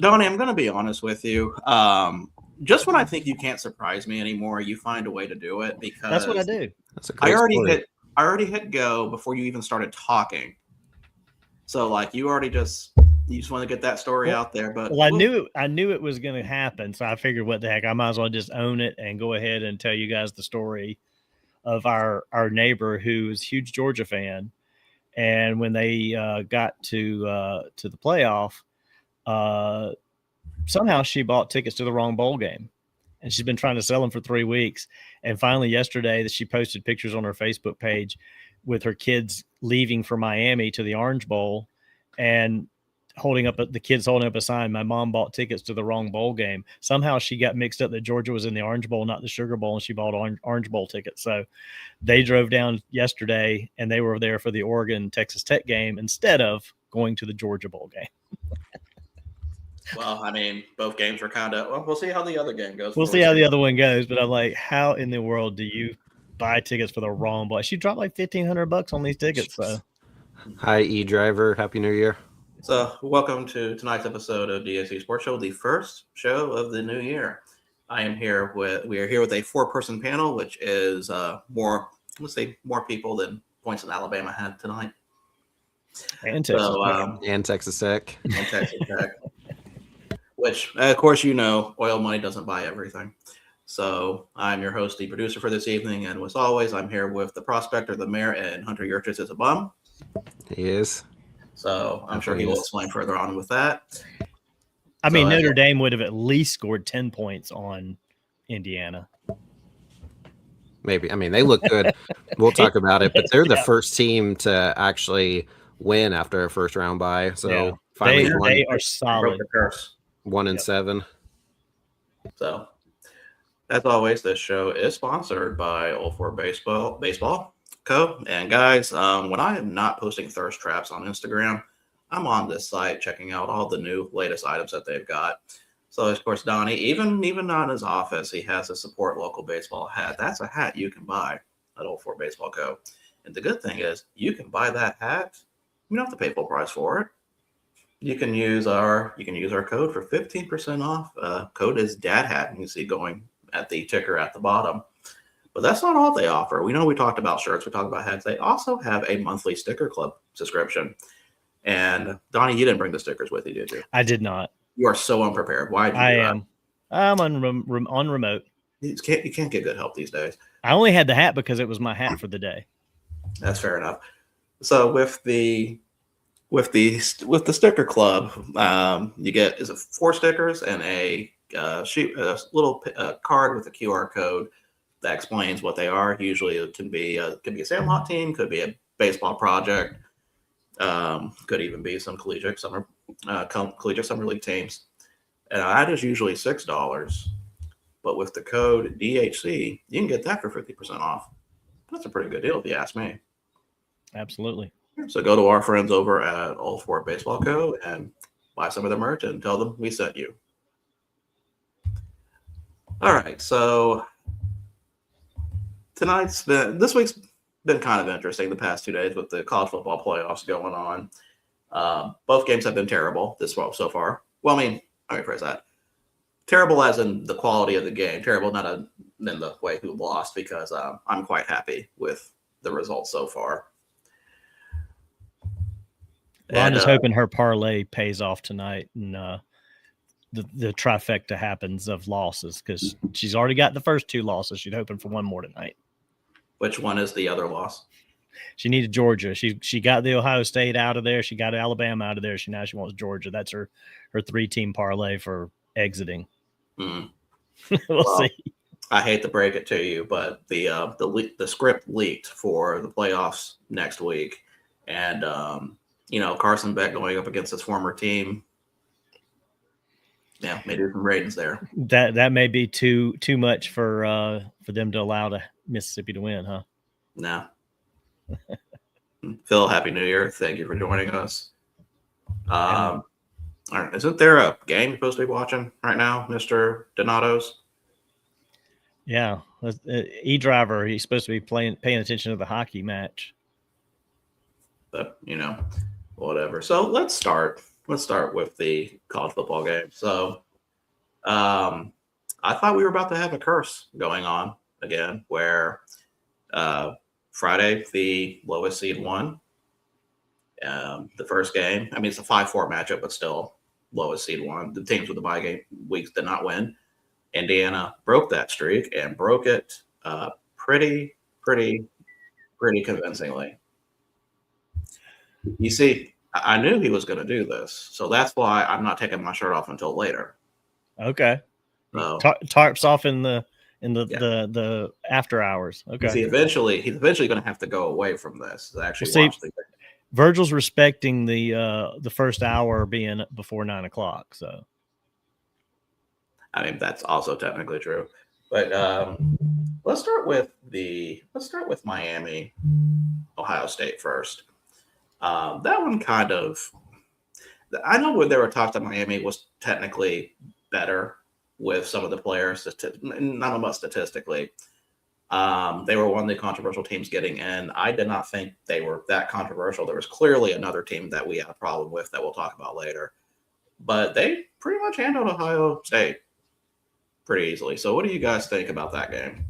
Donnie, I'm going to be honest with you. Just when I think you can't surprise me anymore, you find a way to do it because that's what I do. That's a great story. I already hit go before you even started talking. So like you just want to get that story out there. But I knew it was going to happen, so I figured, what the heck, I might as well just own it and go ahead and tell you guys the story of our neighbor who is a huge Georgia fan, and when they got to the playoff, somehow she bought tickets to the wrong bowl game, and she's been trying to sell them for 3 weeks. And finally, yesterday, she posted pictures on her Facebook page with her kids leaving for Miami to the Orange Bowl, and the kids holding up a sign, "My mom bought tickets to the wrong bowl game." Somehow she got mixed up that Georgia was in the Orange Bowl, not the Sugar Bowl, and she bought Orange Bowl tickets. So they drove down yesterday, and they were there for the Oregon-Texas Tech game instead of going to the Georgia Bowl game. Well, I mean, both games were kind of, well, we'll see how the other game goes. We'll see how the other one goes, but I'm like, how in the world do you buy tickets for the wrong bowl? She dropped like $1,500 on these tickets. So, hi, E-Driver. Happy New Year. So, welcome to tonight's episode of DHC Sports Show, the first show of the new year. We are here with a 4-person panel, which is more people than points in Alabama had tonight. And Texas Tech. And Texas Tech. And Texas Tech. Which, of course, oil money doesn't buy everything. So I'm your host, the producer for this evening, and as always, I'm here with the Prospector, the Mayor, and Hunter Yurchis is a bum. He is. So I'm sure he will explain further on with that. I mean, Notre Dame would have at least scored 10 points on Indiana. Maybe. I mean, they look good. We'll talk about it, but they're the first team to actually win after a first round bye. So finally, they are solid. 1-7. So, as always, this show is sponsored by Old Fort Baseball Co. And guys, when I am not posting thirst traps on Instagram, I'm on this site checking out all the latest items that they've got. So, of course, Donnie, even not in his office, he has a support local baseball hat. That's a hat you can buy at Old Fort Baseball Co. And the good thing is, you can buy that hat. You don't have to pay full price for it. You can use our code for 15% off. Code is Dad Hat, and you see going at the ticker at the bottom. But that's not all they offer. We talked about shirts, we talked about hats. They also have a monthly sticker club subscription. And Donnie, you didn't bring the stickers with you, did you? I did not. You are so unprepared. Why? I am. I'm on remote. You can't get good help these days. I only had the hat because it was my hat for the day. That's fair enough. So with the sticker club, you get 4 stickers and a little card with a QR code that explains what they are. Usually, it could be a Sandlot team, could be a baseball project, could even be some collegiate summer league teams. And that is usually $6, but with the code DHC, you can get that for 50% off. That's a pretty good deal, if you ask me. Absolutely. So go to our friends over at Old Fort Baseball Co. and buy some of their merch and tell them we sent you. All right, so this week's been kind of interesting the past 2 days with the college football playoffs going on. Both games have been terrible so far. Well, I mean, let me phrase that. Terrible as in the quality of the game. Terrible not in the way who lost, because I'm quite happy with the results so far. Well, I'm just hoping her parlay pays off tonight, and the trifecta happens of losses, because she's already got the first 2 losses. She's hoping for one more tonight. Which one is the other loss? She needed Georgia. She got the Ohio State out of there. She got Alabama out of there. Now she wants Georgia. That's her 3-team parlay for exiting. Mm. We'll see. I hate to break it to you, but the script leaked for the playoffs next week, and Carson Beck going up against his former team. Yeah, maybe some ratings there. That may be too much for them to allow Mississippi to win, huh? No. Phil, Happy New Year. Thank you for joining us. All right, isn't there a game you're supposed to be watching right now, Mr. Donato's? Yeah. E-Driver, he's supposed to be paying attention to the hockey match. But, whatever. So let's start let's start with the college football game. So, I thought we were about to have a curse going on again, where Friday the lowest seed won the first game. I mean, it's a 5-4 matchup, but still lowest seed won. The teams with the bye game weeks did not win. Indiana broke that streak and broke it pretty convincingly. You see, I knew he was going to do this, so that's why I'm not taking my shirt off until later. Okay. So, tarps off in the after hours. Okay. he's eventually going to have to go away from this to actually watch the game. Virgil's respecting the first hour being before 9 o'clock. So, I mean, that's also technically true. But let's start with Miami, Ohio State first. That one kind of, I know when there were talks that Miami was technically better with some of the players, none of us statistically. They were one of the controversial teams getting in. I did not think they were that controversial. There was clearly another team that we had a problem with that we'll talk about later. But they pretty much handled Ohio State pretty easily. So what do you guys think about that game?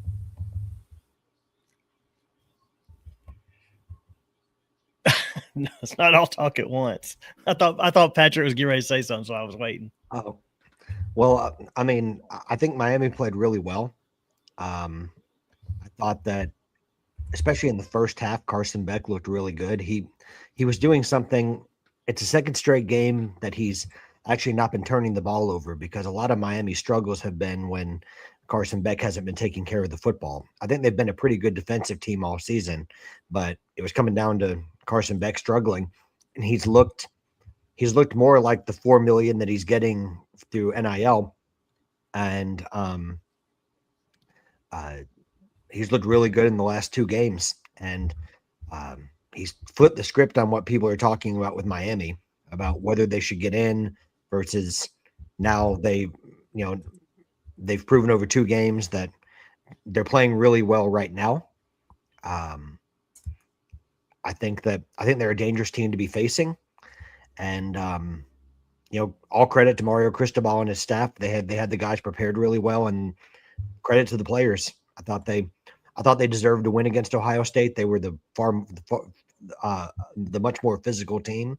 No, it's not all talk at once. I thought Patrick was getting ready to say something, so I was waiting. Oh, well, I mean, I think Miami played really well. I thought that, especially in the first half, Carson Beck looked really good. He was doing something. It's a second straight game that he's actually not been turning the ball over, because a lot of Miami's struggles have been when Carson Beck hasn't been taking care of the football. I think they've been a pretty good defensive team all season, but it was coming down to Carson Beck struggling, and he's looked more like the $4 million that he's getting through NIL, and he's looked really good in the last 2 games, and he's flipped the script on what people are talking about with Miami, about whether they should get in versus now they've proven over 2 games that they're playing really well right now. I think they're a dangerous team to be facing, and all credit to Mario Cristobal and his staff. They had the guys prepared really well, and credit to the players. I thought they deserved to win against Ohio State. They were the much more physical team,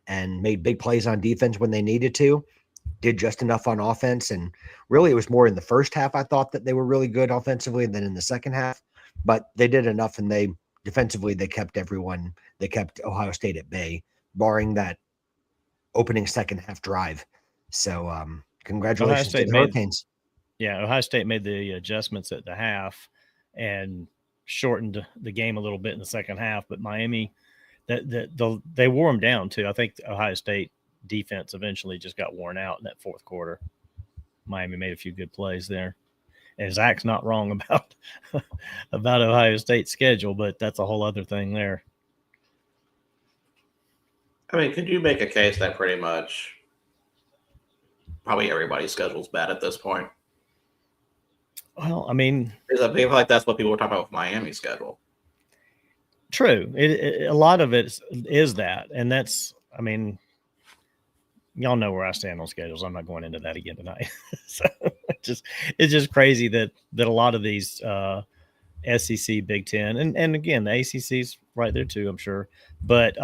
and made big plays on defense when they needed to. Did just enough on offense, and really it was more in the first half I thought that they were really good offensively than in the second half. But they did enough, and defensively they kept Ohio State at bay, barring that opening second half drive. So congratulations to the Hurricanes. Ohio State made the adjustments at the half and shortened the game a little bit in the second half, but Miami, they wore them down too. I think Ohio State defense eventually just got worn out in that fourth quarter. Miami made a few good plays there. And Zach's not wrong about Ohio State's schedule, but that's a whole other thing there. I mean, could you make a case that pretty much probably everybody's schedule's bad at this point? Well, I mean, I feel like that's what people were talking about with Miami's schedule. True. A lot of it is that. And that's, I mean, y'all know where I stand on schedules. I'm not going into that again tonight. So it's just crazy that a lot of these SEC, Big Ten, and again, the ACC's right there too, I'm sure. But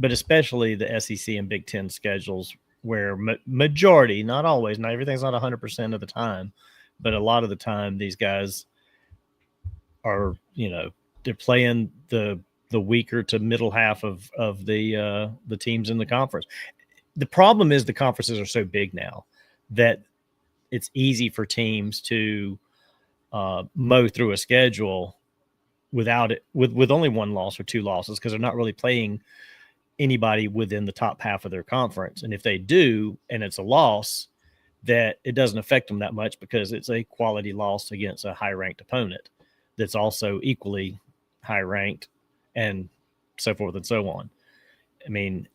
especially the SEC and Big Ten schedules, where majority, not always, not everything's not 100% of the time, but a lot of the time these guys are, they're playing the weaker to middle half of the teams in the conference. The problem is the conferences are so big now that it's easy for teams to mow through a schedule without it, with only 1 loss or 2 losses, because they're not really playing anybody within the top half of their conference. And if they do, and it's a loss, that it doesn't affect them that much because it's a quality loss against a high-ranked opponent that's also equally high-ranked, and so forth and so on. I mean,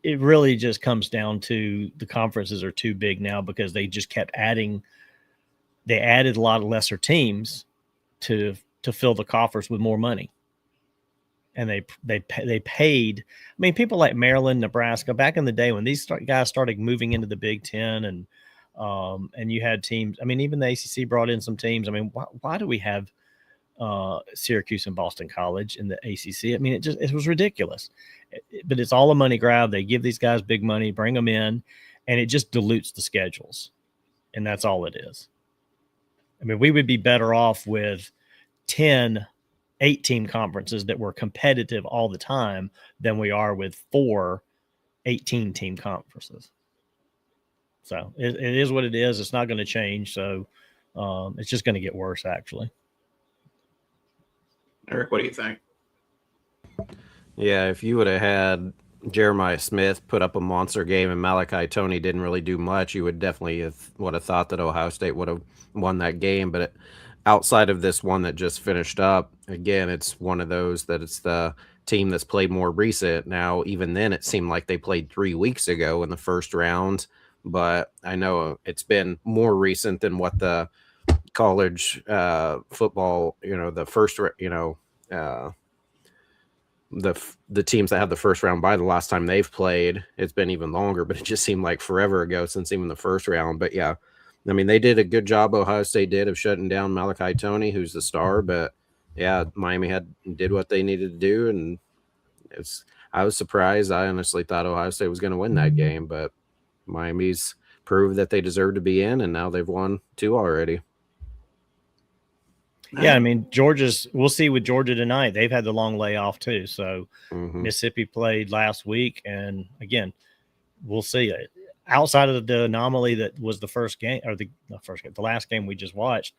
it really just comes down to the conferences are too big now, because they just kept added a lot of lesser teams to fill the coffers with more money. and they paid. I mean, people like Maryland, Nebraska, back in the day when these guys started moving into the Big Ten, and you had teams. I mean, even the ACC brought in some teams. I mean, why do we have Syracuse and Boston College in the ACC? I mean, it was ridiculous. But it's all a money grab. They give these guys big money, bring them in, and it just dilutes the schedules, and that's all it is. I mean, we would be better off with 10 8-team conferences that were competitive all the time than we are with 4 18-team conferences. So it is what it is. It's not going to change. So it's just going to get worse, actually. Eric, what do you think? Yeah, if you would have had Jeremiah Smith put up a monster game and Malachi Toney didn't really do much, you would definitely have thought that Ohio State would have won that game. But outside of this one that just finished up, again, it's one of those that it's the team that's played more recent. Now, even then, it seemed like they played 3 weeks ago in the first round, but I know it's been more recent than what the college football, the first, the teams that have the first round bye, the last time they've played, it's been even longer, but it just seemed like forever ago since even the first round. But yeah, I mean, they did a good job, Ohio State did, of shutting down Malachi Toney, who's the star. But yeah, Miami did what they needed to do, and I was surprised. I honestly thought Ohio State was going to win that game, but Miami's proved that they deserve to be in, and now they've won 2 already. Yeah, I mean, we'll see with Georgia tonight. They've had the long layoff too. So Mississippi played last week. And again, we'll see. Outside of the anomaly that was the first game, or the last game we just watched,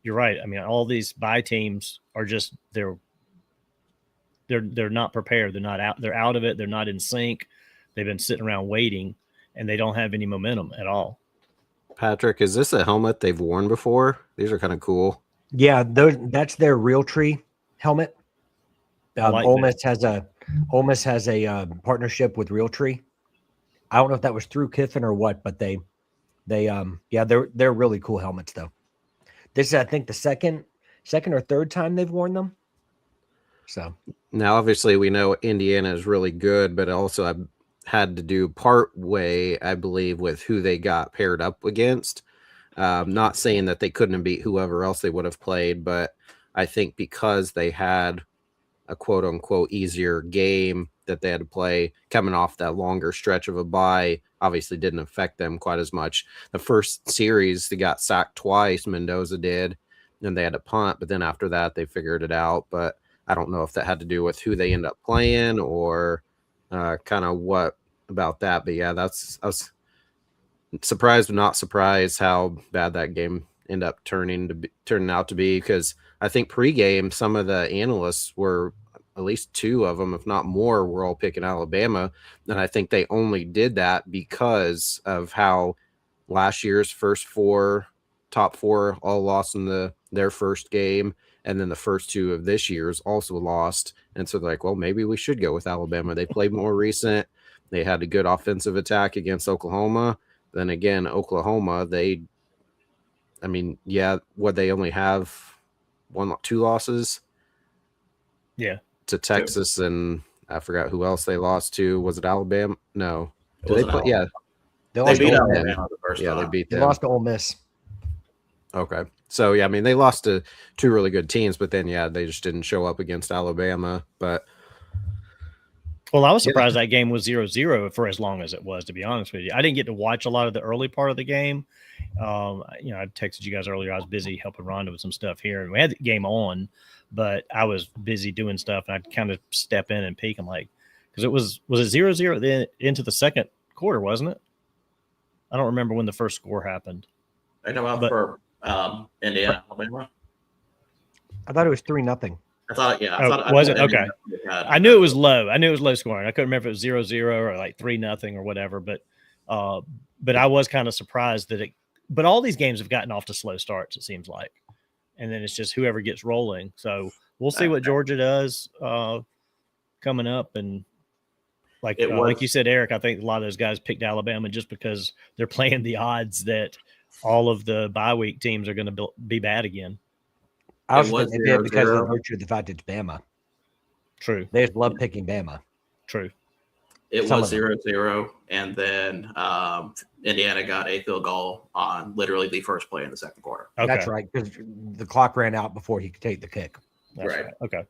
you're right. I mean, all these bye teams are just, they're not prepared. They're not out. They're out of it. They're not in sync. They've been sitting around waiting, and they don't have any momentum at all. Patrick, is this a helmet they've worn before? These are kind of cool. Yeah, that's their Realtree helmet. Ole Miss has a partnership with Realtree. I don't know if that was through Kiffin or what, but they're really cool helmets though. This is, I think, the second or third time they've worn them. So now, obviously, we know Indiana is really good, but also I've had to do part way, I believe, with who they got paired up against. Not saying that they couldn't have beat whoever else they would have played, but I think because they had a quote unquote easier game that they had to play coming off that longer stretch of a bye, obviously didn't affect them quite as much. The first series, they got sacked twice, Mendoza did, and they had to punt, but then after that, they figured it out. But I don't know if that had to do with who they end up playing or kind of what about that. But yeah, I was surprised but not surprised how bad that game ended up turning out to be, because I think pregame some of the analysts were, at least 2 of them, if not more, were all picking Alabama, and I think they only did that because of how last year's first top four all lost in their first game, and then the first 2 of this year's also lost, and so they're like, well, maybe we should go with Alabama. They played more recent. They had a good offensive attack against Oklahoma. Then again, Oklahoma, they only have 2 losses. Yeah. To Texas, and I forgot who else they lost to. Was it Alabama? No. They play? Yeah. They beat Alabama the first time. They beat them. They lost to Ole Miss. Okay. So, yeah, I mean, they lost to 2 really good teams, but then, yeah, they just didn't show up against Alabama. But well, I was surprised that game was 0-0 for as long as it was, to be honest with you. I didn't get to watch a lot of the early part of the game. I texted you guys earlier. I was busy helping Rhonda with some stuff here, and we had the game on, but I was busy doing stuff, and I'd kind of step in and peek. I'm like, because was it 0-0 then into the second quarter, wasn't it? I don't remember when the first score happened. I know for Indiana, Alabama. I thought it was 3-0. I thought, yeah. Was it? Okay. I knew it was low. I knew it was low scoring. I couldn't remember if it was 0-0 or like 3-0 or whatever. But I was kind of surprised that but all these games have gotten off to slow starts, it seems like. And then it's just whoever gets rolling. So we'll see what Georgia does coming up. And like you said, Eric, I think a lot of those guys picked Alabama just because they're playing the odds that all of the bye week teams are going to be bad again. I was thinking they did because of the virtue of the fact it's Bama. True. They just love picking Bama. True. It Some was of them. 0-0, and then Indiana got a field goal on literally the first play in the second quarter. Okay. That's right, because the clock ran out before he could take the kick. That's Right. right. Okay.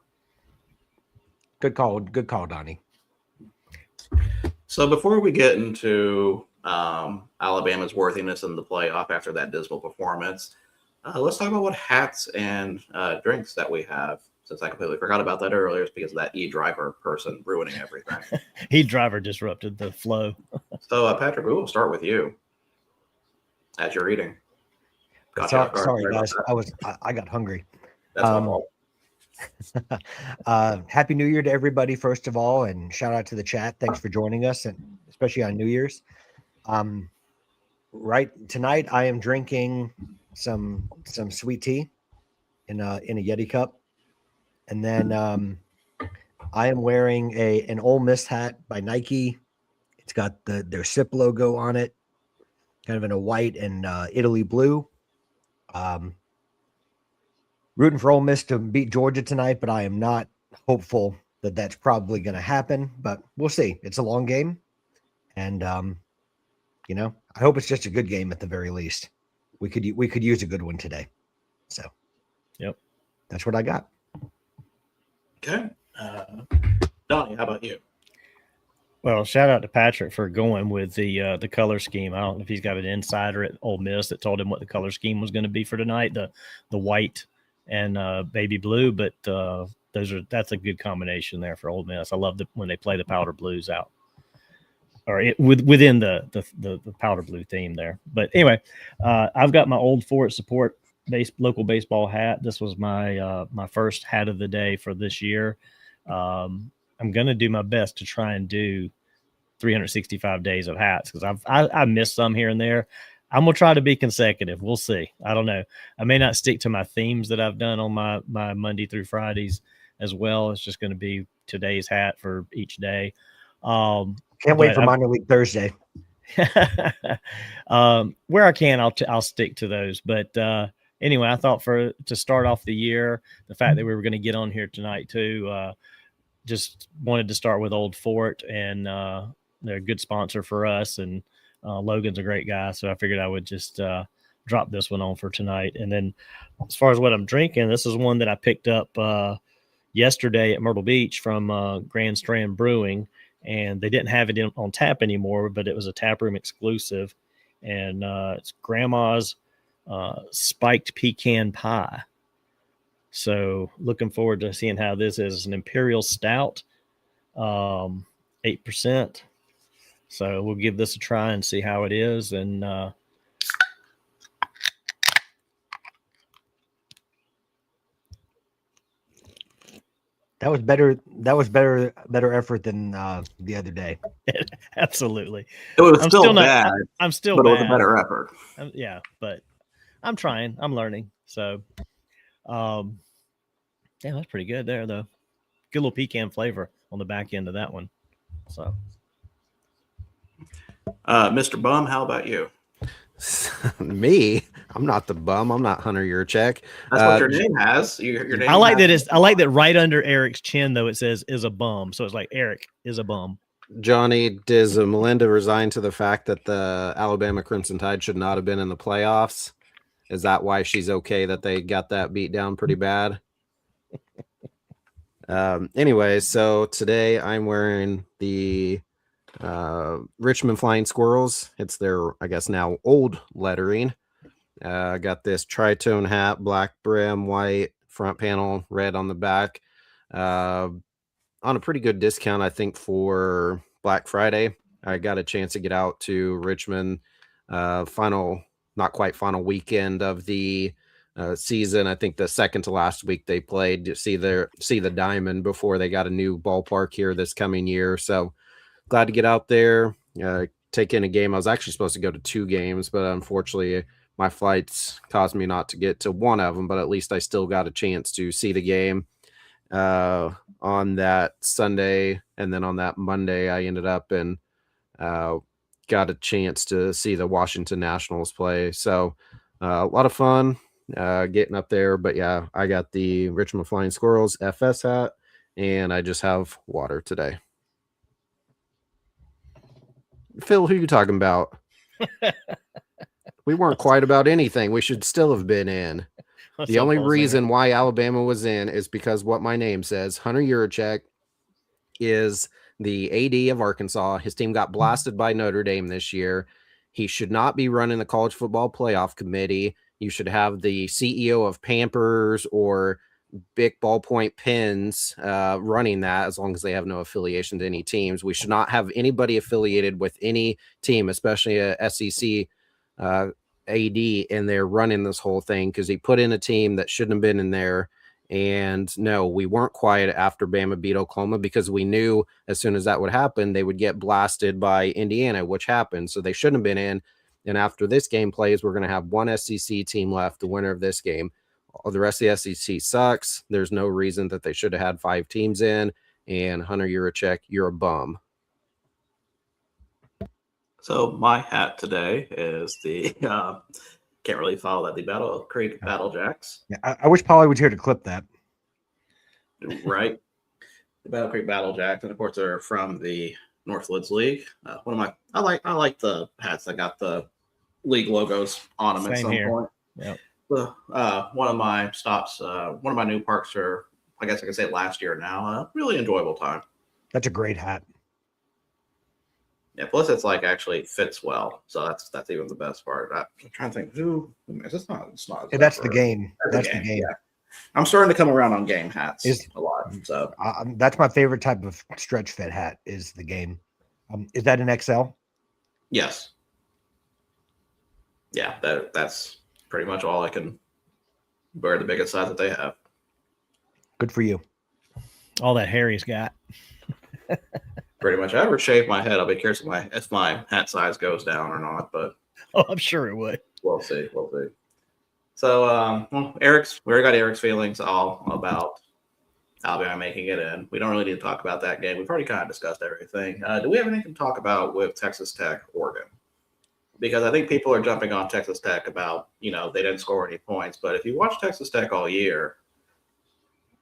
Good call, Donnie. So before we get into Alabama's worthiness in the playoff after that dismal performance, let's talk about what hats and drinks that we have. Since I completely forgot about that earlier, it's because of that e-driver person ruining everything. E-driver disrupted the flow. So, Patrick, we will start with you as you're eating. Gotcha. All right, Sorry, about guys. that. I got hungry. That's my fault. Happy New Year to everybody, first of all, and shout out to the chat. Thanks for joining us, and especially on New Year's. Right tonight, I am drinking some sweet tea in a Yeti cup, and then I am wearing an Ole Miss hat by Nike. It's got their SIP logo on it, kind of in a white and Italy blue. Rooting for Ole Miss to beat Georgia tonight, but I am not hopeful that that's probably going to happen. But we'll see. It's a long game, and I hope it's just a good game at the very least. We could use a good one today. So, yep, that's what I got. Okay. Donnie, how about you? Well, shout out to Patrick for going with the color scheme. I don't know if he's got an insider at Ole Miss that told him what the color scheme was going to be for tonight, the white and baby blue, but that's a good combination there for Ole Miss. I love when they play the powder blues out, or within the powder blue theme there. But anyway, I've got my Old Fort support local baseball hat. This was my first hat of the day for this year. I'm going to do my best to try and do 365 days of hats because I missed some here and there. I'm going to try to be consecutive. We'll see. I don't know. I may not stick to my themes that I've done on my Monday through Fridays as well. It's just going to be today's hat for each day. Can't wait for minor league Thursday. Where I can, I'll stick to those. But anyway, I thought to start off the year, the fact that we were going to get on here tonight too, just wanted to start with Old Fort, and they're a good sponsor for us, and Logan's a great guy, so I figured I would just drop this one on for tonight. And then as far as what I'm drinking, this is one that I picked up yesterday at Myrtle Beach from Grand Strand Brewing, and they didn't have it on tap anymore, but it was a taproom exclusive, and it's Grandma's Spiked Pecan Pie. So looking forward to seeing how this is. It's an Imperial Stout, 8%. So we'll give this a try and see how it is. And that was better. That was better effort than the other day. Absolutely. It was still bad. I'm still but bad. It was a better effort. Yeah, but I'm trying. I'm learning. So, yeah, that's pretty good there, though. Good little pecan flavor on the back end of that one. So, Mr. Bum, how about you? Me? I'm not the bum. I'm not Hunter Yurchek. That's what your name has. Your name I like that right under Eric's chin, though, it says is a bum. So it's like Eric is a bum. Johnny, does Melinda resign to the fact that the Alabama Crimson Tide should not have been in the playoffs? Is that why she's okay that they got that beat down pretty bad? Anyway, so today I'm wearing the Richmond Flying Squirrels. It's their, I guess, now old lettering. I got this tritone hat, black brim, white front panel, red on the back. On a pretty good discount, I think, for Black Friday. I got a chance to get out to Richmond, not quite final weekend of the season. I think the second to last week they played to see the Diamond before they got a new ballpark here this coming year. So glad to get out there, take in a game. I was actually supposed to go to 2 games, but unfortunately my flights caused me not to get to one of them, but at least I still got a chance to see the game on that Sunday. And then on that Monday, I ended up and got a chance to see the Washington Nationals play. So a lot of fun getting up there. But yeah, I got the Richmond Flying Squirrels FS hat, and I just have water today. Phil, who are you talking about? We weren't quite about anything. We should still have been in. The only reason why Alabama was in is because what my name says. Hunter Yurachek is the AD of Arkansas. His team got blasted by Notre Dame this year. He should not be running the college football playoff committee. You should have the CEO of Pampers or Big Ballpoint Pens running that, as long as they have no affiliation to any teams. We should not have anybody affiliated with any team, especially a SEC AD in there running this whole thing, because he put in a team that shouldn't have been in there. And no, we weren't quiet after Bama beat Oklahoma, because we knew as soon as that would happen, they would get blasted by Indiana, which happened. So they shouldn't have been in. And after this game plays, we're going to have one SEC team left, the winner of this game. The rest of the SEC sucks. There's no reason that they should have had 5 teams in. And Hunter Yurachek, you're a bum. So my hat today is the can't really follow that, the Battle Creek Battle Jacks. Yeah, I wish Polly was here to clip that. Right, the Battle Creek Battle Jacks, and of course they're from the Northwoods League. I like the hats that got the league logos on them. At some point. Yep. One of my stops, one of my new parks for, I guess I could say last year now. Really enjoyable time. That's a great hat. Yeah, plus it's like actually fits well, so that's even the best part. I'm trying to think who it's not. Yeah, that's the game. That's the game. Yeah. I'm starting to come around on game hats a lot. So that's my favorite type of stretch fit hat is the game. Is that an XL? Yes. Yeah, that's pretty much all I can wear, the biggest size that they have. Good for you. All that hair he's got. Pretty much. If I ever shave my head, I'll be curious if my hat size goes down or not, but I'm sure it would. We'll see. So, we already got Eric's feelings all about Alabama making it in. We don't really need to talk about that game. We've already kind of discussed everything. Do we have anything to talk about with Texas Tech, Oregon? Because I think people are jumping on Texas Tech about, they didn't score any points. But if you watch Texas Tech all year,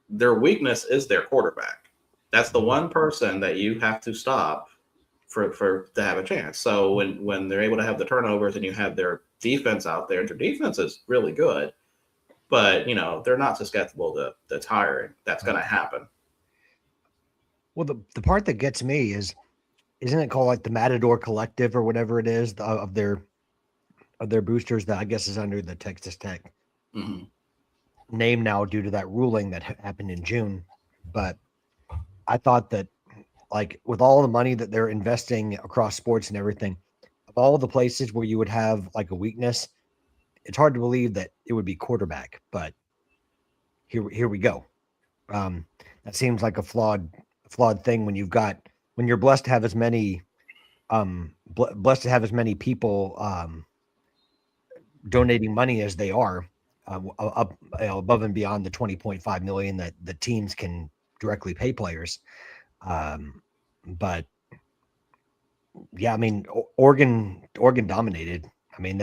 their weakness is their quarterback. That's the one person that you have to stop for to have a chance. So when they're able to have the turnovers and you have their defense out there, their defense is really good, but they're not susceptible to tiring. That's going to happen. Well, the part that gets me isn't it called like the Matador Collective or whatever it is of their boosters that I guess is under the Texas Tech name now due to that ruling that happened in June, but I thought that, like, with all the money that they're investing across sports and everything, of all the places where you would have like a weakness, it's hard to believe that it would be quarterback. But here we go. That seems like a flawed thing when you're blessed to have as many people donating money as they are, up above and beyond the $20.5 million that the teams can directly pay players. But yeah, I mean, Oregon dominated. I mean,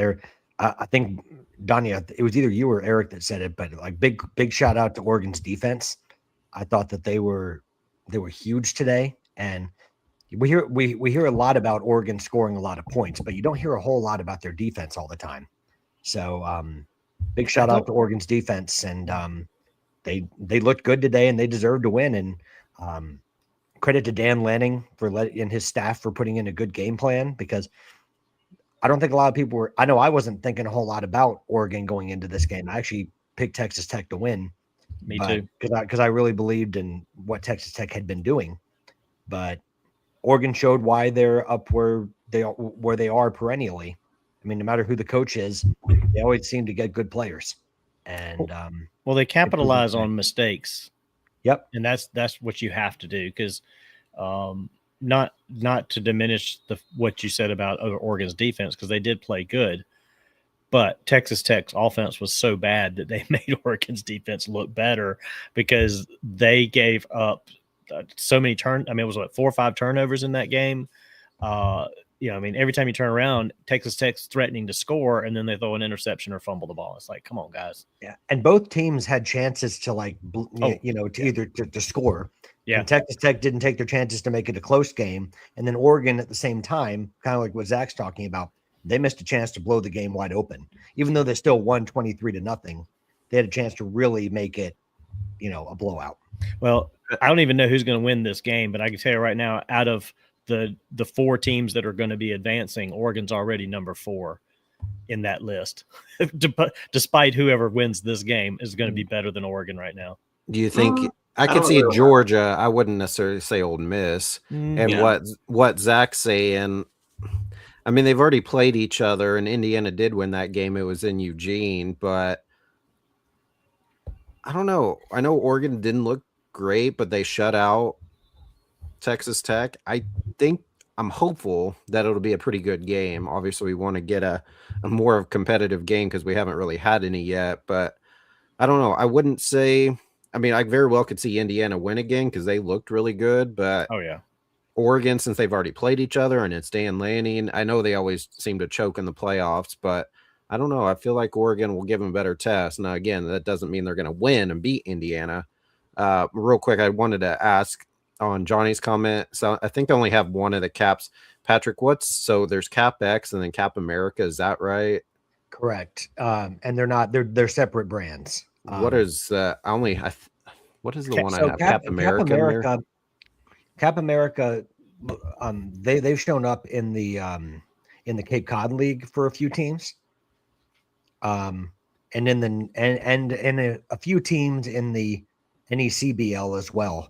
I think Donnie, it was either you or Eric that said it, but like big shout out to Oregon's defense. I thought that they were huge today. And we hear a lot about Oregon scoring a lot of points, but you don't hear a whole lot about their defense all the time. So big shout out to Oregon's defense, and they looked good today, and they deserved to win. And credit to Dan Lanning and his staff for putting in a good game plan, because I don't think a lot of people were. I know I wasn't thinking a whole lot about Oregon going into this game. I actually picked Texas Tech to win. Me too, because I really believed in what Texas Tech had been doing, but Oregon showed why they're up where they are perennially. I mean, no matter who the coach is, they always seem to get good players. And well, they capitalize on mistakes. Yep, and that's what you have to do, because not to diminish what you said about Oregon's defense, because they did play good, but Texas Tech's offense was so bad that they made Oregon's defense look better, because they gave up so many it was 4 or 5 turnovers in that game. I mean, every time you turn around, Texas Tech's threatening to score, and then they throw an interception or fumble the ball. It's like, come on, guys. Yeah, and both teams had chances to either to score. Yeah. And Texas Tech didn't take their chances to make it a close game, and then Oregon at the same time, kind of like what Zach's talking about, they missed a chance to blow the game wide open, even though they still won 23-0. They had a chance to really make it, a blowout. Well, I don't even know who's going to win this game, but I can tell you right now, out of the 4 teams that are going to be advancing, Oregon's already number 4 in that list. Despite whoever wins this game is going to be better than Oregon right now. Do you think I could see Georgia? I wouldn't necessarily say Ole Miss. And what Zach's saying, I mean, they've already played each other, and Indiana did win that game. It was in Eugene, but I don't know. I know Oregon didn't look great, but they shut out Texas Tech. I'm hopeful that it'll be a pretty good game. Obviously, we want to get a more competitive game because we haven't really had any yet. But I don't know. I wouldn't say. I mean, I very well could see Indiana win again because they looked really good. But Oregon, since they've already played each other and it's Dan Lanning, I know they always seem to choke in the playoffs, but I don't know. I feel like Oregon will give them a better test. Now, again, that doesn't mean they're going to win and beat Indiana. Real quick, I wanted to ask on Johnny's comment. So I think they only have one of the caps. Patrick, so there's Cap X and then Cap America. Is that right? Correct. And they're separate brands. What is what is the one I have? Cap America. Cap America. They've shown up in the Cape Cod League for a few teams. And in a few teams in the NECBL as well.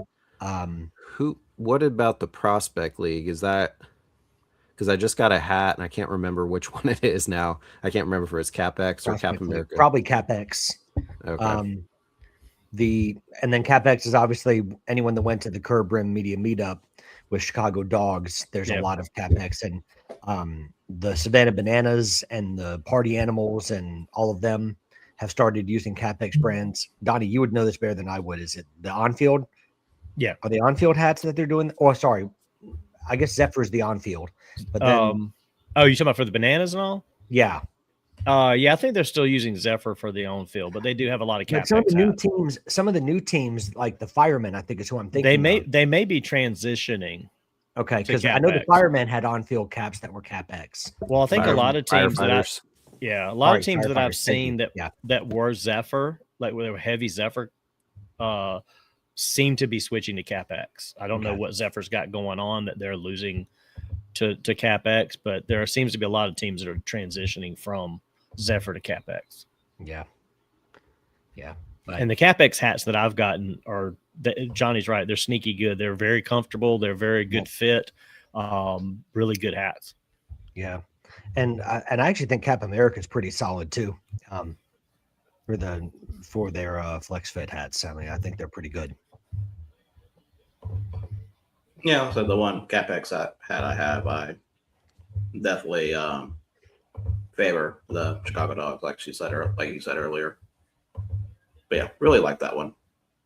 What about the Prospect League? Is that because I just got a hat and I can't remember which one it is now. I can't remember if it's CapX or Cap America. Probably CapX. Okay. And then CapX is obviously anyone that went to the Curb Rim Media Meetup with Chicago Dogs. There's a lot of CapX, and the Savannah Bananas and the Party Animals and all of them have started using CapX brands. Donnie, you would know this better than I would. Is it the on-field? Yeah. Are the on-field hats that they're doing? Oh, sorry. I guess Zephyr's the on-field. But then, you talking about for the bananas and all? Yeah. I think they're still using Zephyr for the on-field, but they do have a lot of CapEx. Some of the new teams, like the Firemen, I think is who I'm thinking. They may be transitioning. Okay, because I know the Firemen had on-field caps that were CapX. Well, I think a lot of teams of teams that I've seen that were Zephyr, like where they were heavy Zephyr, seem to be switching to CapX. I don't know what Zephyr's got going on that they're losing to CapX, but there seems to be a lot of teams that are transitioning from Zephyr to CapX. Yeah. And the CapX hats that I've gotten Johnny's right. They're sneaky good. They're very comfortable. They're very good fit. Really good hats. Yeah. And I actually think Cap America is pretty solid too. For their flex fit hats. I mean, I think they're pretty good. Yeah, so the one CapX hat I have, I definitely favor the Chicago Dogs, like you said earlier. But yeah, really like that one.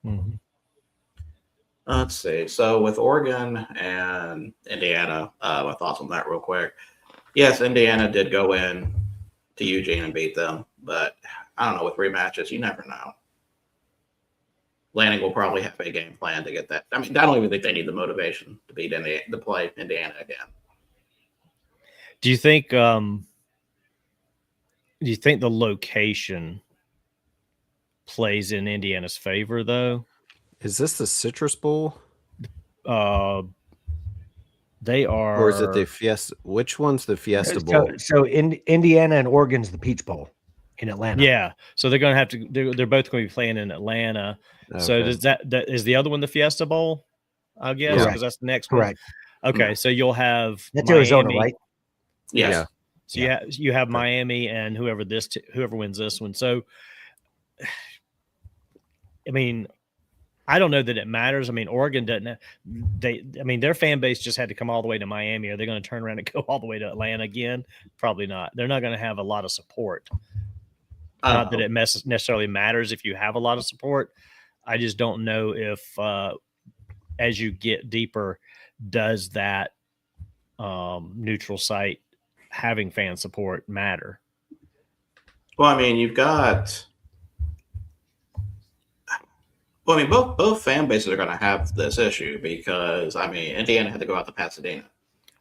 Mm-hmm. Let's see. So with Oregon and Indiana, my thoughts on that real quick. Yes, Indiana did go in to Eugene and beat them, but I don't know, with rematches, you never know. Lanning will probably have a game plan to get that. I mean, I don't even think they need the motivation to beat to play Indiana again. Do you think the location plays in Indiana's favor, though? Is this the Citrus Bowl? They are. Or is it the Fiesta? Which one's the Fiesta Bowl? So Indiana and Oregon's the Peach Bowl in Atlanta. Yeah. So they're going to have to. They're both going to be playing in Atlanta. Okay. So does that is the other one the Fiesta Bowl? I guess because that's the next one. Correct. Okay, so you'll have that's Miami. Arizona, right? Yes. Yeah. So you have Miami and whoever wins this one. So, I mean, I don't know that it matters. I mean, Oregon doesn't. Their fan base just had to come all the way to Miami. Are they going to turn around and go all the way to Atlanta again? Probably not. They're not going to have a lot of support. Not that it necessarily matters if you have a lot of support. I just don't know if, as you get deeper, does that neutral site having fan support matter. Well, I mean, both fan bases are going to have this issue because, I mean, Indiana had to go out to Pasadena.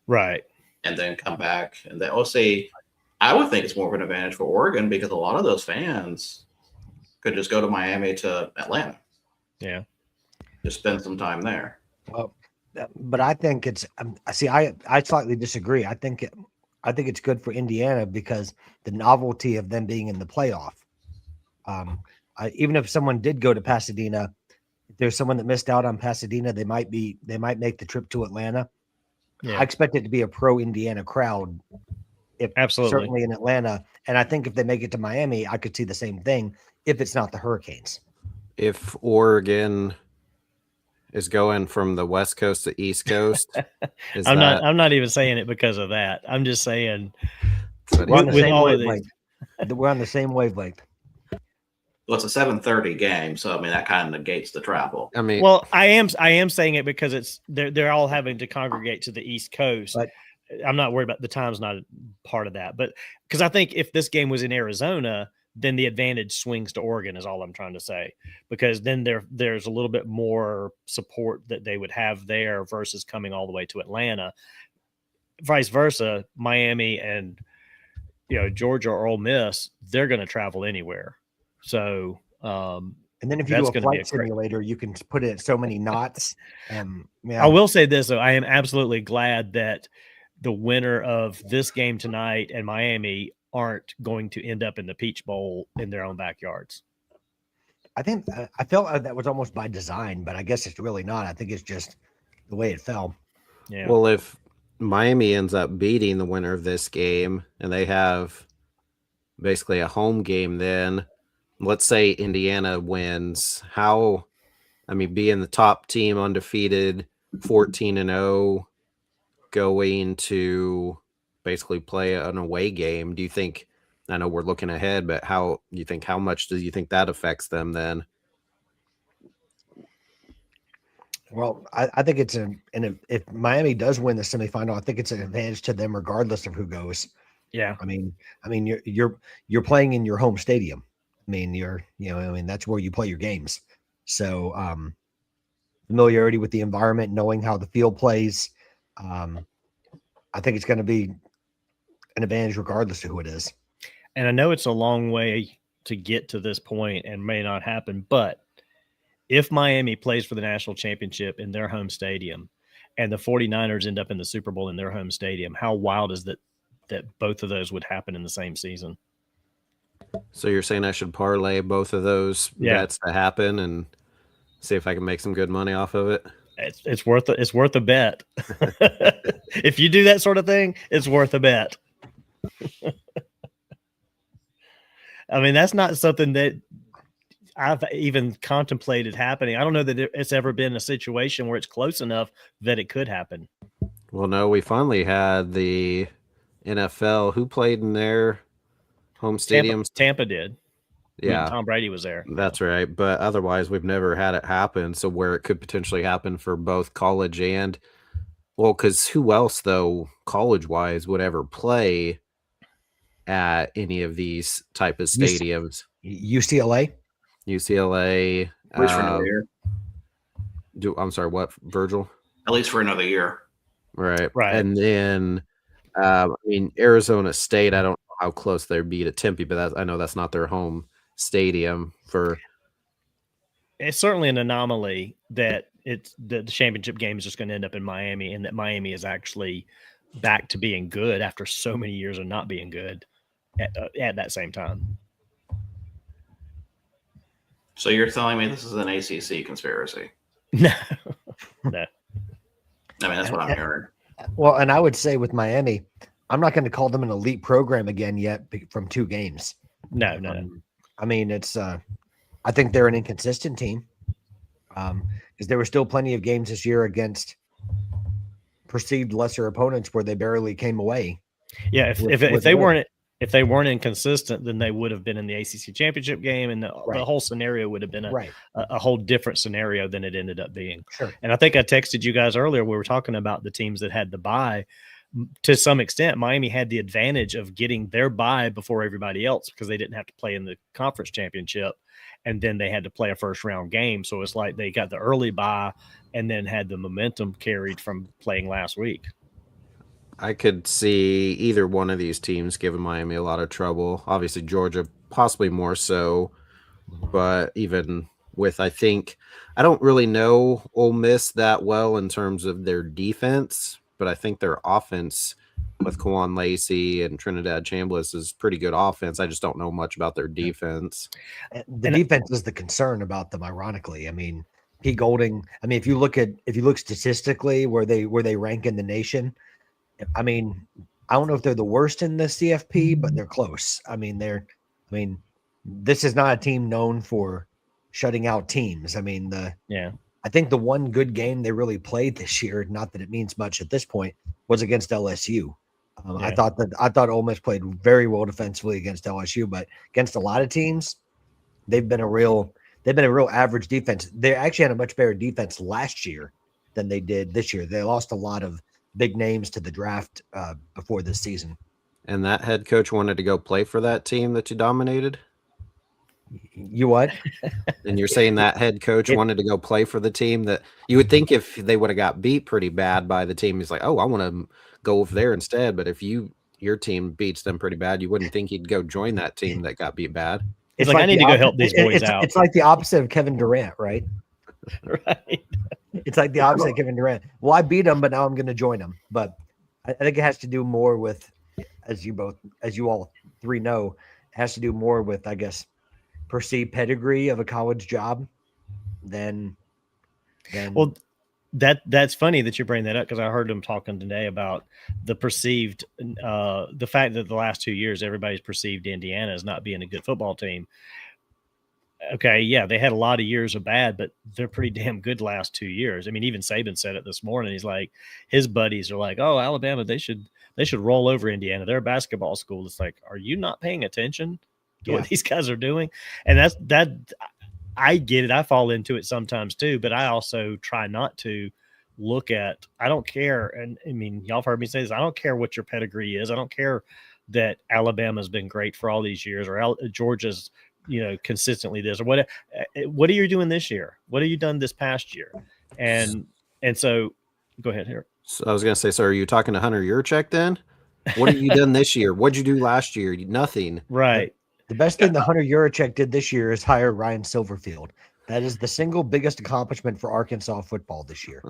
Right. And then come back. And then, I would think it's more of an advantage for Oregon because a lot of those fans could just go to Miami to Atlanta. Yeah. Just spend some time there. Well, but I think it's I slightly disagree. I think it's good for Indiana because the novelty of them being in the playoff. Even if someone did go to Pasadena, if there's someone that missed out on Pasadena, they might make the trip to Atlanta. Yeah. I expect it to be a pro Indiana crowd. Absolutely. Certainly in Atlanta. And I think if they make it to Miami, I could see the same thing if it's not the Hurricanes. If Oregon is going from the West Coast to East Coast, I'm not even saying it because of that. I'm just saying we're on the same all of wavelength. We're on the same wavelength. Well, it's a 7:30 game, so I mean that kind of negates the travel. I mean, well, I am saying it because they're all having to congregate to the East Coast. But I'm not worried about the time's not a part of that, but because I think if this game was in Arizona, then the advantage swings to Oregon is all I'm trying to say, because then there's a little bit more support that they would have there versus coming all the way to Atlanta. Vice versa, Miami and Georgia or Ole Miss, they're going to travel anywhere. So and then if you do a flight simulator, you can put it at so many knots. I will say this though, I am absolutely glad that the winner of this game tonight and Miami aren't going to end up in the Peach Bowl in their own backyards. I think I felt that was almost by design, but I guess it's really not. I think it's just the way it fell. Yeah. Well, if Miami ends up beating the winner of this game and they have basically a home game, then let's say Indiana wins, being the top team, undefeated, 14-0, going to basically play an away game. Do you think, I know we're looking ahead, but how much do you think that affects them then? Well, I think it's if Miami does win the semifinal, I think it's an advantage to them regardless of who goes. Yeah. I mean, you're playing in your home stadium. I mean, that's where you play your games. So, familiarity with the environment, knowing how the field plays, I think it's going to be an advantage regardless of who it is. And I know it's a long way to get to this point and may not happen, but if Miami plays for the national championship in their home stadium and the 49ers end up in the Super Bowl in their home stadium, how wild is that both of those would happen in the same season? So you're saying I should parlay both of those bets to happen and see if I can make some good money off of it? It's worth a bet. If you do that sort of thing, it's worth a bet. I mean, that's not something that I've even contemplated happening. I don't know that it's ever been a situation where it's close enough that it could happen. Well, no, we finally had the NFL. Who played in their home stadiums? Tampa did. Yeah. Tom Brady was there. That's right. But otherwise, we've never had it happen. So where it could potentially happen for both college and, because who else, though, college-wise, would ever play at any of these type of stadiums? UCLA. At least for another year. I'm sorry, what, Virgil? At least for another year. Right. And then, Arizona State, I don't know how close they'd be to Tempe, but I know that's not their home stadium. It's certainly an anomaly that the championship game is just going to end up in Miami, and that Miami is actually back to being good after so many years of not being good at that same time. So you're telling me this is an ACC conspiracy? No. I mean, that's what I'm hearing. Well, and I would say with Miami, I'm not going to call them an elite program again yet from 2 games. No. I mean, it's I think they're an inconsistent team because there were still plenty of games this year against perceived lesser opponents where they barely came away. Yeah, if they weren't inconsistent, then they would have been in the ACC championship game, and the whole scenario would have been a whole different scenario than it ended up being. Sure. And I think I texted you guys earlier. We were talking about the teams that had the bye. to some extent, Miami had the advantage of getting their bye before everybody else because they didn't have to play in the conference championship. And then they had to play a first round game. So it's like they got the early bye and then had the momentum carried from playing last week. I could see either one of these teams giving Miami a lot of trouble. Obviously, Georgia possibly more so, but even with, I don't really know Ole Miss that well in terms of their defense, but I think their offense with Kawan Lacey and Trinidad Chambliss is pretty good offense. I just don't know much about their defense. The defense is the concern about them, ironically. I mean, Pete Golding, I mean, if you look statistically where they rank in the nation, I mean, I don't know if they're the worst in the CFP, but they're close. I mean, this is not a team known for shutting out teams. I mean, I think the one good game they really played this year, not that it means much at this point, was against LSU. I thought Ole Miss played very well defensively against LSU, but against a lot of teams, they've been a real average defense. They actually had a much better defense last year than they did this year. They lost a lot of big names to the draft before this season. And that head coach wanted to go play for that team that you dominated? You what? And you're saying that head coach wanted to go play for the team that you would think if they would have got beat pretty bad by the team, he's like, oh, I want to go over there instead. But if your team beats them pretty bad, you wouldn't think he'd go join that team that got beat bad. It's like I need to go help these boys out. It's like the opposite of Kevin Durant, right? Right. It's like the opposite of Kevin Durant. Well, I beat him, but now I'm going to join him. But I think it has to do more with, as you all three know, it has to do more with, I guess, perceived pedigree of a college job than well, that's funny that you bring that up because I heard them talking today about the perceived the fact that the last 2 years everybody's perceived Indiana as not being a good football team. Okay, yeah, they had a lot of years of bad, but they're pretty damn good last 2 years. I mean, even Saban said it this morning. He's like, his buddies are like, "Oh, Alabama, they should roll over Indiana. They're a basketball school." It's like, are you not paying attention to what these guys are doing? And that I get it. I fall into it sometimes too, but I also try not to look at, I don't care. And I mean, y'all have heard me say this. I don't care what your pedigree is. I don't care that Alabama's been great for all these years or Georgia's, consistently this or what are you doing this year? What have you done this past year? And so go ahead here. So I was going to say, so are you talking to Hunter Yurchek then? What have you done this year? What'd you do last year? Nothing. Right. The best thing that Hunter Yurchek did this year is hire Ryan Silverfield. That is the single biggest accomplishment for Arkansas football this year.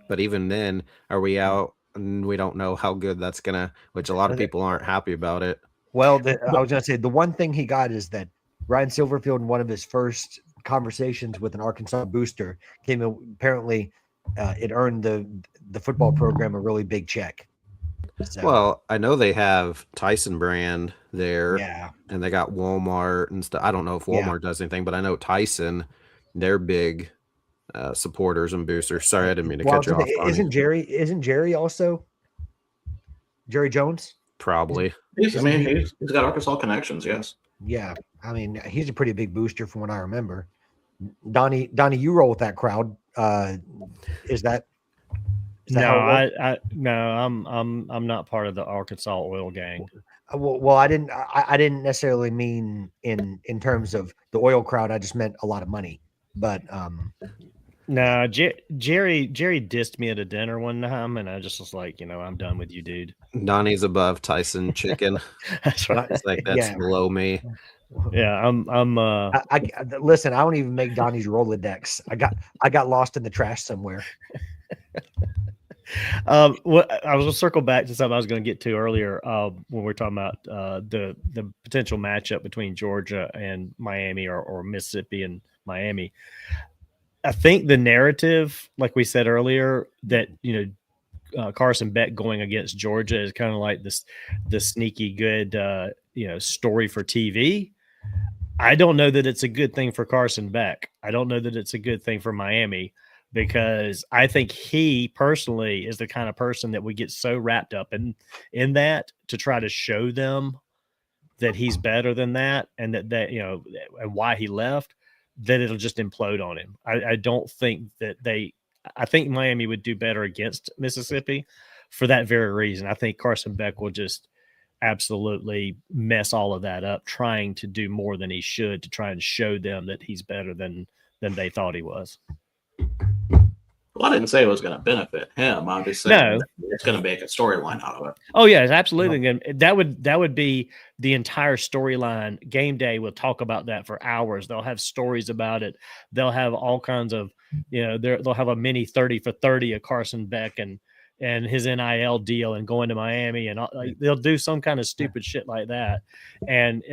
But even then, are we out and we don't know how good that's going to, which a lot of people aren't happy about it. Well, I was going to say the one thing he got is that Ryan Silverfield, in one of his first conversations with an Arkansas booster, came in, apparently it earned the football program a really big check. So, well, I know they have Tyson brand there, and they got Walmart and stuff. I don't know if Walmart does anything, but I know Tyson, they're big supporters and boosters. Sorry, I didn't mean to cut you off. Isn't Jerry also Jerry Jones? Probably. He's got Arkansas connections. Yes. Yeah, I mean, he's a pretty big booster from what I remember. Donnie, you roll with that crowd. Is that no? I'm not part of the Arkansas oil gang. Well, I didn't necessarily mean in terms of the oil crowd. I just meant a lot of money. But no, Jerry dissed me at a dinner one time, and I just was like, I'm done with you, dude. Donnie's above Tyson Chicken. That's right. It's like that's below me. Yeah, I'm. I listen. I don't even make Donnie's Rolodex. I got lost in the trash somewhere. What I was gonna circle back to something I was going to get to earlier when we were talking about the potential matchup between Georgia and Miami or Mississippi and Miami. I think the narrative, like we said earlier, that Carson Beck going against Georgia is kind of like the sneaky good story for TV. I don't know that it's a good thing for Carson Beck. I don't know that it's a good thing for Miami, because I think he personally is the kind of person that would get so wrapped up in that to try to show them that he's better than that and that and why he left, that it'll just implode on him. I don't think that I think Miami would do better against Mississippi, for that very reason. I think Carson Beck will just absolutely mess all of that up, trying to do more than he should to try and show them that he's better than they thought he was. Well, I didn't say it was going to benefit him. I'm just saying it's going to make a storyline out of it. Oh yeah, it's absolutely going. That would be the entire storyline. Game day will talk about that for hours. They'll have stories about it. They'll have all kinds of, they'll have a mini 30 for 30 of Carson Beck and his NIL deal and going to Miami, and they'll do some kind of stupid shit like that. And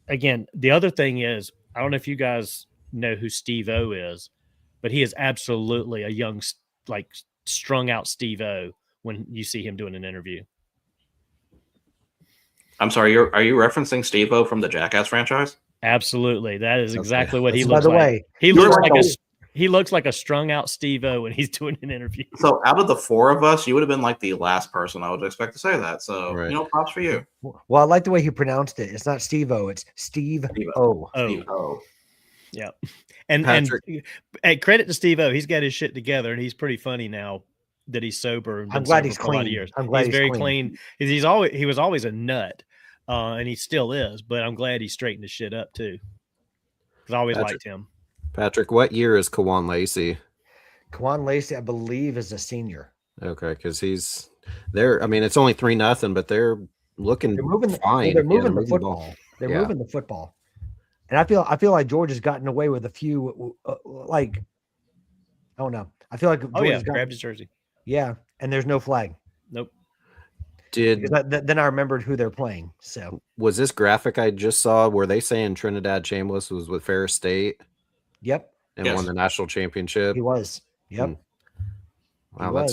again, the other thing is, I don't know if you guys know who Steve-O is, but he is absolutely a young, like, strung out Steve-O when you see him doing an interview. I'm sorry, are you referencing Steve-O from the Jackass franchise? Absolutely. That is exactly what he By looks the like. way, He looks like a strung out Steve-O when he's doing an interview. So out of the four of us, you would have been like the last person I would expect to say that. So, props for you. Well, I like the way he pronounced it. It's not Steve-O, it's Steve-O. Steve-O. Yeah. And credit to Steve-O. He's got his shit together, and he's pretty funny now that he's sober. And I'm glad he's clean. I'm glad he's very clean. He was always a nut, and he still is, but I'm glad he straightened his shit up too. Because I always liked him. Patrick, what year is Kawan Lacey? Kawan Lacey, I believe, is a senior. Okay, because he's there. I mean, it's only 3-0, but they're looking fine. They're moving the football. They're moving the football. And I feel like George has gotten away with a few, I don't know. I feel like George grabbed his jersey. Yeah, and there's no flag. Nope. Then I remembered who they're playing. So was this graphic I just saw? Were they saying Trinidad Chambliss was with Ferris State? Yep. And won the national championship. He was. Yep. Wow,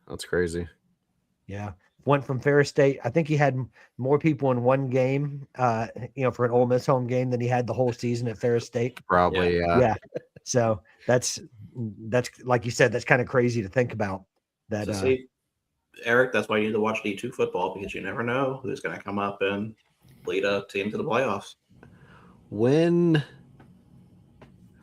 that's crazy. Yeah. Went from Ferris State. I think he had more people in one game, for an Ole Miss home game than he had the whole season at Ferris State. Probably, yeah. So that's like you said, that's kind of crazy to think about. That see, Eric, that's why you need to watch D2 football, because you never know who's going to come up and lead a team to the playoffs.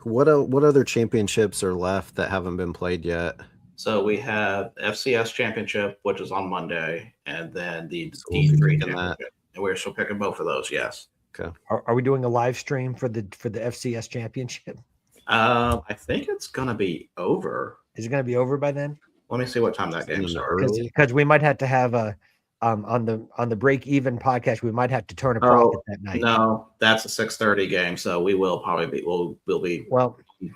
What other championships are left that haven't been played yet? So we have FCS championship, which is on Monday, and then the D3 championship. And we're still picking both of those. Yes. Okay. Are we doing a live stream for the FCS championship? I think it's gonna be over. Is it gonna be over by then? Let me see what time that game starts. Because we might have to have a on the break even podcast. We might have to turn a profit that night. No, that's a 6:30 game, so we will probably be we'll be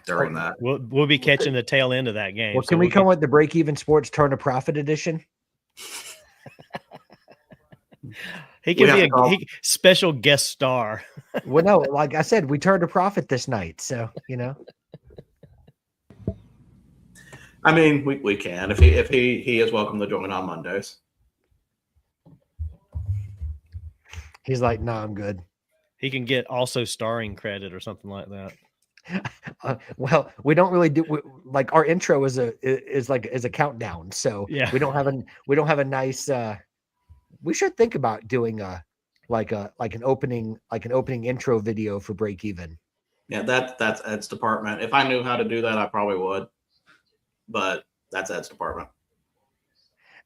during that. We'll be catching the tail end of that game. Well, can we come with the break even sports turn a profit edition? He can be a special guest star. Well, no, like I said, we turned a profit this night, so I mean, we can if he is welcome to join on Mondays. He's like, no, I'm good. He can get also starring credit or something like that. Well, we don't really do like our intro is a countdown, so we don't have a nice. We should think about doing an opening intro video for break even. Yeah, that's Ed's department. If I knew how to do that, I probably would. But that's Ed's department.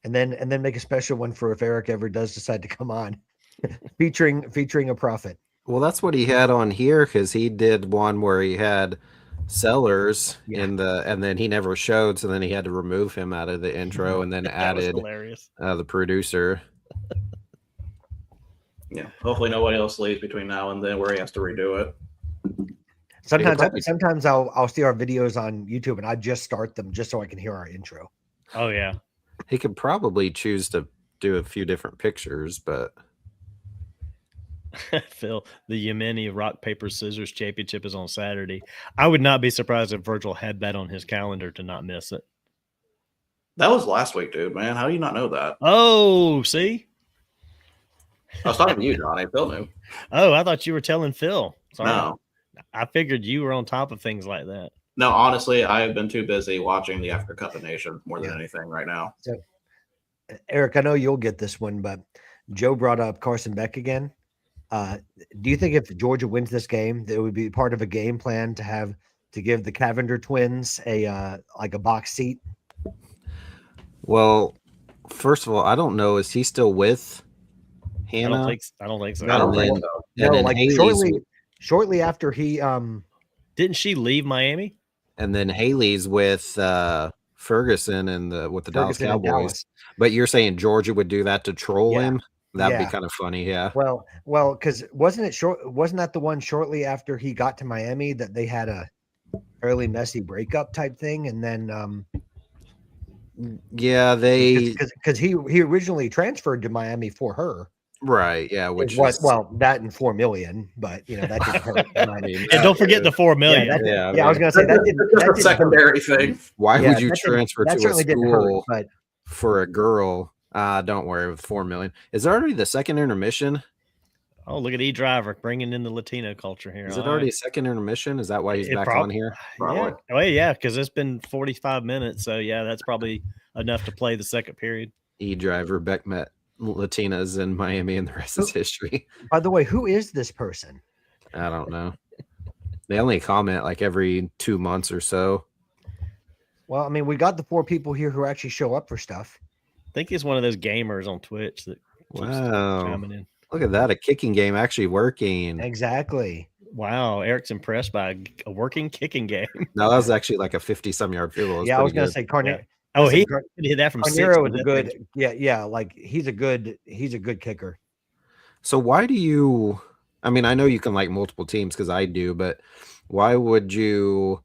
And then make a special one for if Eric ever does decide to come on, featuring a prophet. Well, that's what he had on here, because he did one where he had Sellers and then he never showed, so then he had to remove him out of the intro and then added the producer. Yeah, hopefully nobody else leaves between now and then where he has to redo it. Sometimes I'll see our videos on YouTube and I just start them just so I can hear our intro. Oh yeah, he could probably choose to do a few different pictures, but Phil, the Yemeni Rock Paper Scissors Championship is on Saturday. I would not be surprised if Virgil had that on his calendar to not miss it. That was last week, dude. Man, how do you not know that? Oh, see. I was talking to you, Donnie. Phil knew. Oh, I thought you were telling Phil. Sorry. No. I figured you were on top of things like that. No, honestly, I have been too busy watching the Africa Cup of Nations more than anything right now. So, Eric, I know you'll get this one, but Joe brought up Carson Beck again. Do you think if Georgia wins this game, that it would be part of a game plan to give the Cavender twins a box seat? Well, first of all, I don't know. Is he still with Hannah? I don't think so. I don't And think then, so. and No, then like Haley's, shortly after he Didn't she leave Miami? and then Haley's with Ferguson and with the Dallas Ferguson and Cowboys. Dallas. But you're saying Georgia would do that to troll Yeah. him? That'd be Yeah. kind of funny, yeah. Well, because wasn't that the one shortly after he got to Miami that they had a fairly messy breakup type thing, and then Yeah, they because he originally transferred to Miami for her. right, yeah, which What? is Well, that and $4 million, but that didn't hurt. I mean, And don't forget the $4 million. Yeah, yeah, I was gonna say that didn't. That's That a didn't hurt. secondary thing. why Yeah, would you that didn't- transfer that to a certainly didn't hurt, school but for a girl? Don't worry, with $4 million. Is it already the second intermission? Oh, look at E Driver bringing in the Latino culture here. Is it All already right. a second intermission? Is that why he's It back prob- on here? Yeah. Probably. Oh, yeah, because it's been 45 minutes. So, yeah, that's probably enough to play the second period. E-Driver, Beck met Latinas in Miami, and the rest is history. by the way, who is this person? I don't know. They only comment like every 2 months or so. Well, I mean, we got the 4 people here who actually show up for stuff. I think he's one of those gamers on Twitch that keeps Wow. chiming in. Look at that. A kicking game actually working. Exactly. Wow, Eric's impressed by a working kicking game. No, that was actually like a 50-some yard field goal. It was Yeah, I was pretty gonna good. say Carnero. Oh, Listen, he hit that from 6. Carnero is but a that thing's- good. Yeah, like he's a good kicker. So why do you I mean, I know you can like multiple teams because I do, but why would you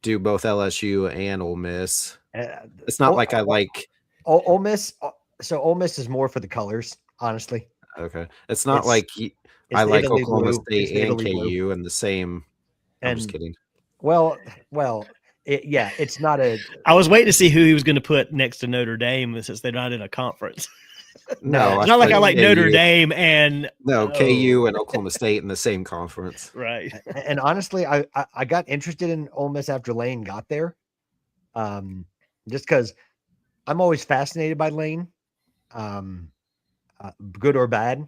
do both LSU and Ole Miss? It's not like I like Ole Miss. So Ole Miss is more for the colors, honestly. okay. It's not It's- like I the like Italy Oklahoma blue. State It's the and Italy blue. KU in the same. I'm just And kidding. well, it's not a. I was waiting to see who he was going to put next to Notre Dame since they're not in a conference. No, It's not like I like KU. Notre Dame and No, Oh. KU and Oklahoma State in the same conference. right. And honestly, I got interested in Ole Miss after Lane got there, just because I'm always fascinated by Lane, good or bad,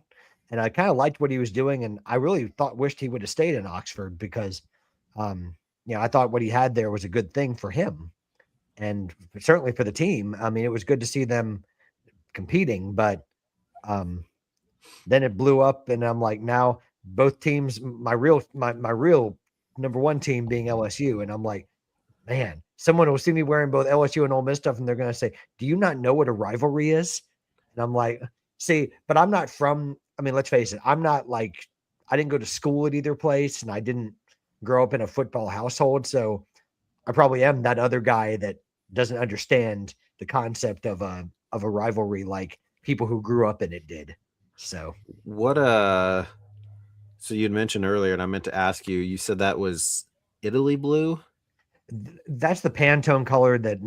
and I kind of liked what he was doing, and I really wished he would have stayed in Oxford because, I thought what he had there was a good thing for him, and certainly for the team. I mean, it was good to see them competing, but then it blew up, and I'm like, now both teams, my real number one team being LSU, and I'm like, man, someone will see me wearing both LSU and Ole Miss stuff, and they're gonna say, "Do you not know what a rivalry is?" And I'm like, see, but I'm not from. I mean, let's face it, I'm not like I didn't go to school at either place, and I didn't grow up in a football household, so I probably am that other guy that doesn't understand the concept of a rivalry like people who grew up in it did. So What so you'd mentioned earlier, and I meant to ask you. You said that was Italy blue. that's the Pantone color that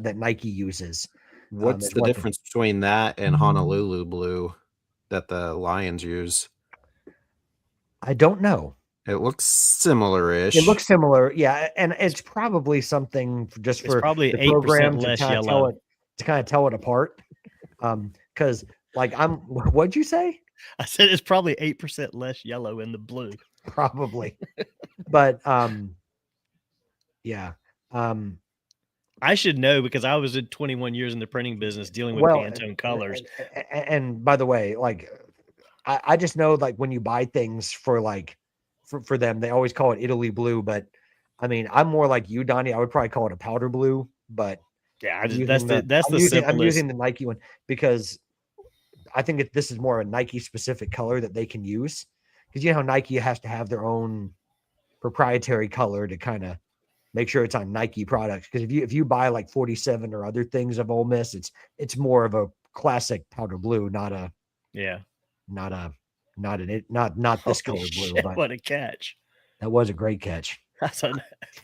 that Nike uses. What's it's the like- difference between that and Honolulu blue that the Lions use? I don't know. It looks similar-ish. It looks similar, yeah, and it's probably something just It's for probably the 8% program less to kind of yellow. tell it apart. Because like what'd you say? I said it's probably 8% less yellow in the blue. Probably, but yeah. I should know because I was in 21 years in the printing business dealing with Well, Pantone colors. And by the way, like I just know like when you buy things for like for them, they always call it Italy blue, but I mean I'm more like you, Donnie. I would probably call it a powder blue, but Yeah, I'm that's using the I'm simplest. using the Nike one because I think this is more a Nike specific color that they can use because you know how Nike has to have their own proprietary color to kind of make sure it's on Nike products. Because if you buy like 47 or other things of Ole Miss, it's more of a classic powder blue, not this color blue. Shit, But what a catch! that was a great catch. That's a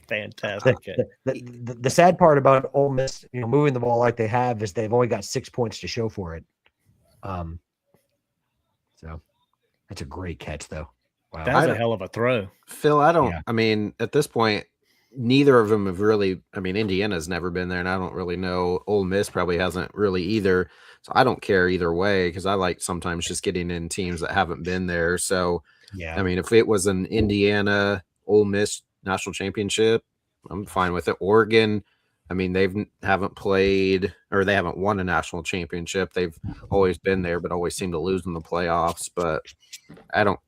fantastic catch. The sad part about Ole Miss, moving the ball like they have is they've only got 6 points to show for it. So that's a great catch, though. Wow. That was a hell of a throw. Phil, I don't. Yeah. I mean, at this point, neither of them have really. I mean, Indiana's never been there, and I don't really know. Ole Miss probably hasn't really either. So I don't care either way because I like sometimes just getting in teams that haven't been there. So Yeah. I mean, if it was an Indiana Ole Miss national championship, I'm fine with it. Oregon, I mean, haven't played, or they haven't won a national championship. They've always been there, but always seem to lose in the playoffs. But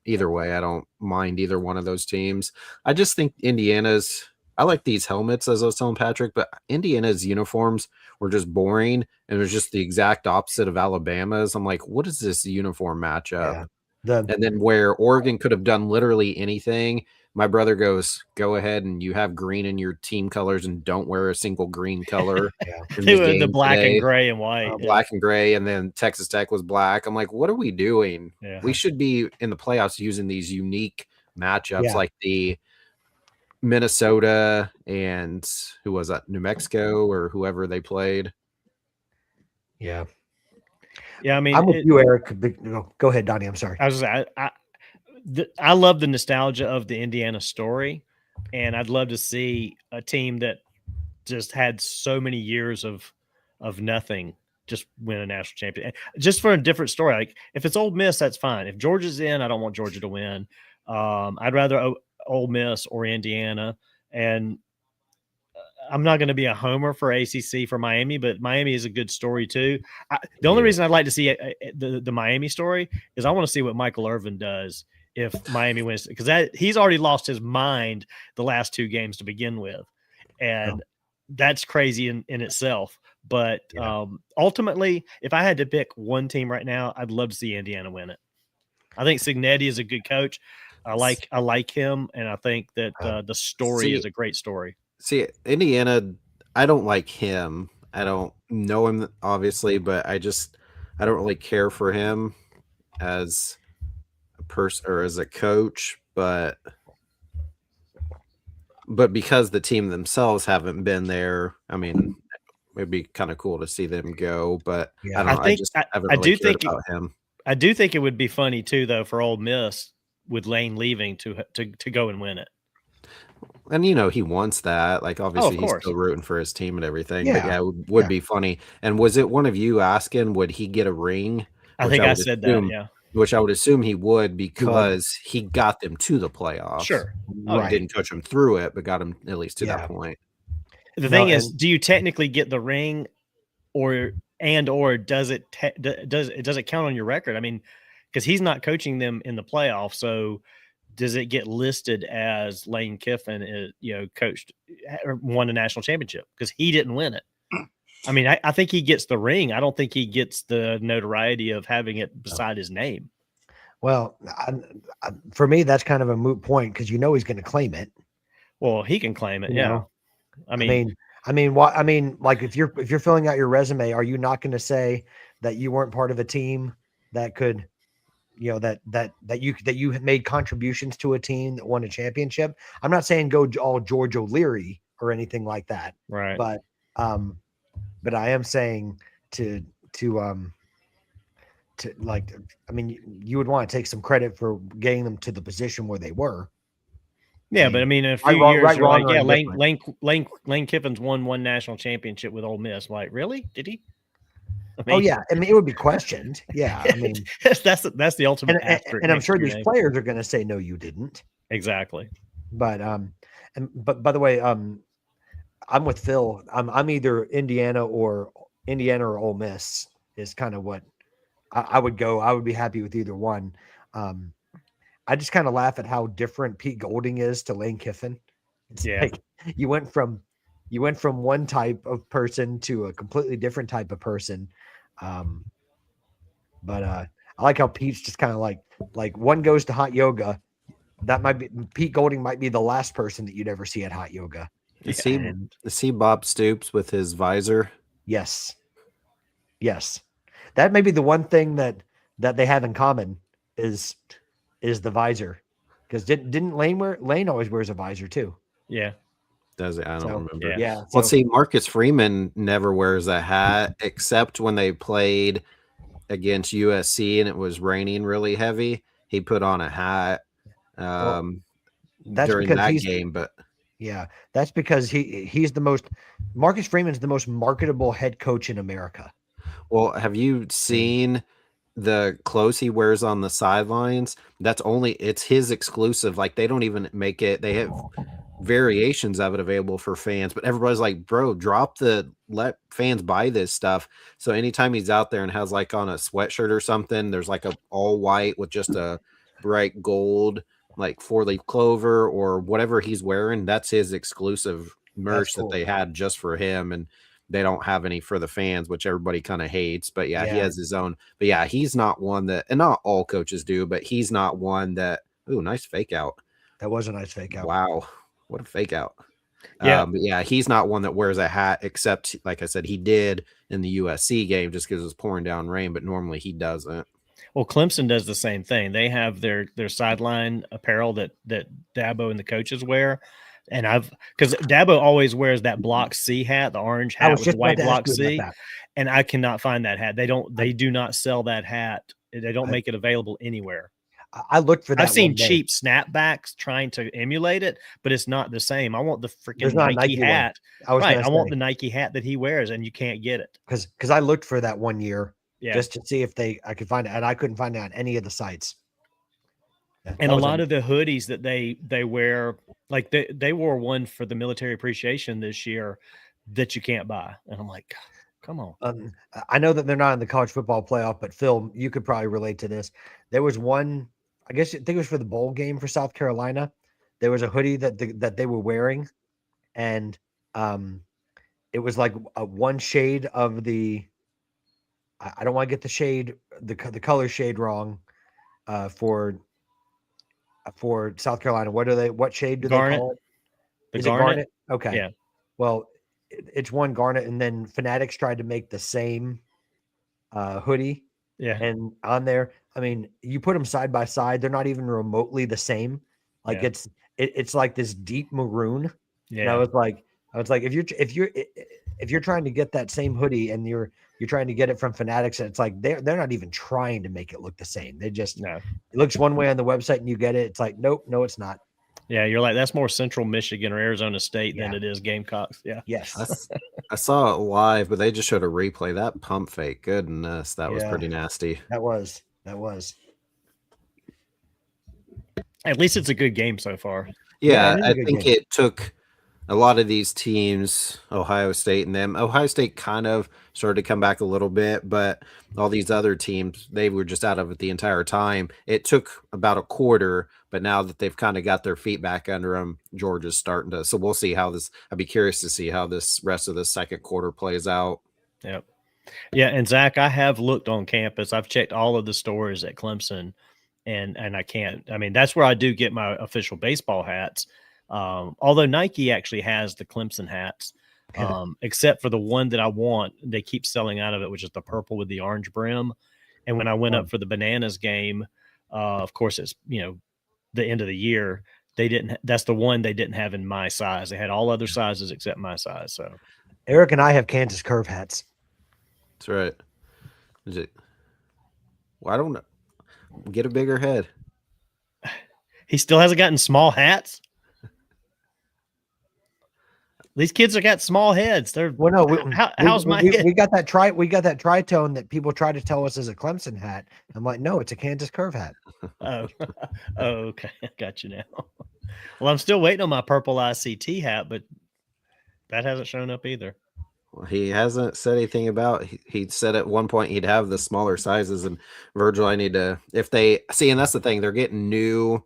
either way, I don't mind either one of those teams. I just think I like these helmets, as I was telling Patrick, but Indiana's uniforms were just boring, and it was just the exact opposite of Alabama's. I'm like, what is this uniform matchup? Yeah. And then where Oregon could have done literally anything, my brother goes, go ahead and you have green in your team colors and don't wear a single green color. They were the black and gray and white. Black and gray, and then Texas Tech was black. I'm like, what are we doing? Yeah. We should be in the playoffs using these unique matchups like the Minnesota and who was that? New Mexico or whoever they played. Yeah. Yeah, I mean, I'm with you, Eric. Go ahead, Donnie. I'm sorry. I love the nostalgia of the Indiana story, and I'd love to see a team that just had so many years of nothing just win a national championship. Just for a different story. Like if it's Ole Miss, that's fine. If Georgia's in, I don't want Georgia to win. I'd rather Ole Miss or Indiana, and I'm not going to be a homer for ACC for Miami, but Miami is a good story too. The only reason I'd like to see the Miami story is I want to see what Michael Irvin does if Miami wins, because he's already lost his mind the last two games to begin with, and that's crazy in itself. But ultimately, if I had to pick one team right now, I'd love to see Indiana win it. I think Cignetti is a good coach. I like him, and I think that the story is a great story. See, Indiana, I don't like him. I don't know him, obviously, but I don't really care for him as a person or as a coach. But because the team themselves haven't been there, I mean, it'd be kind of cool to see them go. But I don't know. I do think about him. I do think it would be funny too, though, for Ole Miss with Lane leaving to go and win it. And he wants that. Like obviously he's still rooting for his team and everything. Yeah. But yeah, it would be funny. And was it one of you asking, would he get a ring? I think I said that, yeah. Which I would assume he would, because he got them to the playoffs. Sure. Right. Didn't coach them through it, but got them at least to that point. The thing is, do you technically get the ring, or does it count on your record? I mean, because he's not coaching them in the playoffs, so does it get listed as Lane Kiffin, coached or won a national championship because he didn't win it? I mean, I think he gets the ring. I don't think he gets the notoriety of having it beside his name. Well, for me, that's kind of a moot point because he's going to claim it. Well, he can claim it, yeah. I mean, like if you're filling out your resume, are you not going to say that you weren't part of a team that could, that you made contributions to a team that won a championship? I'm not saying go all George O'Leary or anything like that, right? But I am saying to like, I mean, you would want to take some credit for getting them to the position where they were. Yeah, but I mean, in a few years, you're like, yeah, Lane Kiffin's won one national championship with Ole Miss. Like, really? Did he? I mean, it would be questioned. Yeah, I mean, that's the ultimate. And I'm sure these players are going to say, no, you didn't. Exactly. But but by the way, I'm with Phil. I'm either Indiana or Ole Miss is kind of what I would go. I would be happy with either one. I just kind of laugh at how different Pete Golding is to Lane Kiffin. It's like you went from one type of person to a completely different type of person. But I like how Pete's just kind of like one goes to hot yoga. That might be Pete Golding might be the last person that you'd ever see at hot yoga. See Bob Stoops with his visor. Yes. That may be the one thing that they have in common is the visor, because didn't Lane always wears a visor too? Yeah. Does it? I don't remember. Yeah. Well, see, Marcus Freeman never wears a hat except when they played against USC and it was raining really heavy. He put on a hat during that game, but yeah, that's because he's the most. Marcus Freeman's the most marketable head coach in America. Well, have you seen the clothes he wears on the sidelines? It's his exclusive. Like they don't even make it. They have variations of it available for fans, but everybody's like, bro, let fans buy this stuff. So anytime he's out there and has like on a sweatshirt or something, there's like a all white with just a bright gold, like 4-leaf clover or whatever he's wearing, that's his exclusive merch that they had just for him. And they don't have any for the fans, which everybody kind of hates. But yeah, he has his own. But yeah, he's not one that, and not all coaches do, but he's not one that, ooh, nice fake out. That was a nice fake out. Wow. What a fake out. Yeah. But yeah, he's not one that wears a hat, except, like I said, he did in the USC game just because it was pouring down rain, but normally he doesn't. Well, Clemson does the same thing. They have their sideline apparel that Dabo and the coaches wear. And because Dabo always wears that block C hat, the orange hat with the white block C. And I cannot find that hat. They do not sell that hat. They don't make it available anywhere. I looked for that. I've seen cheap snapbacks trying to emulate it, but it's not the same. I want the freaking Nike hat. I want the Nike hat that he wears, and you can't get it. Because I looked for that one year just to see if I could find it, and I couldn't find it on any of the sites. Yeah, and a lot of the hoodies that they wear, like they wore one for the military appreciation this year that you can't buy. And I'm like, come on. I know that they're not in the college football playoff, but Phil, you could probably relate to this. There was one, I think it was for the bowl game for South Carolina. There was a hoodie that they were wearing, and it was like a one shade of the. I don't want to get the shade, the color shade wrong, for South Carolina. What shade do garnet. They call it? Is it garnet? Okay. Yeah. Well, it's one garnet, and then Fanatics tried to make the same hoodie. Yeah. And on there, I mean, you put them side by side, they're not even remotely the same. Like it's like this deep maroon. Yeah. And I was like, if you're trying to get that same hoodie and you're trying to get it from Fanatics, and it's like they're not even trying to make it look the same. They just it looks one way on the website and you get it. It's like, nope, no, it's not. Yeah, you're like, that's more Central Michigan or Arizona State than it is Gamecocks. Yeah. Yes. I saw it live, but they just showed a replay. That pump fake, goodness, that was pretty nasty. That was. At least it's a good game so far. Yeah, I think it took a lot of these teams, Ohio State and them. Ohio State kind of started to come back a little bit, but all these other teams, they were just out of it the entire time. It took about a quarter, but now that they've kind of got their feet back under them, Georgia's starting to. So we'll see how this. I'd be curious to see how this rest of the second quarter plays out. Yep. Yeah, and Zach, I have looked on campus. I've checked all of the stores at Clemson, and I can't. I mean, that's where I do get my official baseball hats. Although Nike actually has the Clemson hats, except for the one that I want, they keep selling out of it, which is the purple with the orange brim. And when I went up for the Bananas game, of course, it's the end of the year. That's the one they didn't have in my size. They had all other sizes except my size. So Eric and I have Kansas Curve hats. That's right. Is it? Well, I don't know. Get a bigger head. He still hasn't gotten small hats. These kids have got small heads. They're how's my head? We got that tritone that people try to tell us is a Clemson hat. I'm like, no, it's a Kansas Curve hat. Oh, okay, I got you now. Well, I'm still waiting on my purple ICT hat, but that hasn't shown up either. Well, he hasn't said anything about. He said at one point he'd have the smaller sizes. And Virgil, I need to if they see, and that's the thing, they're getting new,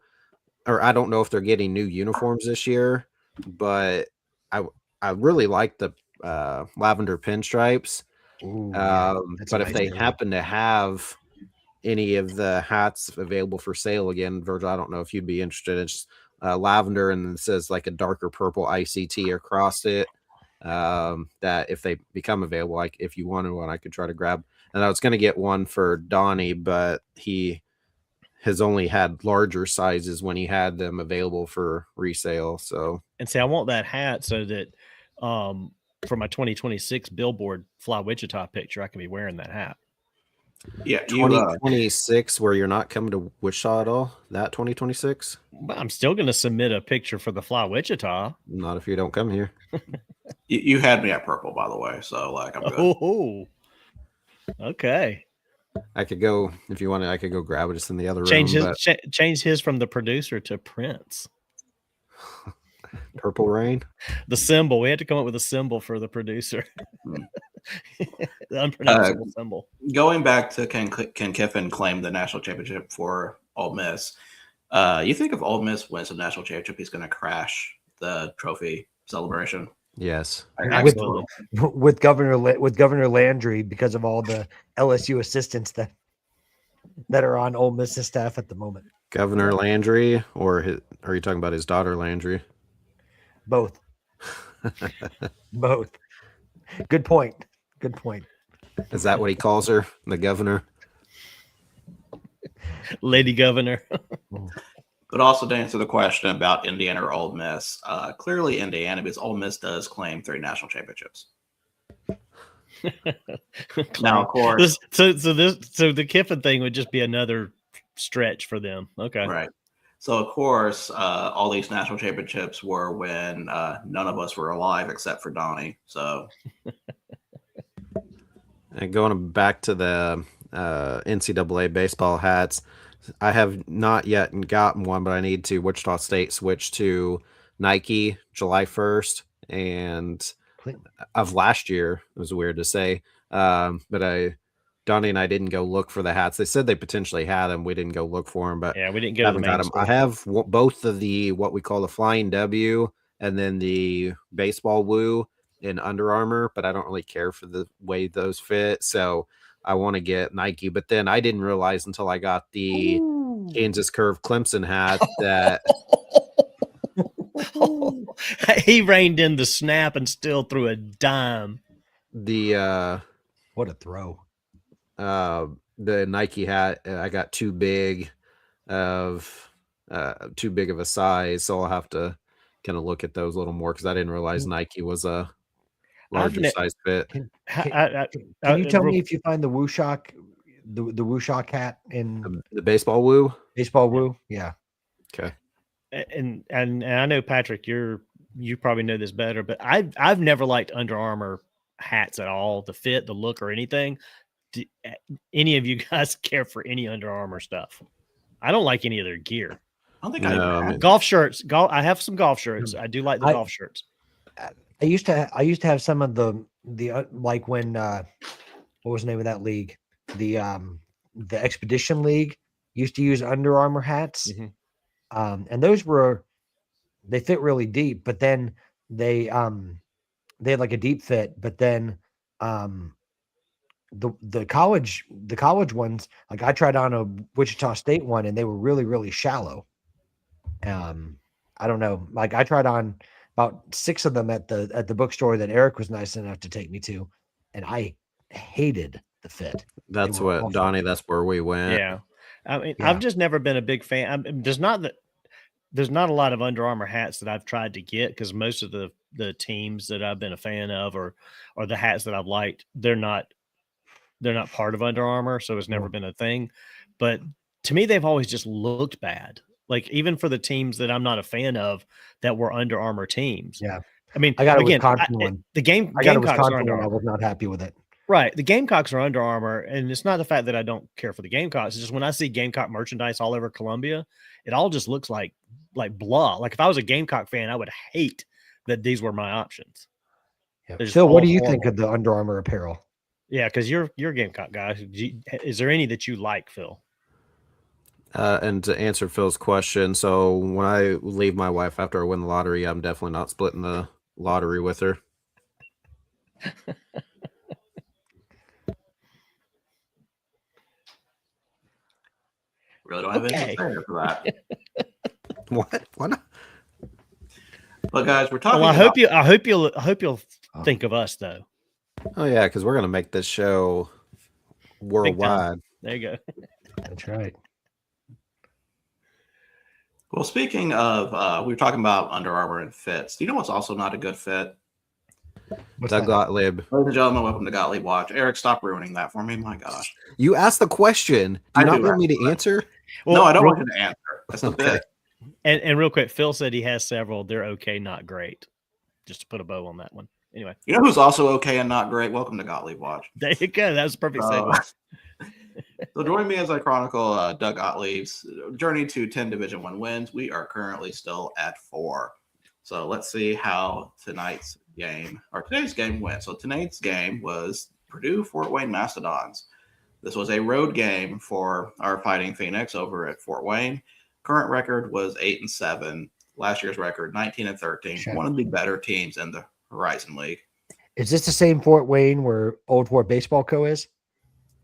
or I don't know if they're getting new uniforms this year, but I really like the lavender pinstripes. Ooh, but if they happen to have any of the hats available for sale again, Virgil, I don't know if you'd be interested. It's lavender and it says like a darker purple ICT across it. That if they become available, like if you wanted one, I could try to grab. And I was going to get one for Donnie, but he has only had larger sizes when he had them available for resale. So, and see, I want that hat so that for my 2026 Billboard Fly Wichita picture, I can be wearing that hat. Yeah, 2026, where you're not coming to Wichita at all. That 2026. I'm still going to submit a picture for the Fly Wichita. Not if you don't come here. You had me at purple, by the way, so like I'm good. Oh, okay. I could go if you wanted. I could go grab it just in the other room. Change his from the producer to Prince. Purple Rain. The symbol. We had to come up with a symbol for the producer. Hmm. The unpronounceable symbol. Going back to Ken Kiffin claimed the national championship for Ole Miss. You think if Ole Miss wins the national championship, he's going to crash the trophy celebration? Yes. Absolutely. With Governor Landry, because of all the LSU assistants that are on Ole Miss's staff at the moment. Governor Landry, or are you talking about his daughter Landry? Both. Both. Good point. Good point. Is that what he calls her, the governor? Lady Governor. But also to answer the question about Indiana or Ole Miss, clearly Indiana, because Ole Miss does claim 3 national championships. Now, of course, so the Kiffin thing would just be another stretch for them. Okay, right. So of course, all these national championships were when none of us were alive except for Donnie. So, and going back to the NCAA baseball hats, I have not yet gotten one, but I need to. Wichita State switched to Nike July 1st, and of last year. It was weird to say, but Donnie and I didn't go look for the hats. They said they potentially had them. We didn't go look for them, but yeah, we didn't go to the main store. I have both of the what we call the Flying W and then the baseball Woo in Under Armour, but I don't really care for the way those fit. So I want to get Nike, but then I didn't realize until I got the Kansas Curve Clemson hat that he reined in the snap and still threw a dime. The what a throw. The Nike hat, I got too big of a size, so I'll have to kind of look at those a little more because I didn't realize Nike was a larger size fit. Can you tell me if you find the Woo Shock, the Woo Shock hat in the baseball Woo? Baseball Woo, yeah. Okay. And I know Patrick, you probably know this better, but I've never liked Under Armour hats at all. The fit, the look, or anything. Do any of you guys care for any Under Armour stuff? I don't like any of their gear. I don't think golf shirts. I have some golf shirts. I do like the golf shirts. I used to have some of the like when what was the name of that league? The Expedition League used to use Under Armour hats. Mm-hmm. And those they fit really deep, but then they had like a deep fit, but then the college ones, like I tried on a Wichita State one and they were really, really shallow. I don't know. Like I tried on about 6 of them at the bookstore that Eric was nice enough to take me to, and I hated the fit. That's what awful. Donnie. That's where we went. Yeah, I mean, yeah. I've just never been a big fan. There's not a lot of Under Armour hats that I've tried to get because most of the teams that I've been a fan of or the hats that I've liked, they're not part of Under Armour, so it's never been a thing. But to me, they've always just looked bad. Like even for the teams that I'm not a fan of that were Under Armour teams. Yeah. I mean, I got a Wisconsin one. The Gamecocks are Under Armour. I was not happy with it. Right. The Gamecocks are Under Armour, and it's not the fact that I don't care for the Gamecocks. It's just when I see Gamecock merchandise all over Columbia, it all just looks like blah. Like if I was a Gamecock fan, I would hate that these were my options. Yeah. Phil, what do you think of the Under Armour apparel? Yeah, because you're a Gamecock guy. Is there any that you like, Phil? And to answer Phil's question, so when I leave my wife after I win the lottery, I'm definitely not splitting the lottery with her. Really don't have anything to say for that. What? Why not? But guys, we're talking. Well, I hope you'll think of us though. Oh yeah, because we're gonna make this show worldwide. There you go. That's right. Well, speaking of, we were talking about Under Armour and fits. Do you know what's also not a good fit? Doug Gottlieb. Ladies and gentlemen, welcome to Gottlieb Watch. Eric, stop ruining that for me. My gosh. You asked the question. Do you not want me to answer? Well, no, I don't want you to answer. That's the bit. And real quick, Phil said he has several. They're okay, not great. Just to put a bow on that one. Anyway. You know who's also okay and not great? Welcome to Gottlieb Watch. There you go. That was a perfect segue. So join me as I chronicle Doug Gottlieb's journey to 10 Division I wins. We are currently still at 4. So let's see how today's game went. So tonight's game was Purdue Fort Wayne Mastodons. This was a road game for our Fighting Phoenix over at Fort Wayne. Current record was 8-7. Last year's record 19-13. Sure. One of the better teams in the Horizon League. Is this the same Fort Wayne where Old Fort Baseball Co. is?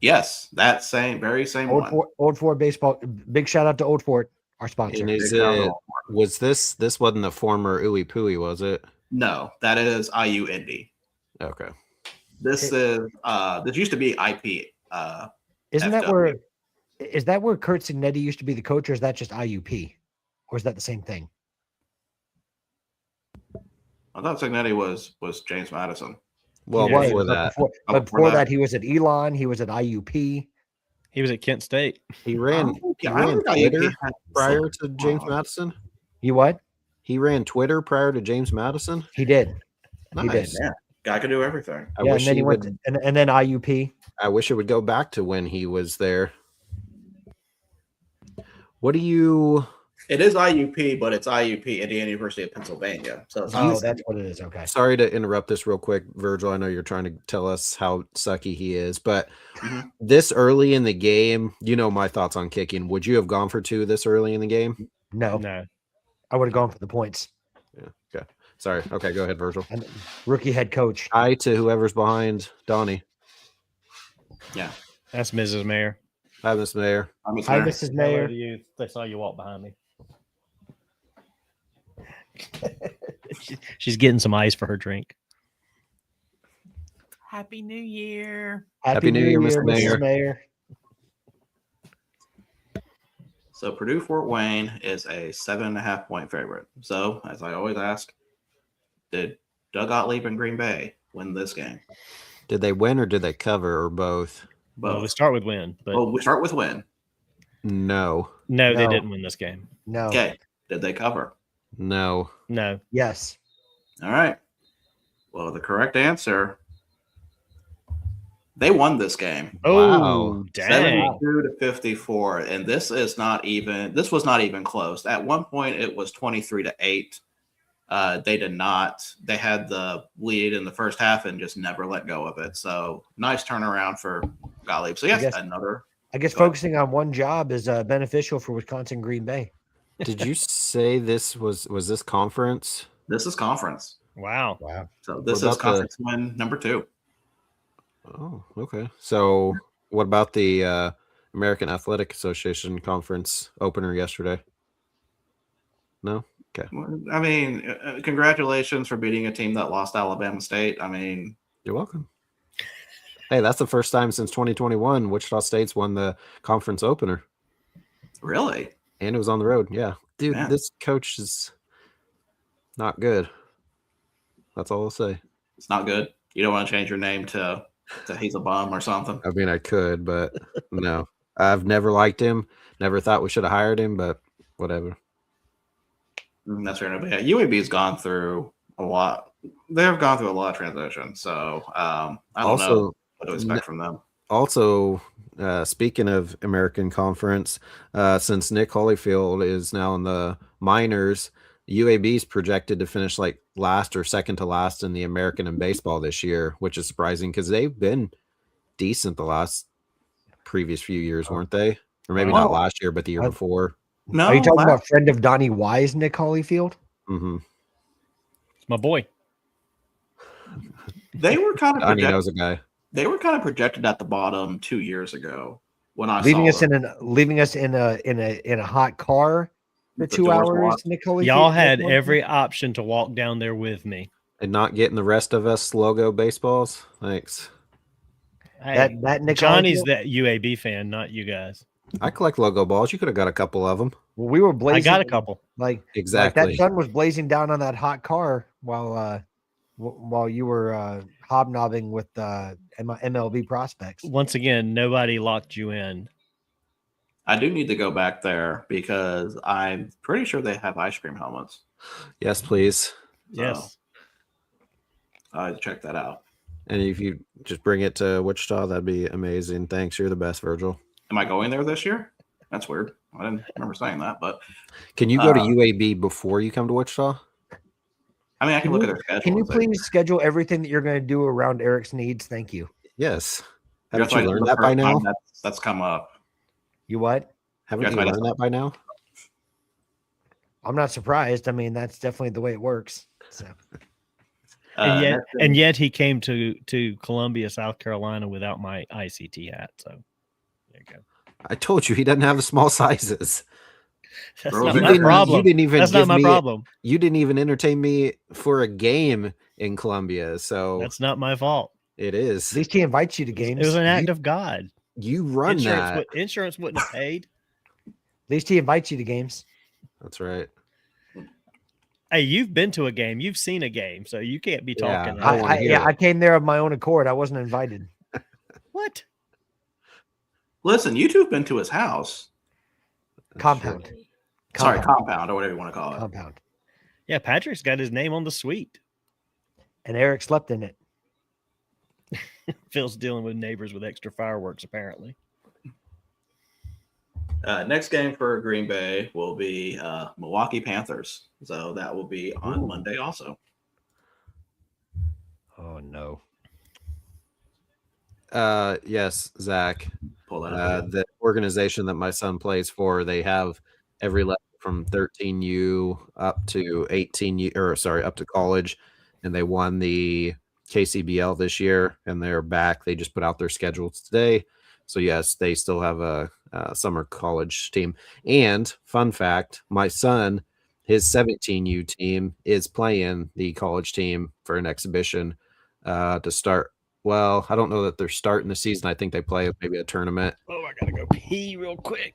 Yes, that very same one. Old Fort Baseball. Big shout out to Old Fort, our sponsor. And this wasn't the former Ooey Pooey, was it? No, that is IU Indy. Okay. This used to be IP. Isn't FW. that where Kurt Signetti used to be the coach, or is that just IUP? Or is that the same thing? I thought Signetti was James Madison. Well, He was, before but that, before that, he was at Elon. He was at IUP. He was at Kent State. he ran Twitter prior to James Madison. You what? He ran Twitter prior to James Madison. He did. Nice. He did. Yeah, guy could do everything. I Yeah, wish and then he went would. and then IUP. I wish it would go back to when he was there. What do you? It is IUP, but it's IUP, Indiana University of Pennsylvania. So it's Oh, that's what it is. Okay. Sorry to interrupt this real quick, Virgil. I know you're trying to tell us how sucky he is, but Mhm. this early in the game, you know my thoughts on kicking. Would you have gone for 2 this early in the game? No, No. I would have gone for the points. Yeah. Okay. Sorry. Okay. Go ahead, Virgil. And rookie head coach. Hi to whoever's behind Donnie. Yeah. That's Mrs. Mayor. Hi, Miss Mayor. I'm a Hi, fan. Mrs. Hello Mayor. to you. They saw you walk behind me. She's getting some ice for her drink. Happy New Year. Happy New Year, Mr. Mayor. Mrs. Mayor. So Purdue Fort Wayne is a 7.5 point favorite. So as I always ask, did Doug Gottlieb and Green Bay win this game? Did they win or did they cover or both? Well, we Both. start with win, but Well, we start with win. No. no, they No. didn't win this game. No. Okay. Did they cover? No. No. Yes. All right. Well, the correct answer, they won this game. Oh, Wow. dang. 72-54. And this was not even close. At one point it was 23-8. They had the lead in the first half and just never let go of it. So nice turnaround for Gottlieb. So yes, I guess focusing on one job is beneficial for Wisconsin Green Bay. Did you say this was this conference? this is conference. Wow. Wow. So this What is about conference win number 2. Oh, okay. So what about the American Athletic Association conference opener yesterday? No? Okay. I mean, congratulations for beating a team that lost Alabama State. I mean, You're welcome. Hey, that's the first time since 2021 Wichita State's won the conference opener. really? And it was on the road. Yeah. Dude, Man. this coach is not good. That's all I'll say. It's not good. You don't want to change your name to he's a bum or something. I mean, I could, but no. I've never liked him. Never thought we should have hired him, but whatever. That's fair enough. But yeah, UAB's gone through a lot. They've gone through a lot of transition. So I don't know what to expect from them. Also, speaking of American Conference, since Nick Holyfield is now in the minors, UAB is projected to finish like last or second to last in the American in baseball this year, which is surprising because they've been decent the last previous few years, weren't they? Or maybe not last year, but the year before. No, Are you talking about friend of Donnie Wise, Nick Holyfield? Mm-hmm. It's my boy. they were kind of Donnie knows a guy. They were kind of projected at the bottom 2 years ago when I Leaving saw us in a hot car for The 2 doors hours. locked. Nick Holyfield. Y'all had every option to walk down there with me. And not getting the rest of us logo baseballs. Thanks. Hey, that Nick Johnny's Holyfield? that UAB fan, not you guys. I collect logo balls. You could have got a couple of them. Well, we were blazing. I got a couple. Like Exactly. that sun was blazing down on that hot car while you were hobnobbing with MLB prospects. Once again, nobody locked you in. I do need to go back there because I'm pretty sure they have ice cream helmets. Yes, please. Yes. I check that out. And if you just bring it to Wichita, that'd be amazing. Thanks. You're the best, Virgil. Am I going there this year? That's weird. I didn't remember saying that, but Can you go to UAB before you come to Wichita? I mean, I can look at their schedule. Can you and say, please schedule everything that you're going to do around Eric's needs? Thank you. Yes. "Guess Haven't you what? learned The that by first time now? That's come up. You what? Haven't Yes, you I know. learned that by now? I'm not surprised. I mean, that's definitely the way it works. So And yet he came to Columbia, South Carolina without my ICT hat. So there you go. I told you he doesn't have the small sizes. That's Girls not You my didn't- problem. You didn't even That's give not my me. problem. You didn't even entertain me for a game in Columbia, so That's not my fault. it at is. least he invites you to games. It was an act of God. You run that. Insurance wouldn't have paid. At least he invites you to games. That's right. Hey, you've been to a game. You've seen a game, so you can't be Yeah, talking. I wanna hear it. I came there of my own accord. I wasn't invited. What? Listen, you two have been to his house. Compound. Sorry, compound or whatever you want to call it. Compound. Yeah, Patrick's got his name on the suite. And Eric slept in it. Phil's dealing with neighbors with extra fireworks, apparently. Next game for Green Bay will be Milwaukee Panthers. So that will be on Monday also. Oh no. Yes, Zach. Pull that up. The organization that my son plays for, they have every level from 13U up to 18U, or sorry, up to college, and they won the KCBL this year, and they're back. They just put out their schedules today. So yes, they still have a summer college team. And fun fact, my son, his 17U team is playing the college team for an exhibition to start. Well, I don't know that they're starting the season. I think they play maybe a tournament. Oh, I gotta go pee real quick.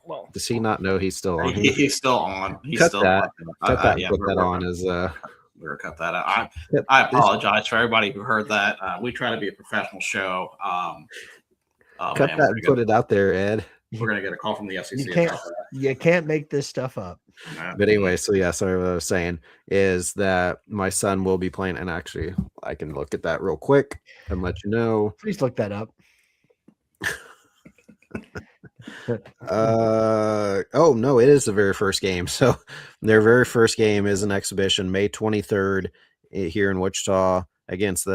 Well, Does he not know he's still on here? He's still on. He's Cut still that. on. Cut that. Yeah, Put that on as we're gonna cut that out. I apologize for everybody who heard that. We try to be a professional show. cut that and put it out there, Ed. We're gonna get a call from the FCC. You can't make this stuff up. But anyway, so yeah, sorry, what I was saying is that my son will be playing, and actually I can look at that real quick and let you know. Please look that up. Oh no, it is the very first game. So their very first game is an exhibition, May 23rd here in Wichita against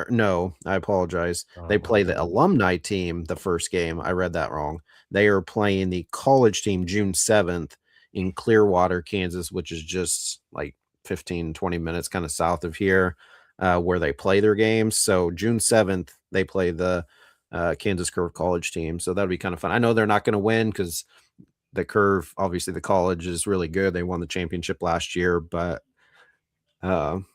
no, I apologize. They play the alumni team the first game. I read that wrong. They are playing the college team June 7th in Clearwater, Kansas, which is just like 15, 20 minutes kind of south of here, where they play their games. So June 7th, they play the Kansas Curve college team. So that'll be kind of fun. I know they're not going to win because the Curve, obviously the college is really good. They won the championship last year, but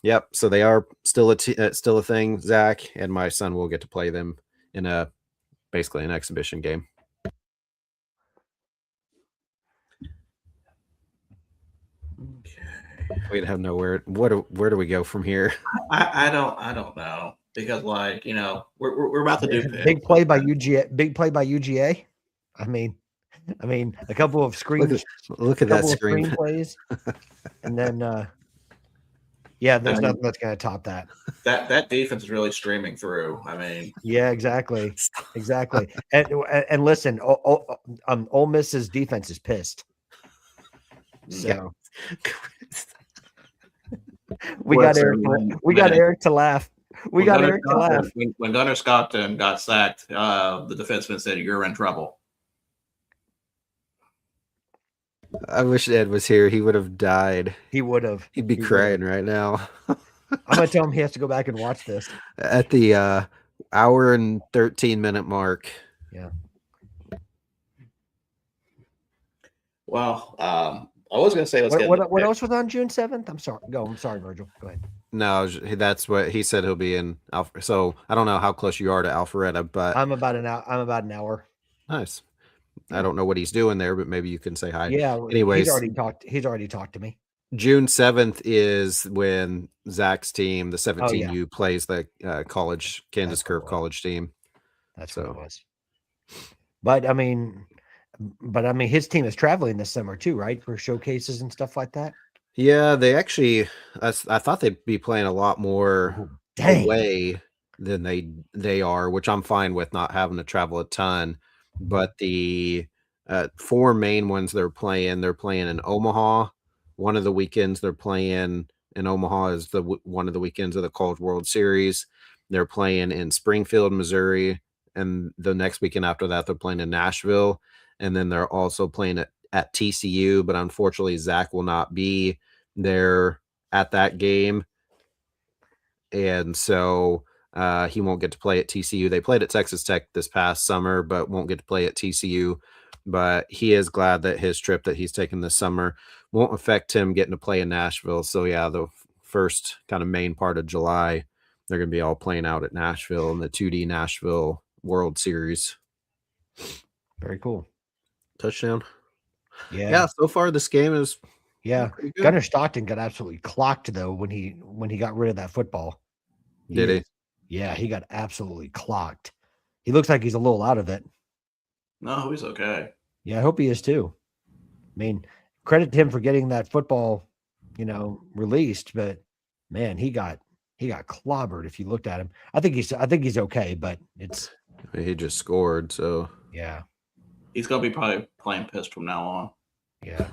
yep. So they are still a thing, Zach, and my son will get to play them in basically an exhibition game. We'd have nowhere. Where do we go from here? I don't know, because like, you know, we're about to do big play by UGA. Big play by UGA. I mean, a couple of screens. Look at that screen plays, and then yeah, there's nothing that's going to top that. That defense is really streaming through. I mean, yeah, exactly. And listen, Ole Miss's defense is pissed. So we got Eric to laugh. We got Eric to laugh. When Gunnar Stockton got sacked, the defenseman said, "You're in trouble." I wish Ed was here. He would have died. He would have. He'd be crying right now. I'm gonna tell him he has to go back and watch this at the hour and 13-minute mark. Yeah. Well, I was gonna say, what else was on June 7th? I'm sorry, Virgil. Go ahead. No, that's what he said. He'll be in Alpha. So I don't know how close you are to Alpharetta, but I'm about an hour. Nice. I don't know what he's doing there, but maybe you can say hi. Yeah. Anyways, he's already talked to me. June 7th is when Zach's team, the 17U, plays the college Kansas Curve college team. That's what it was. But I mean, his team is traveling this summer too, right? For showcases and stuff like that. Yeah, they actually. I thought they'd be playing a lot more away than they are, which I'm fine with, not having to travel a ton. But the 4 main ones they're playing in Omaha, one of the weekends they're playing in Omaha is one of the weekends of the College World Series. They're playing in Springfield, Missouri, and the next weekend after that they're playing in Nashville, and then they're also playing at TCU. But unfortunately, Zach will not be there at that game, and so he won't get to play at TCU. They played at Texas Tech this past summer, but won't get to play at TCU. But he is glad that his trip that he's taken this summer won't affect him getting to play in Nashville. So yeah, the first kind of main part of July, they're going to be all playing out at Nashville in the 2D Nashville World Series. Very cool. Touchdown. Yeah. So far this game is Gunnar Stockton got absolutely clocked though when he got rid of that football. Did he? Yeah, he got absolutely clocked. He looks like he's a little out of it. No, he's okay. Yeah, I hope he is too. I mean, credit to him for getting that football, released, but man, he got clobbered if you looked at him. I think he's okay, but he just scored, so yeah. He's gonna be probably playing pissed from now on. Yeah.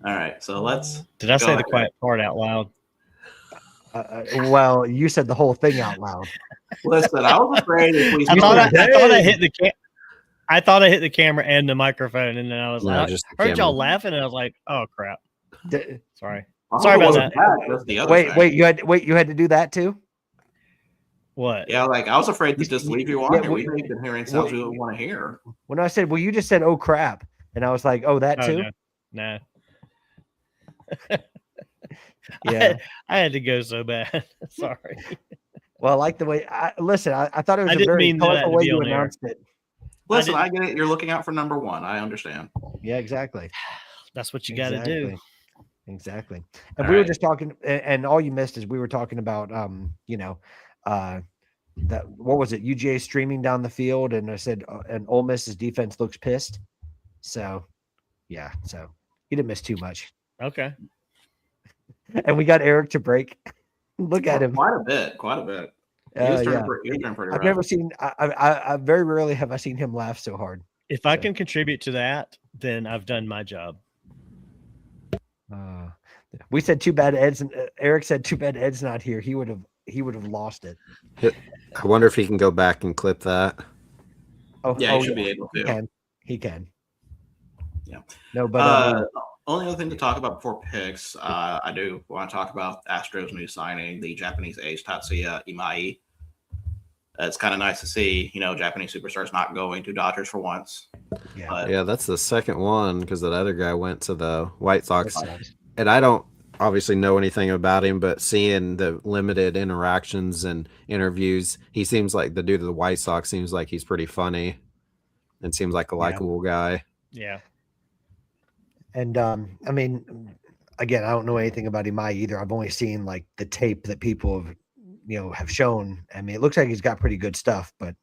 All right, so let's. Did I say ahead. the quiet part out loud? Well, you said the whole thing out loud. Listen, I was afraid if we. I thought I hit the I thought I hit the camera and the microphone, and then I was like, I heard y'all laughing, and I was like, "Oh crap!" Sorry about that. That's the other wait, you had to do that too. What? Yeah, like I was afraid to just leave you on here. We've been hearing sounds we don't want to hear. When I said, well, you just said, "Oh crap," and I was like, "Oh, that too." No. Yeah, I had to go so bad. Sorry. Well, I like the way. I thought it was a very colorful way you announced it. Listen, I get it. You're looking out for number one. I understand. Yeah, exactly. That's what you got to do. Exactly. And we were just talking, and all you missed is we were talking about, that what was it? UGA streaming down the field, and I said, and Ole Miss's defense looks pissed. So, yeah. So you didn't miss too much. Okay. And we got Eric to break. Look at him. Quite a bit. He was doing pretty I've rough. never seen. I very rarely have I seen him laugh so hard. If I can contribute to that, then I've done my job. We said too bad Ed's. Eric said too bad Ed's not here. He would have lost it. I wonder if he can go back and clip that. He should be able to. He can. Yeah. No, but only other thing to talk about before picks, I do want to talk about Astros' new signing, the Japanese ace Tatsuya Imai. It's kind of nice to see, Japanese superstars not going to Dodgers for once. Yeah, that's the second one because that other guy went to the White Sox. And I don't obviously know anything about him, but seeing the limited interactions and interviews, he seems like the dude of the White Sox seems like he's pretty funny and seems like a likable guy. Yeah. And I mean, again, I don't know anything about Imai either. I've only seen like the tape that people have shown. I mean, it looks like he's got pretty good stuff, but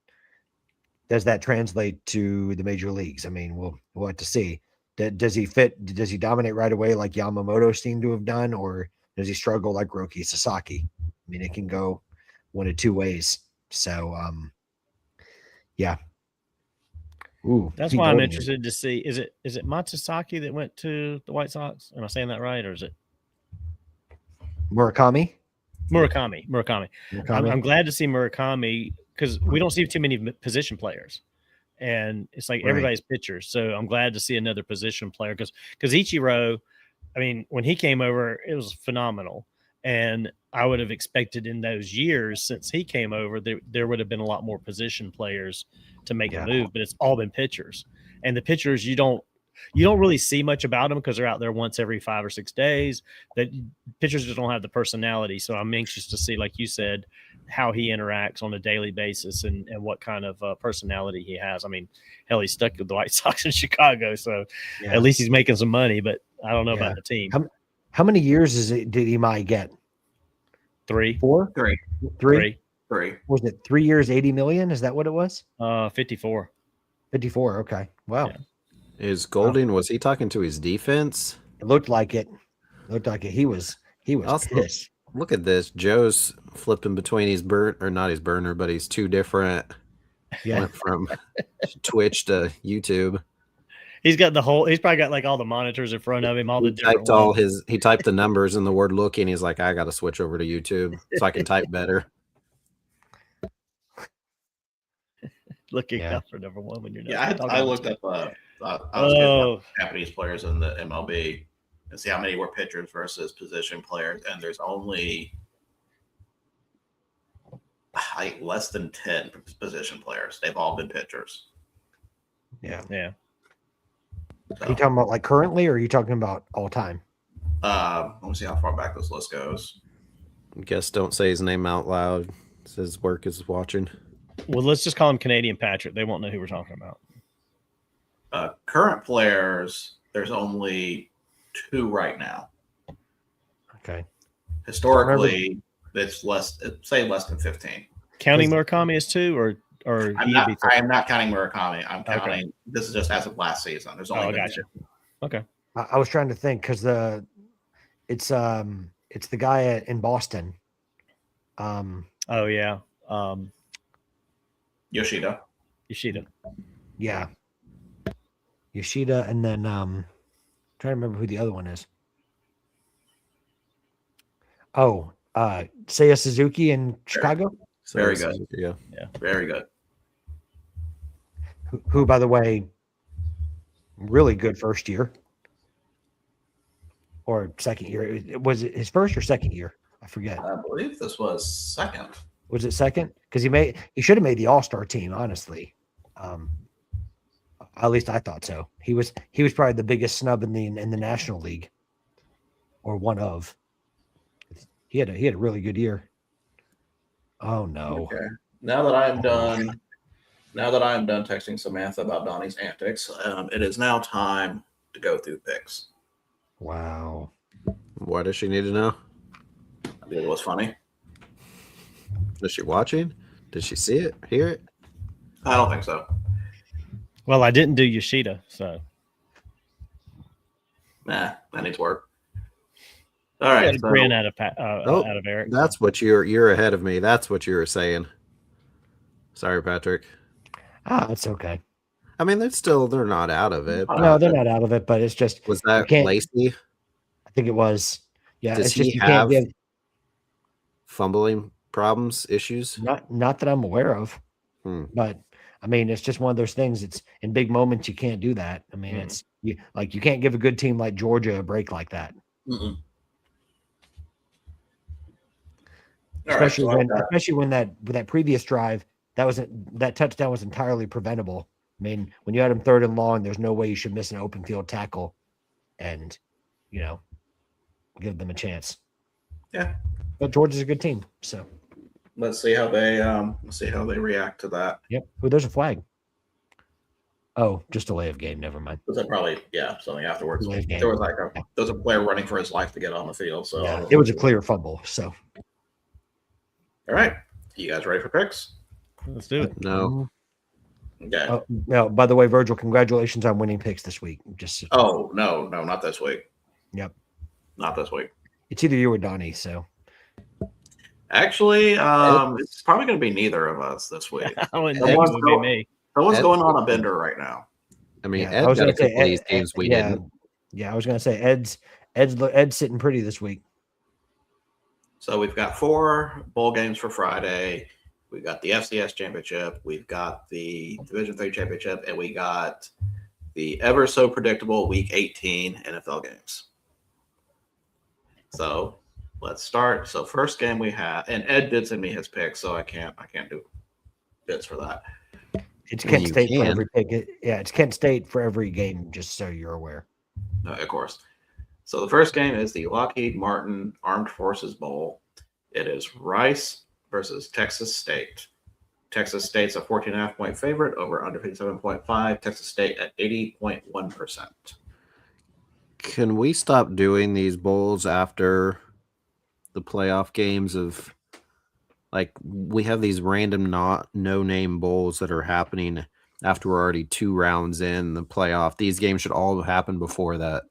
does that translate to the major leagues? I mean, we'll have to see. Does he fit? Does he dominate right away like Yamamoto seemed to have done, or does he struggle like Roki Sasaki? I mean, it can go one of two ways. So, yeah. Ooh, that's why I'm interested to see. Is it Matsuzaki that went to the White Sox? Am I saying that right, or is it Murakami? Murakami. I'm glad to see Murakami because we don't see too many position players, and it's like everybody's pitchers. So I'm glad to see another position player because Ichiro, I mean, when he came over, it was phenomenal, and I would have expected in those years since he came over, there would have been a lot more position players to make a move, but it's all been pitchers, and the pitchers you don't really see much about them because they're out there once every 5 or 6 days. That pitchers just don't have the personality. So I'm anxious to see, like you said, how he interacts on a daily basis and what kind of personality he has. I mean, hell, he's stuck with the White Sox in Chicago, so at least he's making some money. But I don't know about the team. How many years did Imai get? 3, 4, 3. Was it 3 years, 80 million? Is that what it was? 54. 54. Okay. Wow. Yeah. Is Golding, was he talking to his defense? It looked like it. He was pissed. Look at this. Joe's flipping between his not his burner, but he's two different Yeah. Went from Twitch to YouTube. He's got he's probably got like all the monitors in front of him, all the different He typed the numbers and the word looking. He's like, I got to switch over to YouTube so I can type better. looking out for number one when you're not. Yeah, I looked up. I was getting Japanese players in the MLB and see how many were pitchers versus position players, and there's only like less than 10 position players. They've all been pitchers. Yeah. Yeah. So, Are you talking about like currently, or are you talking about all time? let me see how far back this list goes. Guess don't say his name out loud. His work is watching. Well, let's just call him Canadian Patrick. They won't know who we're talking about. Current players, there's only 2 right now. Okay. Historically, it's less than 15. Counting Murakami is 2, or I am not counting Murakami. I'm counting. Okay. This is just as of last season. There's only. Gotcha. Okay. I was trying to think because it's the guy in Boston. Oh yeah. Yoshida. Yeah. Yoshida, and then trying to remember who the other one is. Oh, Seiya Suzuki in Chicago. Very good. Yeah. Very good. Who, by the way, really good first year or second year. Was it his first or second year? I forget. I believe this was second. Was it second? Because he should have made the All-Star team, honestly. At least I thought so. He was probably the biggest snub in the National League, or one of. He had a really good year. Oh no! Okay. Now that I am done texting Samantha about Donnie's antics, it is now time to go through picks. Wow. Why does she need to know? I think it was funny. Is she watching? Did she see it? Hear it? I don't think so. Well, I didn't do Yoshida, so. Nah, that needs work. All right. So, grin out of Eric. That's what you're ahead of me. That's what you were saying. Sorry, Patrick. It's okay. I mean, they're not out of it. No, they're not out of it, but it's just. Was that Lacey? I think it was. Yeah. Does it's just he have fumbling problems, issues? Not that I'm aware of. But I mean, it's just one of those things. It's in big moments you can't do that. I mean, it's you can't give a good team like Georgia a break like that. Especially when that previous drive, that touchdown was entirely preventable. I mean, when you had him 3rd and long, there's no way you should miss an open field tackle and, give them a chance. Yeah. But Georgia's a good team, so let's see how they react to that. Yep. Oh, there's a flag. Oh, just delay of game. Never mind. Was that probably something afterwards? There was a player running for his life to get on the field. So yeah, it was a clear fumble. So all right. You guys ready for picks? Let's do it. No. Okay. No, by the way, Virgil, congratulations on winning picks this week. No, not this week. Yep. Not this week. It's either you or Donnie, so actually, it's probably gonna be neither of us this week. Someone's going on a bender right now. I mean, Ed got a couple of these games we didn't. Yeah, I was gonna say Ed's sitting pretty this week. So we've got 4 bowl games for Friday. We've got the FCS championship. We've got the Division III championship, and we got the ever so predictable Week 18 NFL games. So let's start. So first game we have, and Ed did send me his picks, so I can't do bits for that. It's Kent State for every pick. It's Kent State for every game, just so you're aware. Of course. So the first game is the Lockheed Martin Armed Forces Bowl. It is Rice versus Texas State. Texas State's a 14.5-point favorite over under 57.5. Texas State at 80.1%. Can we stop doing these bowls after the playoff games of we have these random no-name bowls that are happening after we're already 2 rounds in the playoff. These games should all happen before that.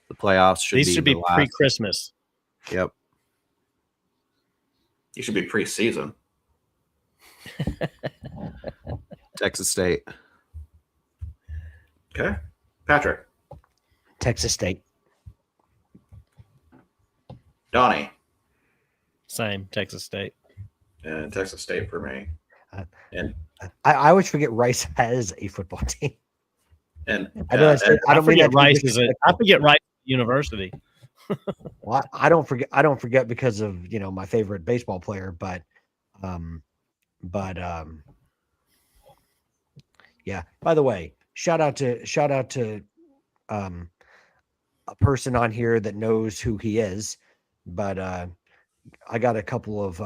The playoffs should be pre-Christmas. Yep. You should be pre-season. Texas State. Okay. Patrick. Texas State. Donnie. Same, Texas State. And Texas State for me. And I always forget Rice has a football team. and I know I don't mean that to be Rice disrespectful. I forget Rice University. Well, I don't forget because of my favorite baseball player, but yeah. By the way, shout out to a person on here that knows who he is, but I got a couple of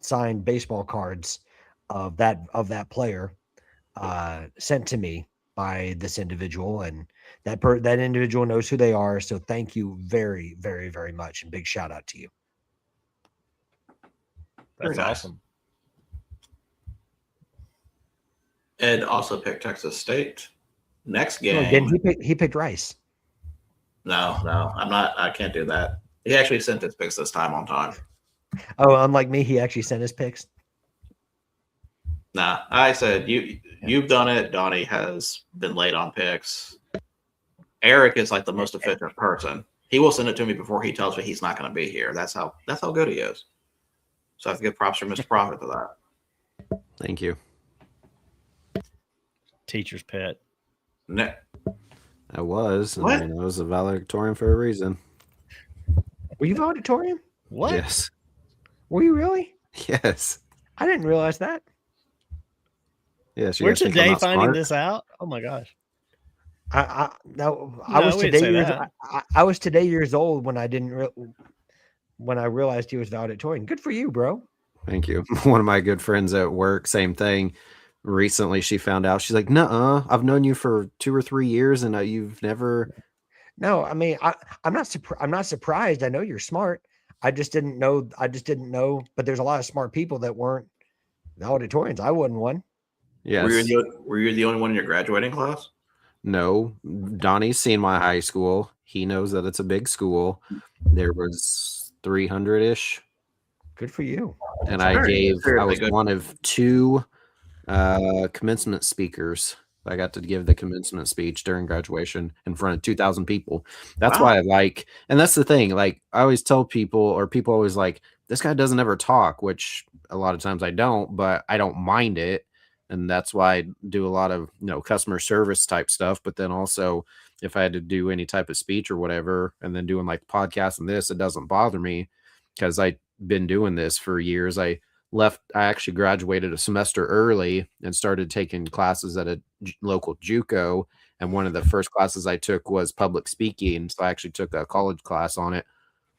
signed baseball cards of that player sent to me by this individual, and that individual knows who they are. So thank you very, very, very much, and big shout out to you. That's nice. awesome. Ed also picked Texas State. Next game. No, again, he picked Rice. No, I'm not. I can't do that. He actually sent his picks this time on time. Oh, unlike me, he actually sent his picks. Nah, I said you've done it. Donnie has been late on picks. Eric is like the most efficient person. He will send it to me before he tells me he's not going to be here. That's how good he is. So I have to give props for Mr. Profit for that. Thank you. Teacher's pet. I was. What? I was a valedictorian for a reason. Were you valedictorian? What? Yes. Were you really? Yes. I didn't realize that. Yes. We're guys think I'm today not finding smart? this out. Oh my gosh. I No, was we didn't today say years. that. I was today years old when when I realized he was valedictorian. Good for you, bro. Thank you. One of my good friends at work, same thing. Recently, she found out. She's like, "Nuh-uh, I've known you for 2 or 3 years, and you've never." No, I mean, I'm not surprised. I know you're smart. I just didn't know. But there's a lot of smart people that weren't valedictorians. I wasn't one. Yes. Were you the only one in your graduating class? No. Donnie's seen my high school. He knows that it's a big school. There was 300-ish, Good for you. and That's I was good. one of 2 commencement speakers. I got to give the commencement speech during graduation in front of 2,000 people. That's why I like, and that's the thing. Like I always tell people, or people always like, this guy doesn't ever talk, which a lot of times I don't, but I don't mind it. And that's why I do a lot of, customer service type stuff. But then also if I had to do any type of speech or whatever, and then doing like podcasts and this, it doesn't bother me because I've been doing this for years. I actually graduated a semester early and started taking classes at a local JUCO. And one of the first classes I took was public speaking. So I actually took a college class on it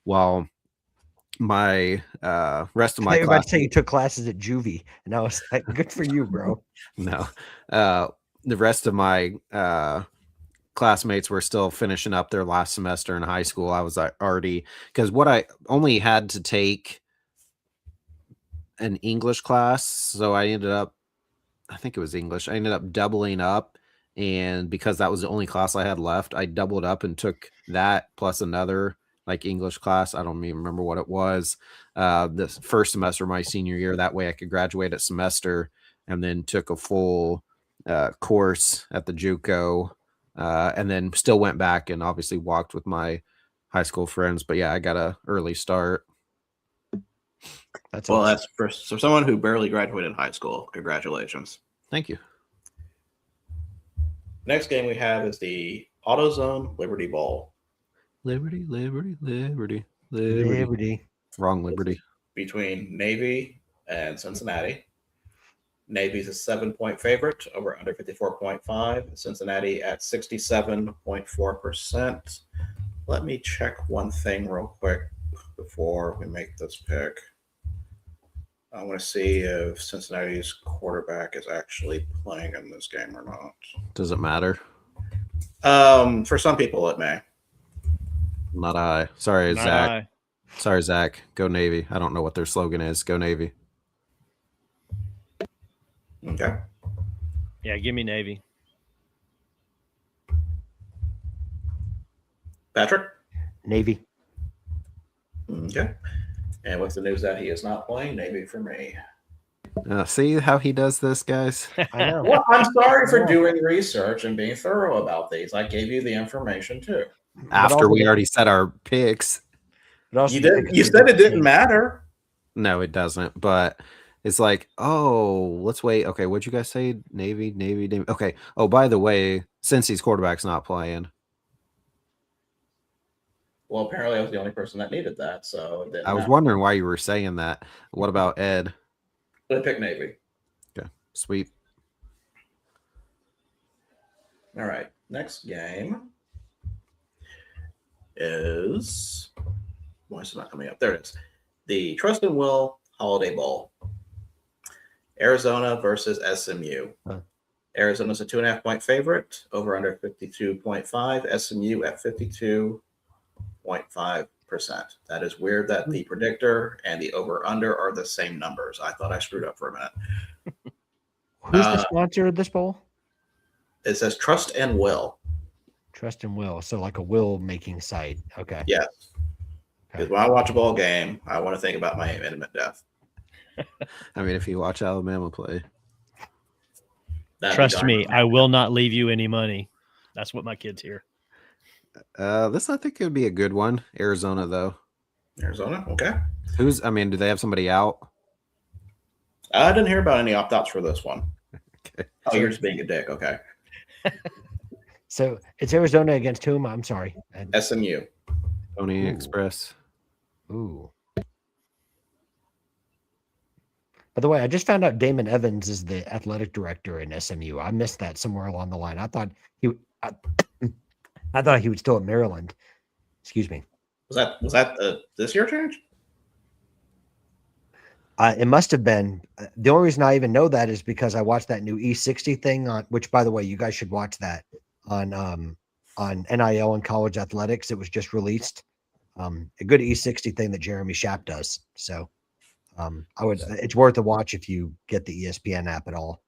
while my rest of my I was about class. to say you took classes at Juvie, and I was like, good for you, bro. No, the rest of my classmates were still finishing up their last semester in high school. I was already, because what I only had to take an English class, so I think it was English. I ended up doubling up, and because that was the only class I had left, I doubled up and took that plus another like English class. I don't even remember what it was. The first semester of my senior year, that way I could graduate at semester, and then took a full course at the JUCO, and then still went back and obviously walked with my high school friends. But yeah, I got an early start. That's Well, awesome. that's for someone who barely graduated high school. Congratulations. Thank you. Next game we have is the AutoZone Liberty Bowl. Liberty. Liberty. Wrong Liberty. Between Navy and Cincinnati. Navy's a 7-point favorite over under 54.5. Cincinnati at 67.4%. Let me check one thing real quick before we make this pick. I want to see if Cincinnati's quarterback is actually playing in this game or not. Does it matter? For some people, it may. Not I. Sorry, Not Zach. I. Sorry, Zach. Go Navy. I don't know what their slogan is. Go Navy. Okay. Yeah, give me Navy. Patrick? Navy. Okay. And with the news that he is not playing, Navy for me. See how he does this, guys? I know. Well, I'm sorry for Yeah. doing research and being thorough about these. I gave you the information too. After we already set our picks. You did. You said it didn't matter. No, it doesn't. But it's like, oh, let's wait. Okay, what'd you guys say? Navy. Okay. Oh, by the way, Cincy's quarterback's not playing. Well, apparently I was the only person that needed that, so it didn't I was matter. wondering why you were saying that. What about Ed? I picked Navy. Okay, sweet. All right. Next game is. Why is it not coming up? There it is. The Trust and Will Holiday Bowl. Arizona versus SMU. Huh. Arizona's a 2.5-point favorite. Over under 52.5. SMU at 52.5%. That is weird that the predictor and the over under are the same numbers. I thought I screwed up for a minute. Who's the sponsor of this bowl? It says Trust and Will. Trust and Will. So like a will making site. Okay. Yes. Because when I watch a ball game, I want to think about my intimate death. I mean, if you watch Alabama play. Trust me, I will not leave you any money. That's what my kids hear. This I think could be a good one. Arizona, though. Arizona, okay. Do they have somebody out? I didn't hear about any opt-outs for this one. Okay. Oh, you're just being a dick. Okay. So it's Arizona against whom? I'm sorry. SMU. Pony Ooh. Express. Ooh. By the way, I just found out Damon Evans is the athletic director in SMU. I missed that somewhere along the line. I thought he was still at Maryland. Excuse me. Was that this year change? It must have been. The only reason I even know that is because I watched that new E60 thing on. Which, by the way, you guys should watch that on NIL and college athletics. It was just released. A good E60 thing that Jeremy Schaap does. So. It's worth a watch if you get the ESPN app at all.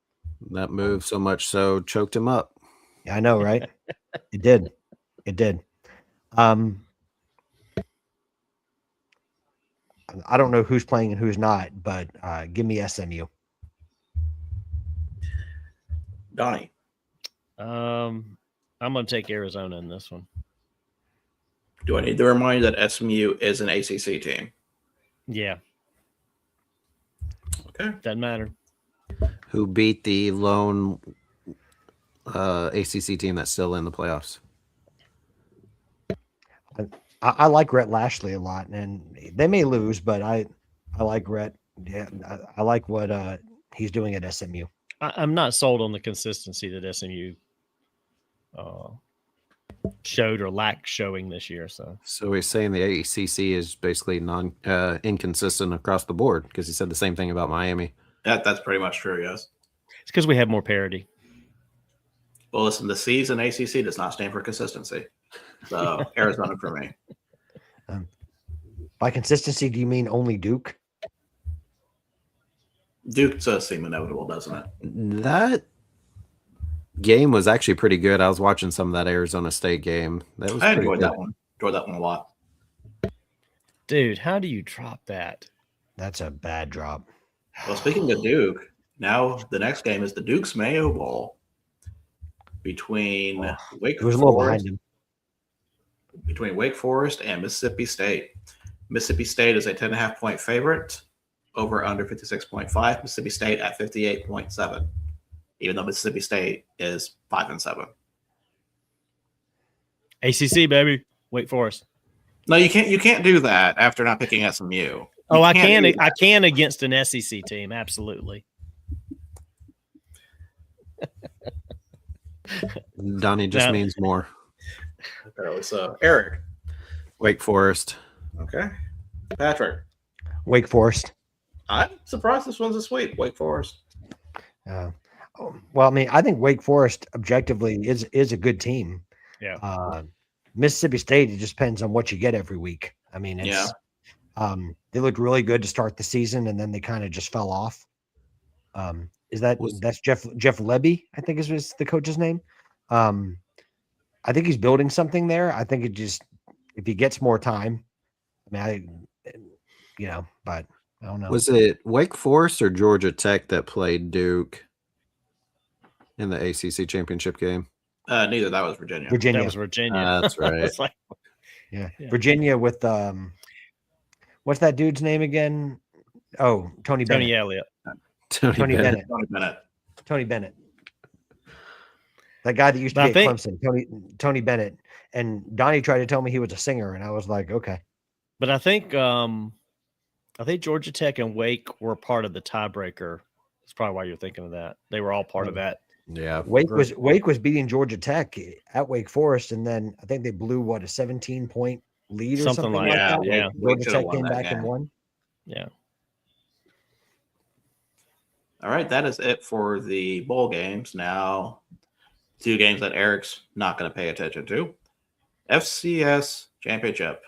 That move so much so choked him up. Yeah, I know, right? It did. I don't know who's playing and who's not, but give me SMU. Donnie. I'm going to take Arizona in this one. Do I need to remind you that SMU is an ACC team? Yeah. Okay. Doesn't matter. Who beat the lone ACC team that's still in the playoffs? I like Rhett Lashley a lot, and they may lose, but I like Rhett. Yeah, I like what he's doing at SMU. I'm not sold on the consistency that SMU showed or lacked showing this year. So he's saying the ACC is basically inconsistent across the board because he said the same thing about Miami. That's pretty much true, yes. It's because we have more parity. Well, listen, the C's in ACC does not stand for consistency. So Arizona for me. By consistency, do you mean only Duke? Duke does seem inevitable, doesn't it? That game was actually pretty good. I was watching some of that Arizona State game. I enjoyed that one. Enjoyed that one a lot. Dude, how do you drop that? That's a bad drop. Well, speaking of Duke, now the next game is the Duke's Mayo Bowl between Wake Forest and Mississippi State. Mississippi State is a 10.5-point favorite. Over under 56.5. Mississippi State at 58.7. Even though Mississippi State is 5-7. ACC, baby. Wake Forest. No, you can't do that after not picking SMU. I can against an SEC team, absolutely. Donnie just means more. Apparently so. Eric. Wake Forest. Okay. Patrick. Wake Forest. I'm surprised this one's a sweep. Wake Forest. Well, I mean, I think Wake Forest objectively is a good team. Yeah. Mississippi State, it just depends on what you get every week. I mean, they looked really good to start the season, and then they kind of just fell off. That's Jeff Lebby, I think is the coach's name. I think he's building something there. I think if he gets more time, I mean, but I don't know. Was it Wake Forest or Georgia Tech that played Duke in the ACC championship game? Neither. That was Virginia. That was Virginia. That's right. It's like, Yeah. Yeah. Virginia with what's that dude's name again? Oh, Tony Bennett. Tony Elliott. Tony Bennett. Tony Bennett. That guy that used to But be I at Clemson, Tony Bennett. And Donnie tried to tell me he was a singer, and I was like, okay. But I think Georgia Tech and Wake were part of the tiebreaker. That's probably why you're thinking of that. They were all part of that. Yeah. Wake was beating Georgia Tech at Wake Forest, and then I think they blew a 17-point lead or something like that. Yeah. Georgia Tech came back and won. Yeah. All right, that is it for the bowl games. Now, 2 games that Eric's not going to pay attention to. FCS Championship.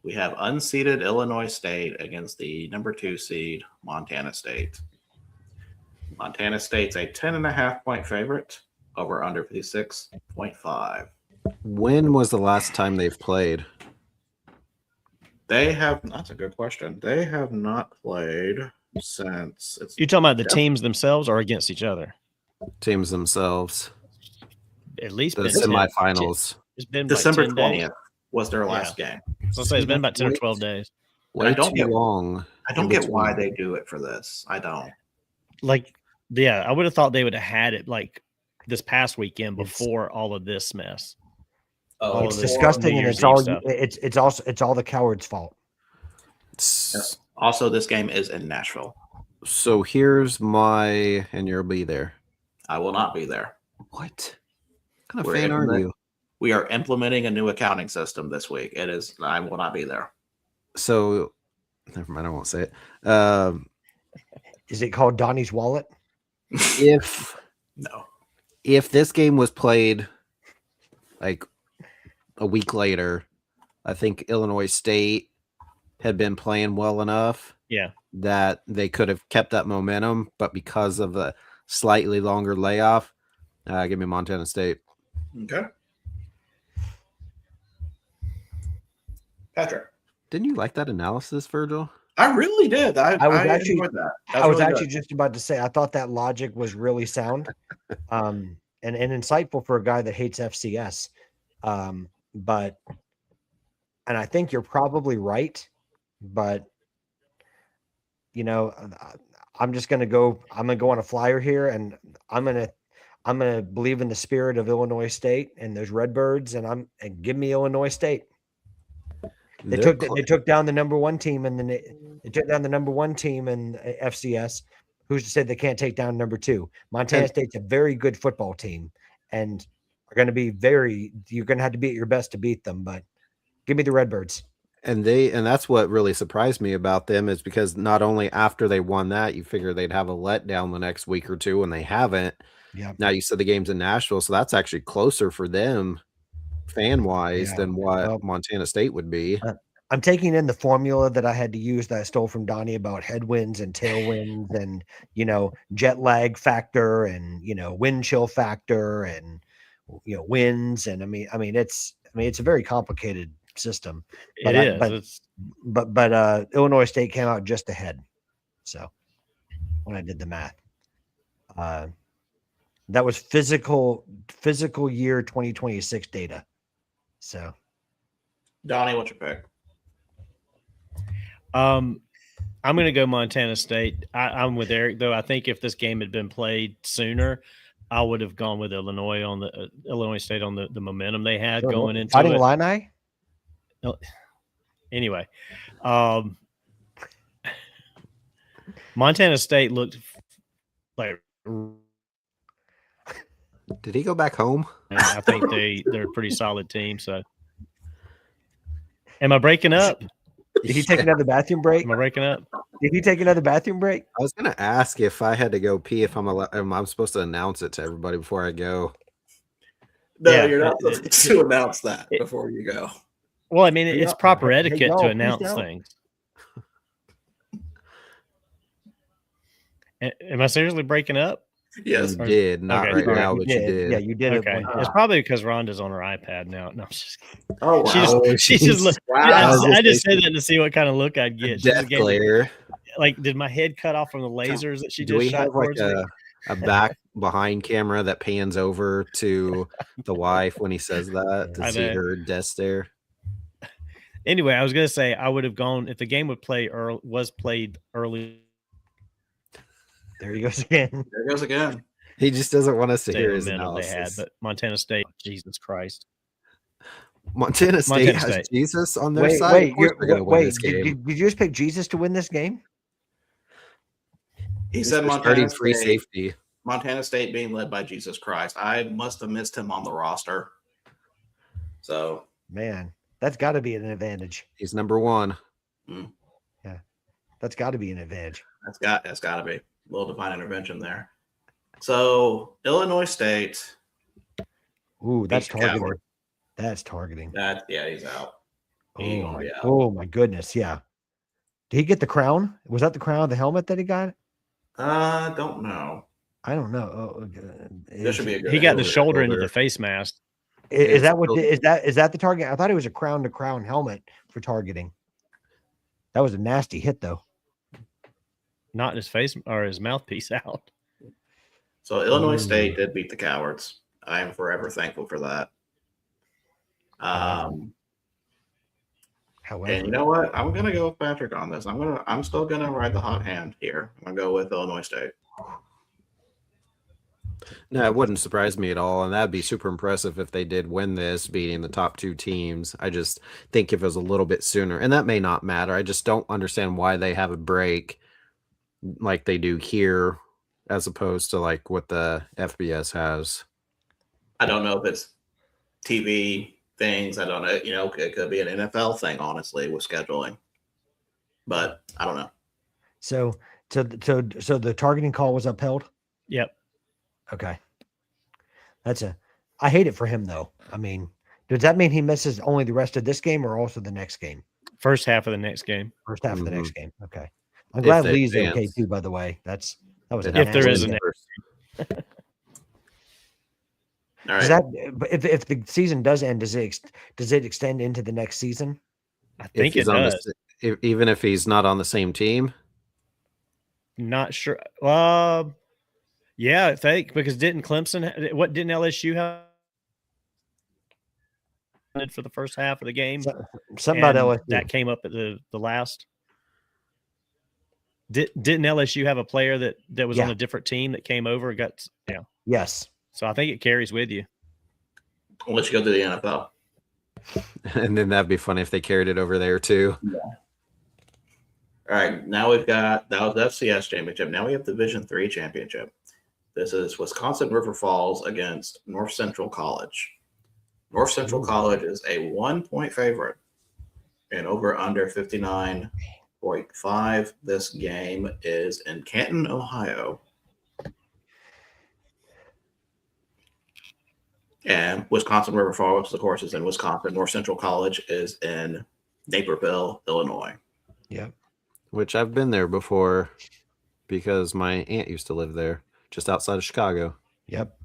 We have unseeded Illinois State against the number 2 seed Montana State. Montana State's a 10.5-point favorite, over under 56.5. When was the last time they've played? That's a good question. They have not played since You talking about the teams themselves or against each other? Teams themselves. At least The been semifinals. It's been December like 10 days. 20th was their last game. So I'll say it's been about 10 or 12 days. Way I don't too get- long. I don't in get between. why they do it for this. I don't. Like, yeah, I would have thought they would have had it like this past weekend before all of this mess. All It's of this disgusting, New and Year's it's all Eve stuff. it's all the cowards' fault. Yes. Also, this game is in Nashville. So here's my, and you'll be there. I will not be there. What kind of We're fan are you? We are implementing a new accounting system this week. I will not be there. So, never mind. I won't say it. Is it called Donnie's Wallet? If No. this game was played like a week later, I think Illinois State had been playing well enough Yeah. that they could have kept that momentum, but because of the slightly longer layoff, give me Montana State. Okay. Patrick. Didn't you like that analysis, Virgil? I really did. I was I actually- enjoyed that. I was really actually good. just about to say I thought that logic was really sound, and insightful for a guy that hates FCS. But I think you're probably right, but I'm just gonna go. I'm gonna go on a flyer here, and I'm gonna believe in the spirit of Illinois State and those Redbirds, and give me Illinois State. They took down the number 1 team, and then they took down the number 1 team in FCS. Who's to say they can't take down number 2? Montana State's a very good football team, and are going to be you're going to have to be at your best to beat them. But give me the Redbirds. And that's what really surprised me about them, is because not only after they won that, you figure they'd have a letdown the next week or two, and they haven't. Yeah. Now you said the game's in Nashville, so that's actually closer for them fan wise than what Montana State would be. I'm taking in the formula that I had to use that I stole from Donnie about headwinds and tailwinds and, jet lag factor and, wind chill factor and, winds. And I mean, it's a very complicated system. But But Illinois State came out just ahead. So when I did the math, that was physical year 2026 data. So Donnie, what's your pick? I'm going to go Montana State. I'm with Eric, though. I think if this game had been played sooner, I would have gone with Illinois on the Illinois State on the momentum they had going into Fighting it. Illini? Anyway, Montana State looked like. Did he go back home? I think they're a pretty solid team. So, am I breaking up? Did he take another bathroom break? Am I breaking up? Did he take another bathroom break? I was going to ask if I had to go pee, if I'm supposed to announce it to everybody before I go. No, Yeah, you're not supposed to announce that before you go. Well, I mean, it's proper Hey, etiquette y'all, to please announce don't. things. Am I seriously breaking up? Yes. You did, not Okay, right all right, now, but you did. Yeah, you did Okay, it. it's probably because Rhonda's on her iPad now. No, I'm just kidding. Oh, wow. She just looked. Wow. I just said that to see what kind of look I'd get. She just Death gave me- glare. like, did my head cut off from the lasers that she Do just we shot have like towards me? a back behind camera that pans over to the wife when he says that to I see know. her death stare? Anyway, I was gonna say I would have gone if the game was played early. There he goes again. There goes again. He just doesn't want us to State hear his momentum they had, analysis. but Montana State, Jesus Christ. Montana State has State. Jesus on their Wait, side. wait, Of course they're going to win this did game. you just pick Jesus to win this game? He He's said their Montana starting free State. safety. Montana State being led by Jesus Christ. I must have missed him on the roster. So, Man, that's got to be an advantage. He's number one. That's got to be an advantage. that's got to be a little divine intervention there. So, Illinois State. Ooh, that's Beat targeting. Coward. That's targeting. He's out. He gonna be out. Oh my goodness, yeah. Did he get the crown? Was that the crown, the helmet that he got? Don't know. I don't know. This should be a good. He got the answer. shoulder into the face mask. Is that what is that the target? I thought it was a crown to crown helmet for targeting. That was a nasty hit though. Not his face or his mouthpiece out. So Illinois State did beat the Cowards. I am forever thankful for that. However, And you know what? I'm gonna go with Patrick on this. I'm still gonna ride the hot hand here. I'm gonna go with Illinois State. No, it wouldn't surprise me at all, and that'd be super impressive if they did win this, beating the top two teams. I just think if it was a little bit sooner, and that may not matter. I just don't understand why they have a break like they do here, as opposed to like what the FBS has. I don't know if it's TV things. I don't know. You know, it could be an NFL thing, honestly, with scheduling. But I don't know. so the targeting call was upheld. Yep. Okay, I hate it for him though. I mean, does that mean he misses only the rest of this game or also the next game? First half of the next game. First half of the next game. Okay, I'm If glad they Lee's okay advance. too. By the way, that was If If there is nasty. a next. All Does right. that if the season does end, does it extend into the next season? I If think it he's on does. even if he's not on the same team. Not sure. Yeah, I think because didn't LSU have for the first half of the game? Something about And LSU. that came up at the last. Didn't LSU have a player that was on Yeah. a different team that came over and got Yes. So I think it carries with you. I'll let you go to the NFL. And then that'd be funny if they carried it over there too. All right. Now we've got that was FCS championship. Now we have Division III championship. This is Wisconsin River Falls against North Central College. North Central College is a 1-point favorite and over under 59.5. This game is in Canton, Ohio. And Wisconsin River Falls, of course, is in Wisconsin. North Central College is in Naperville, Illinois. Yep. Which I've been there before because my aunt used to live there, just outside of Chicago. Yep.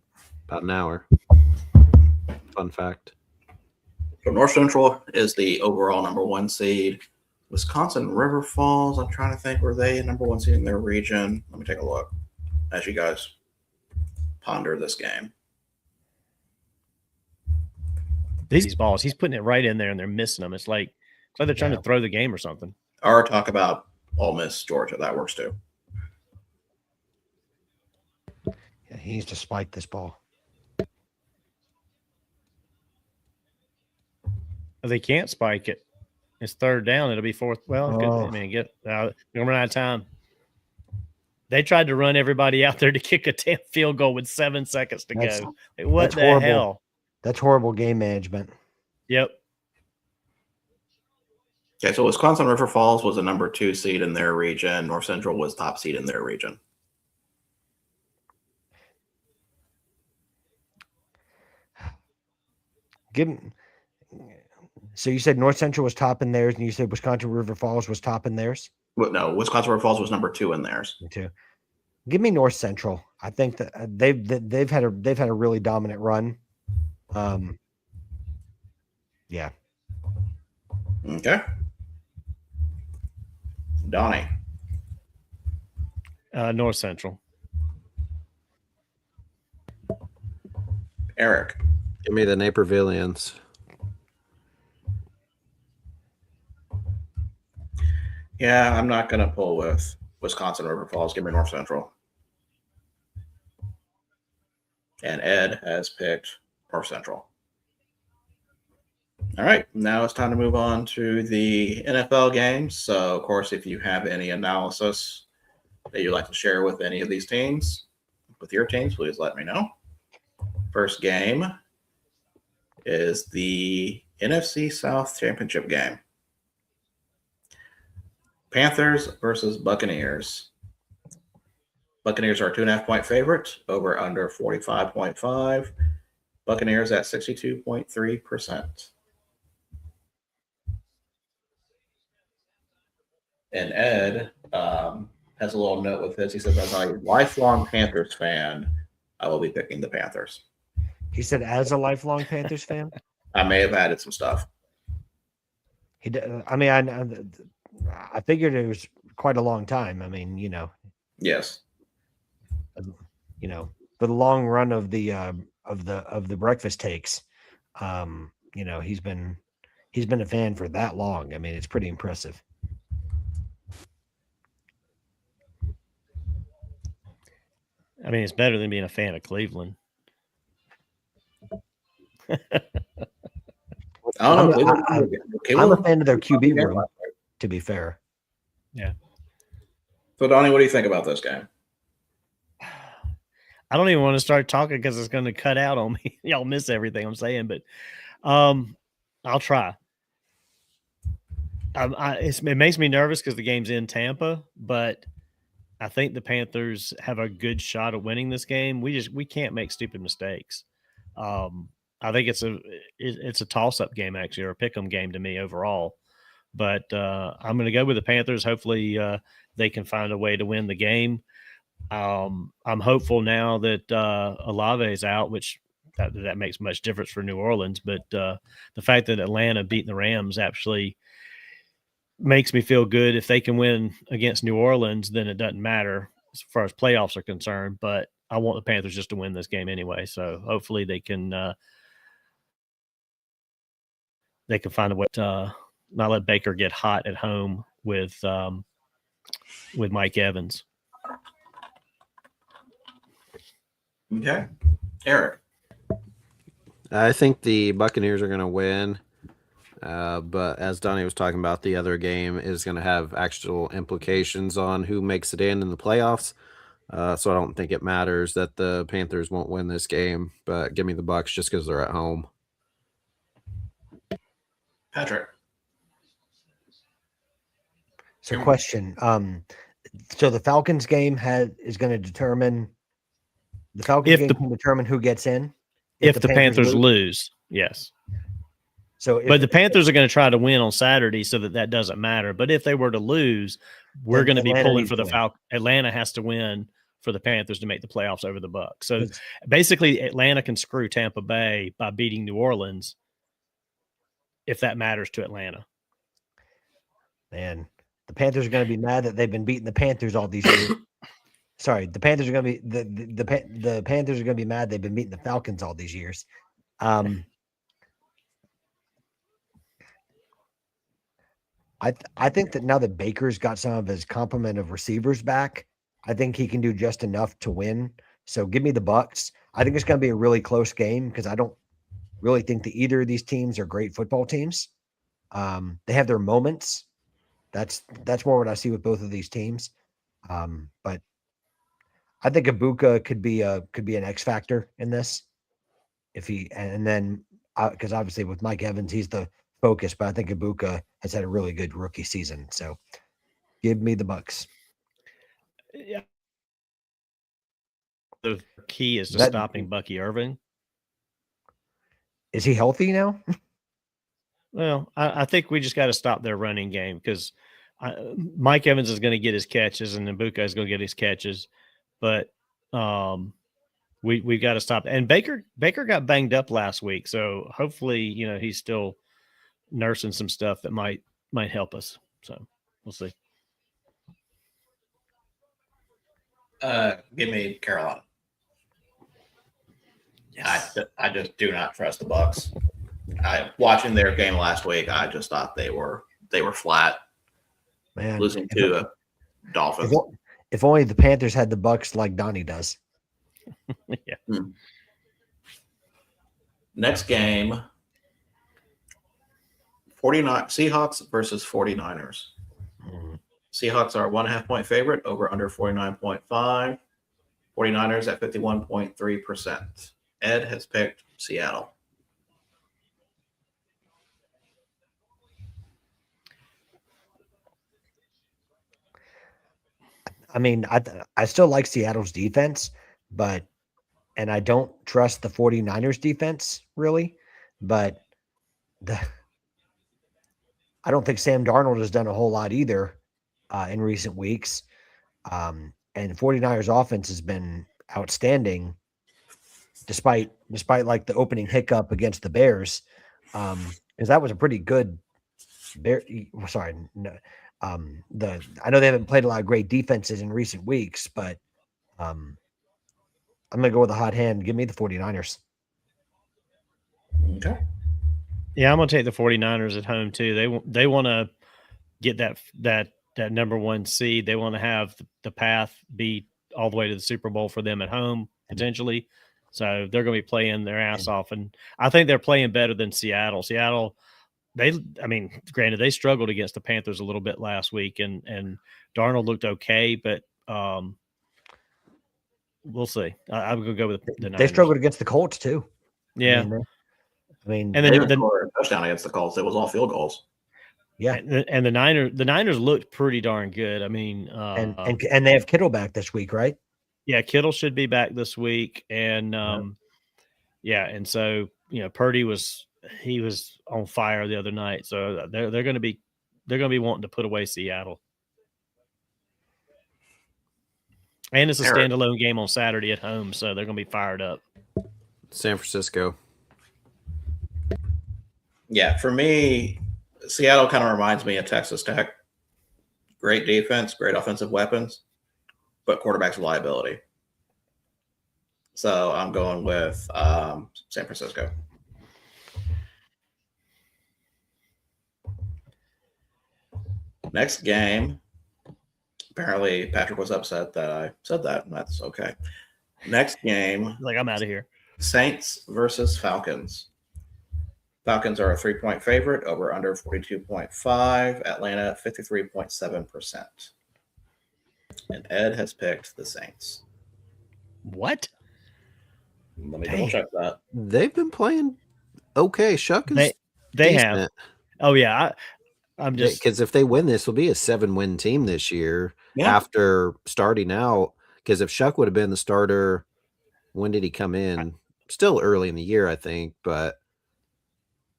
About an hour. Fun fact. So North Central is the overall number 1 seed. Wisconsin River Falls, I'm trying to think, were they number 1 seed in their region? Let me take a look as you guys ponder this game. These balls, he's putting it right in there and they're missing them. It's like they're trying to throw the game or something. Or talk about Ole Miss, Georgia. That works too. Yeah, he needs to spike this ball. They can't spike it. It's third down. It'll be fourth. Well, good. I mean, we're gonna run out of time. They tried to run everybody out there to kick a 10 field goal with 7 seconds to go. Like, what the horrible. hell? That's horrible game management. Yep. Okay, so Wisconsin River Falls was a number 2 seed in their region. North Central was top seed in their region. So you said North Central was top in theirs, and you said Wisconsin River Falls was top in theirs. Well, no, Wisconsin River Falls was number 2 in theirs. Me too. Give me North Central. I think that they've had a really dominant run. Yeah. Okay. Donnie. North Central. Eric. Give me the Napervillians. Yeah, I'm not going to pull with Wisconsin River Falls. Give me North Central. And Ed has picked North Central. All right, now it's time to move on to the NFL games. So, of course, if you have any analysis that you'd like to share with any of these teams, with your teams, please let me know. First game is the NFC South Championship game. Panthers versus Buccaneers. Buccaneers are a 2.5-point favorite, over under 45.5. Buccaneers at 62.3%. And Ed has a little note with this. He says, as a lifelong Panthers fan, I will be picking the Panthers. He said, as a lifelong Panthers fan? I may have added some stuff. I mean, I figured it was quite a long time. I mean, Yes. For the long run of the breakfast takes, he's been a fan for that long. I mean, it's pretty impressive. I mean, it's better than being a fan of Cleveland. I'm a fan of their QB room, to be fair. Yeah. So, Donnie, what do you think about this game? I don't even want to start talking because it's going to cut out on me. Y'all miss everything I'm saying, but I'll try. It makes me nervous because the game's in Tampa, but I think the Panthers have a good shot at winning this game. We can't make stupid mistakes. I think it's a toss-up game, actually, or a pick-em game to me overall. But I'm going to go with the Panthers. Hopefully they can find a way to win the game. I'm hopeful now that Olave is out, which that makes much difference for New Orleans. But the fact that Atlanta beating the Rams actually makes me feel good. If they can win against New Orleans, then it doesn't matter as far as playoffs are concerned. But I want the Panthers just to win this game anyway. So hopefully they can find a way to not let Baker get hot at home with Mike Evans. Okay. Eric. I think the Buccaneers are going to win. But as Donnie was talking about, the other game is going to have actual implications on who makes it in the playoffs. So I don't think it matters that the Panthers won't win this game, but give me the Bucs just because they're at home. Patrick. So question. So the Falcons game is going to determine can determine who gets in. If the Panthers lose, yes. But the Panthers are going to try to win on Saturday so that doesn't matter. But if they were to lose, we're going to be pulling for the Falcons. Atlanta has to win for the Panthers to make the playoffs over the Bucs. So basically, Atlanta can screw Tampa Bay by beating New Orleans if that matters to Atlanta. Man, the Panthers are going to be mad that they've been beating the Panthers all these years. Sorry, the Panthers are going to be the Panthers are going to be mad they've been beating the Falcons all these years. I think that now that Baker's got some of his complement of receivers back, I think he can do just enough to win. So give me the Bucs. I think it's going to be a really close game because I don't really think that either of these teams are great football teams. They have their moments. That's more what I see with both of these teams. But I think Ibuka could be an X factor in this. Because obviously with Mike Evans, he's the focus, but I think Ibuka has had a really good rookie season. So give me the Bucs. Yeah. The key is stopping Bucky Irving. Is he healthy now? Well, I think we just got to stop their running game because Mike Evans is going to get his catches and Ibuka is going to get his catches, but we got to stop. And Baker got banged up last week, so hopefully he's still nursing some stuff that might help us. So we'll see. Give me Carolina. Yes. I just do not trust the Bucks. Watching their game last week, I just thought they were flat, Man, losing to Dolphins. if only the Panthers had the Bucks like Donnie does. Yeah. Next game, 49 Seahawks versus 49ers. Seahawks are 1.5 point favorite, over under 49.5. 49ers at 51.3%. Ed has picked Seattle. I mean, I still like Seattle's defense, and I don't trust the 49ers defense really, but I don't think Sam Darnold has done a whole lot either in recent weeks. And 49ers offense has been outstanding despite like the opening hiccup against the Bears. Because that was a pretty good Bear. Sorry, no, I know they haven't played a lot of great defenses in recent weeks, but I'm gonna go with a hot hand. Give me the 49ers. Okay. Yeah, I'm going to take the 49ers at home too. They want to get that number one seed. They want to have the path be all the way to the Super Bowl for them at home potentially. So they're going to be playing their ass off, and I think they're playing better than Seattle. Seattle, granted they struggled against the Panthers a little bit last week, and Darnold looked okay, but we'll see. I'm going to go with the Niners. They struggled against the Colts too. Yeah. I mean, And then they scored a touchdown against the Colts. It was all field goals. Yeah, and the Niners looked pretty darn good. I mean, and they have Kittle back this week, right? Yeah, Kittle should be back this week, and and so Purdy was on fire the other night. So they're going to be wanting to put away Seattle, and it's a standalone game on Saturday at home, so they're going to be fired up. San Francisco. Yeah, for me, Seattle kind of reminds me of Texas Tech. Great defense, great offensive weapons, but quarterback's a liability. So I'm going with San Francisco. Next game. Apparently, Patrick was upset that I said that, and that's okay. Next game. Like, I'm out of here. Saints versus Falcons. Falcons are a 3-point favorite, over under 42.5. Atlanta 53.7%. And Ed has picked the Saints. What? Let me double check that. They've been playing okay. Shuck is they have. Oh yeah, I'm just because if they win, this will be a 7-win team this year after starting out. Because if Shuck would have been the starter, when did he come in? Still early in the year, I think, but.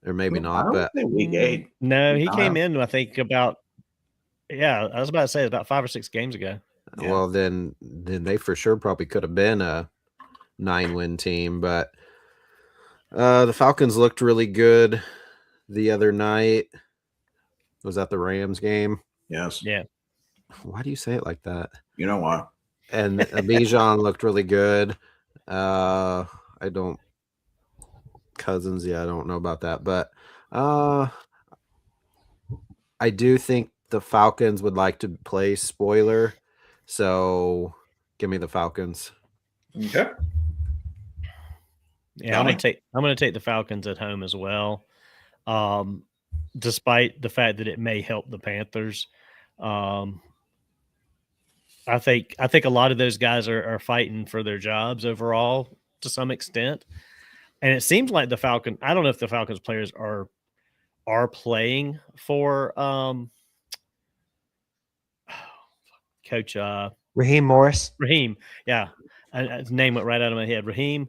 Or maybe not, but week 8. No, he came in, I think, I was about to say about 5 or 6 games ago. Yeah. Well, then they for sure probably could have been a 9-win team, but the Falcons looked really good the other night. Was that the Rams game? Yes. Yeah. Why do you say it like that? You know why. And Bijan looked really good. Cousins, I don't know about that, but I do think the Falcons would like to play spoiler, so give me the Falcons. Okay. Yeah, I'm gonna take the Falcons at home as well, despite the fact that it may help the Panthers. I think a lot of those guys are fighting for their jobs overall to some extent. And it seems like the Falcon. I don't know if the Falcons players are playing for Coach Raheem Morris. Raheem, yeah, his name went right out of my head. Raheem.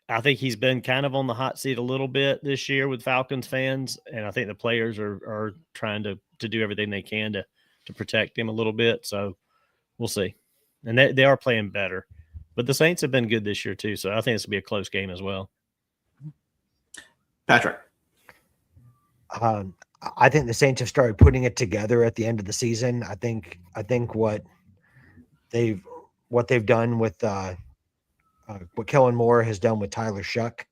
I think he's been kind of on the hot seat a little bit this year with Falcons fans, and I think the players are trying to do everything they can to protect him a little bit. So we'll see. And they are playing better, but the Saints have been good this year too. So I think this will be a close game as well. Patrick. I think the Saints have started putting it together at the end of the season. I think what they've what they've done with what Kellen Moore has done with Tyler Shuck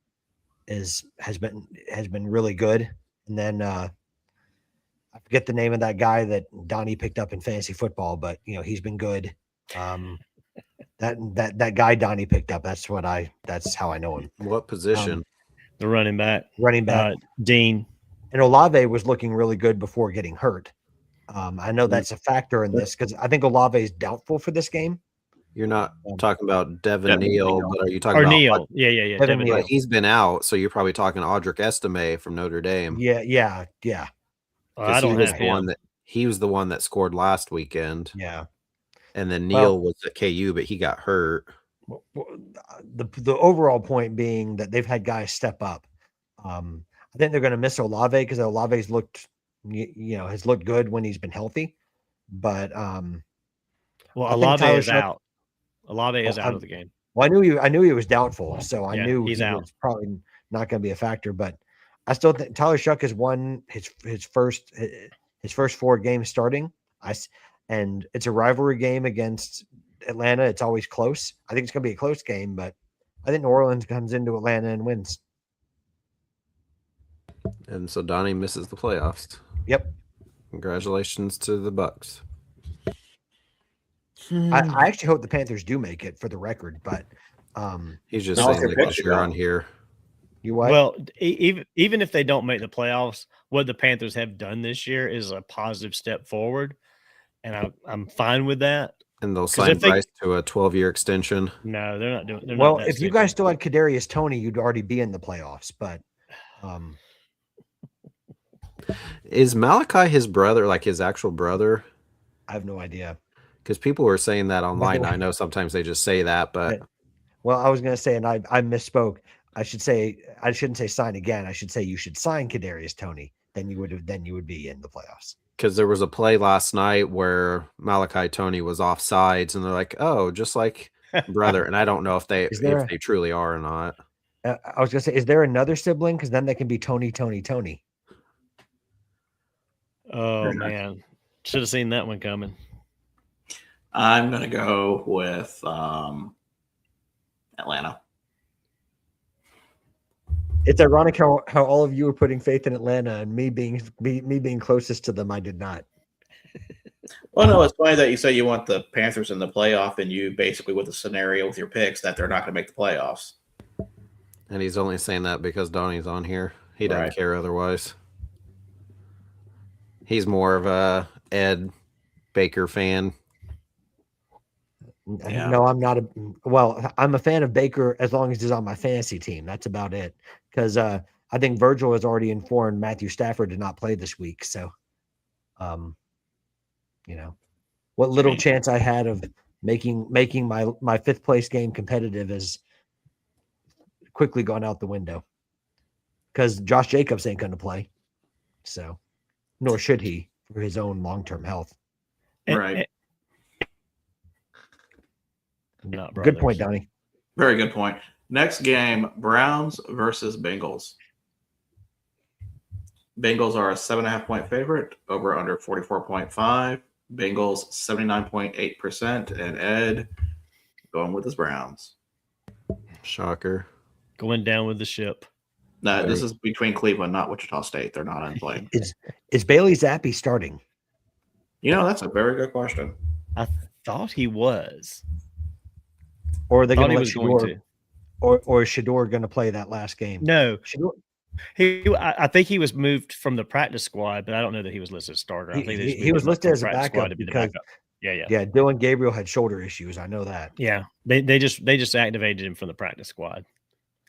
has been really good. And then I forget the name of that guy that Donnie picked up in fantasy football, but he's been good. That guy Donnie picked up, that's how I know him. What position? The running back. Dean. And Olave was looking really good before getting hurt. I know that's a factor in this because I think Olave is doubtful for this game. You're not talking about Devin Neal, but are you talking about Neal? Yeah. Devin Neal. Neal. He's been out, so you're probably talking Audric Estime from Notre Dame. Yeah. I don't have him. He was the one that scored last weekend. Yeah. And then Neal was at KU, but he got hurt. The overall point being that they've had guys step up. I think they're going to miss Olave because Olave's has looked good when he's been healthy. But Olave is out. Olave is out of the game. Well, I knew he was doubtful, so I knew he's out. Was probably not going to be a factor. But I still think Tyler Shuck has won his first 4 games starting. And it's a rivalry game against Atlanta. It's always close. I think it's going to be a close game, but I think New Orleans comes into Atlanta and wins. And so Donnie misses the playoffs. Yep. Congratulations to the Bucks. I actually hope the Panthers do make it, for the record, but he's just saying that because you're on here. You what? Well, even if they don't make the playoffs, what the Panthers have done this year is a positive step forward, and I'm fine with that. And they'll sign Bryce to a 12-year extension. No, they're not doing. Well, if you guys still had Kadarius Toney, you'd already be in the playoffs. But is Malachi his brother, like his actual brother? I have no idea. Because people were saying that online. I know sometimes they just say that, but well, I was going to say, and I misspoke. I shouldn't say sign again. I should say you should sign Kadarius Toney. Then you would be in the playoffs. Because there was a play last night where Malachi Toney was offsides, and they're like, "Oh, just like brother." And I don't know if they truly are or not. I was going to say, is there another sibling? Because then they can be Tony. Oh man, should have seen that one coming. I'm going to go with Atlanta. It's ironic how all of you are putting faith in Atlanta, and me being closest to them, I did not. Well, no, it's funny that you say you want the Panthers in the playoff, and you basically, with the scenario with your picks, that they're not going to make the playoffs. And he's only saying that because Donnie's on here. He doesn't care otherwise. He's more of a Ed Baker fan. Yeah. No, I'm not. I'm a fan of Baker as long as he's on my fantasy team. That's about it. Because I think Virgil has already informed Matthew Stafford to not play this week. So, what little chance I had of making my 5th place game competitive is quickly gone out the window. Because Josh Jacobs ain't going to play. So, nor should he for his own long-term health. Right. Good point, Donnie. Very good point. Next game, Browns versus Bengals. Bengals are a 7.5-point favorite, over under 44.5. Bengals 79.8%, and Ed going with his Browns. Shocker. Going down with the ship. No, this is between Cleveland, not Wichita State. They're not in play. Is Bailey Zappi starting? That's a very good question. I thought he was. Or are they going to let Shador? Or is Shador going to play that last game? No, Shador. I think he was moved from the practice squad, but I don't know that he was listed as starter. I think he was listed as a backup to be the backup. Yeah. Dylan Gabriel had shoulder issues. I know that. Yeah, they just activated him from the practice squad.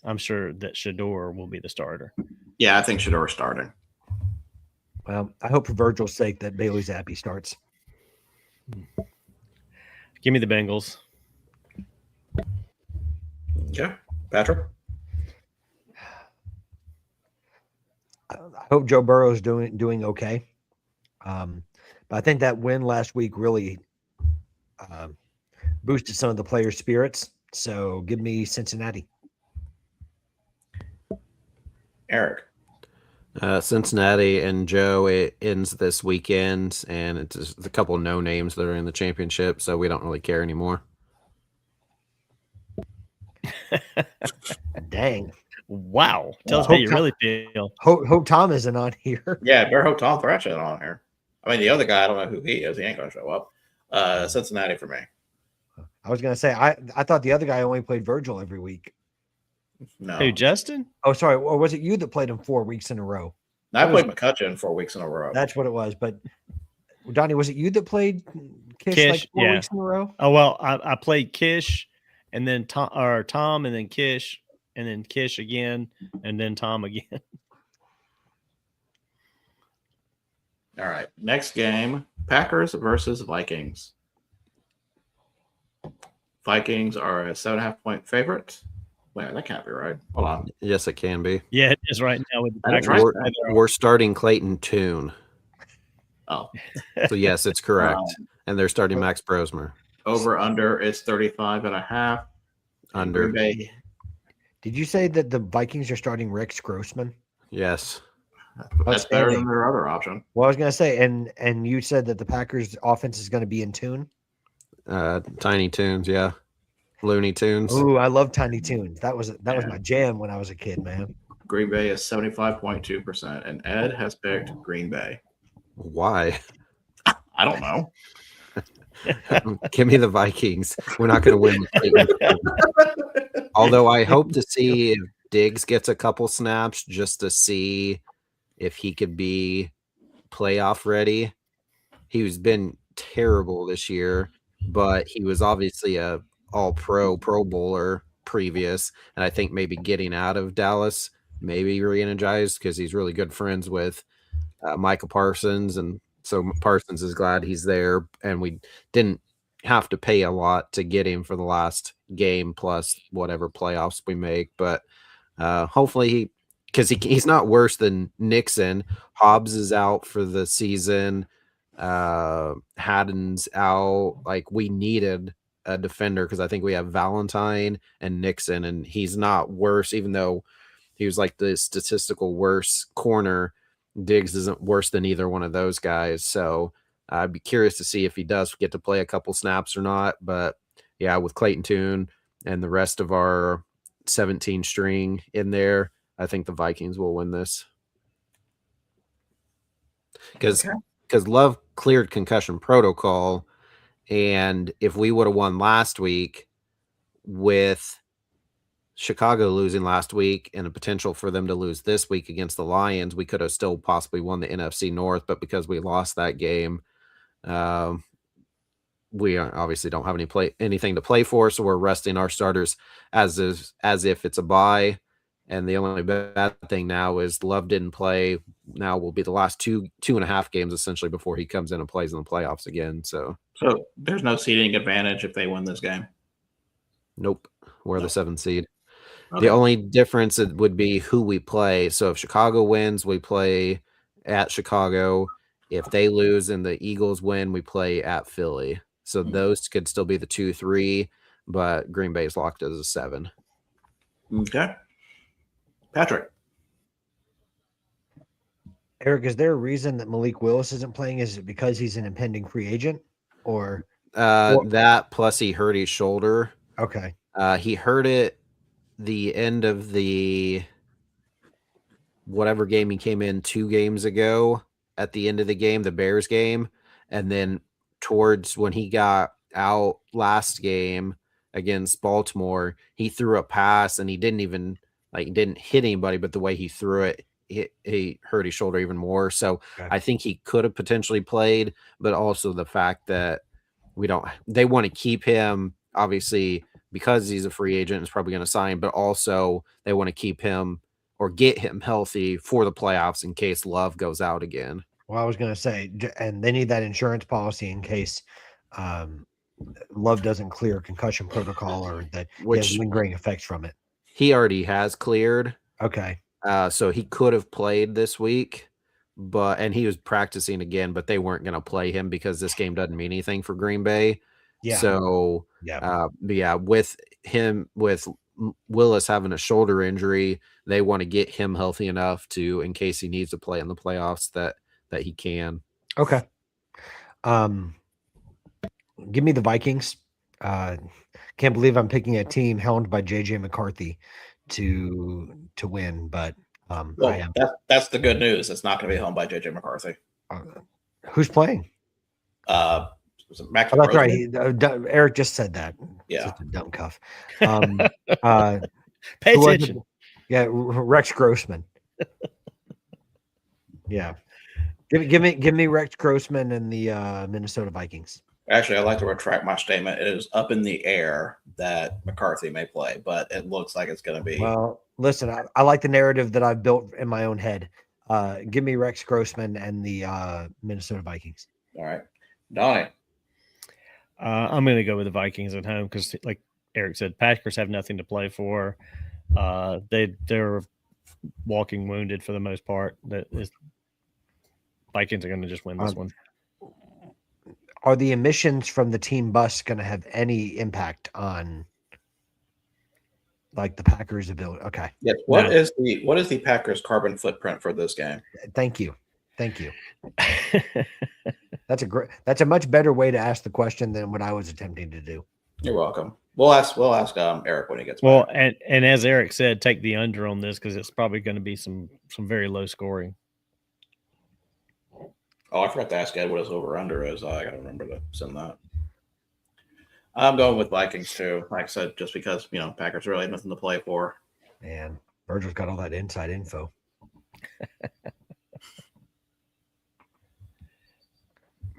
I'm sure that Shador will be the starter. Yeah, I think Shador is starting. Well, I hope for Virgil's sake that Bailey Zappi starts. Give me the Bengals. Okay, Patrick. I hope Joe Burrow is doing okay. But I think that win last week really boosted some of the players' spirits. So give me Cincinnati. Eric. Cincinnati and Joe, it ends this weekend, and it's just a couple of no names that are in the championship, so we don't really care anymore. Dang. Wow. Tell us Wow. how you really feel. Hope Tom isn't on here. Yeah, better hope Tom Thrash isn't on here. I mean, the other guy, I don't know who he is. He ain't going to show up. Cincinnati for me. I was gonna say I thought the other guy only played Virgil every week. No. Who, Justin? Oh, sorry. Or was it you that played him 4 weeks in a row? I played McCutcheon 4 weeks in a row. That's what it was. But Donnie, was it you that played Kish, Kish, like 4 yeah. weeks in a row? Oh, well, I played Kish and then Tom and then Kish and then Kish again and then Tom again. All right. Next game, Packers versus Vikings. Vikings are a 7.5-point favorite. Wait, that can't be right. Hold on. Yes, it can be. Yeah, it is right now with the That's Packers. right. We're starting Clayton Tune. Oh, So yes, it's correct. And they're starting Max Brosmer. over under is 35.5. Under. Green Bay. Did you say that the Vikings are starting Rex Grossman? Yes. That's better than their other option. Well, I was gonna say, and you said that the Packers offense is gonna be in tune. Tiny Tunes, yeah. Looney Tunes. Ooh, I love Tiny Tunes. That was my jam when I was a kid, man. Green Bay is 75.2%, and Ed has picked Green Bay. Why? I don't know. Give me the Vikings. We're not going to win. Although I hope to see if Diggs gets a couple snaps just to see if he could be playoff ready. He's been terrible this year, but he was obviously a all-pro Pro Bowler previous, and I think maybe getting out of Dallas, maybe re-energized because he's really good friends with Micah Parsons, and so Parsons is glad he's there, and we didn't have to pay a lot to get him for the last game plus whatever playoffs we make, but hopefully he's not worse than Nixon. Hobbs is out for the season. Haddon's out. Like, we needed a defender because I think we have Valentine and Nixon, and he's not worse, even though he was like the statistical worst corner. Diggs isn't worse than either one of those guys. So I'd be curious to see if he does get to play a couple snaps or not. But yeah, with Clayton Tune and the rest of our 17 string in there, I think the Vikings will win this. Because Love cleared concussion protocol. And if we would have won last week with Chicago losing last week and the potential for them to lose this week against the Lions, we could have still possibly won the NFC North. But because we lost that game, we obviously don't have anything to play for. So we're resting our starters as if it's a bye. And the only bad thing now is Love didn't play. Now will be the last two and a half games essentially before he comes in and plays in the playoffs again. So there's no seeding advantage if they win this game. Nope. We're the 7th seed. Okay. The only difference would be who we play. So if Chicago wins, we play at Chicago. If they lose and the Eagles win, we play at Philly. So those could still be the 2-3, but Green Bay is locked as a 7. Okay. Patrick. Eric, is there a reason that Malik Willis isn't playing? Is it because he's an impending free agent, or that plus he hurt his shoulder? Okay. He hurt it the end of the whatever game he came in 2 games ago at the end of the game, the Bears game. And then towards when he got out last game against Baltimore, he threw a pass and he didn't even didn't hit anybody, but the way he threw it, he hurt his shoulder even more. So Okay. I think he could have potentially played, but also the fact that they want to keep him obviously because he's a free agent is probably going to sign, but also they want to keep him or get him healthy for the playoffs in case Love goes out again. Well, I was going to say, and they need that insurance policy in case Love doesn't clear concussion protocol or that he has lingering effects from it. He already has cleared. Okay. So he could have played this week, and he was practicing again, but they weren't going to play him because this game doesn't mean anything for Green Bay. Yeah. So, with Willis having a shoulder injury, they want to get him healthy enough in case he needs to play in the playoffs that he can. Okay. Give me the Vikings. Can't believe I'm picking a team helmed by JJ McCarthy to win, but I Well, am. that's the good news. It's not going to be home by JJ McCarthy. Who's playing? Was it Max Oh, that's right. Grossman? Eric just said that. Yeah. Such a dumb cuff. Pay who was it? attention. Yeah, Rex Grossman. Yeah. Give me Rex Grossman and the Minnesota Vikings. Actually, I'd like to retract my statement. It is up in the air that McCarthy may play, but it looks like it's going to be. Well, listen, I like the narrative that I've built in my own head. Give me Rex Grossman and the Minnesota Vikings. All right. Donnie. I'm going to go with the Vikings at home because, like Eric said, Packers have nothing to play for. They're walking wounded for the most part. Vikings are going to just win this one. Are the emissions from the team bus going to have any impact on like the Packers' ability? Okay. Yes. What is the Packers' carbon footprint for this game? Thank you. That's a much better way to ask the question than what I was attempting to do. You're welcome. We'll ask Eric when he gets back. Well, and as Eric said, take the under on this because it's probably going to be some very low scoring. Oh, I forgot to ask Ed what his over-under is. I got to remember to send that. I'm going with Vikings, too. Like I said, just because, Packers really have nothing to play for. Man, Virgil's got all that inside info.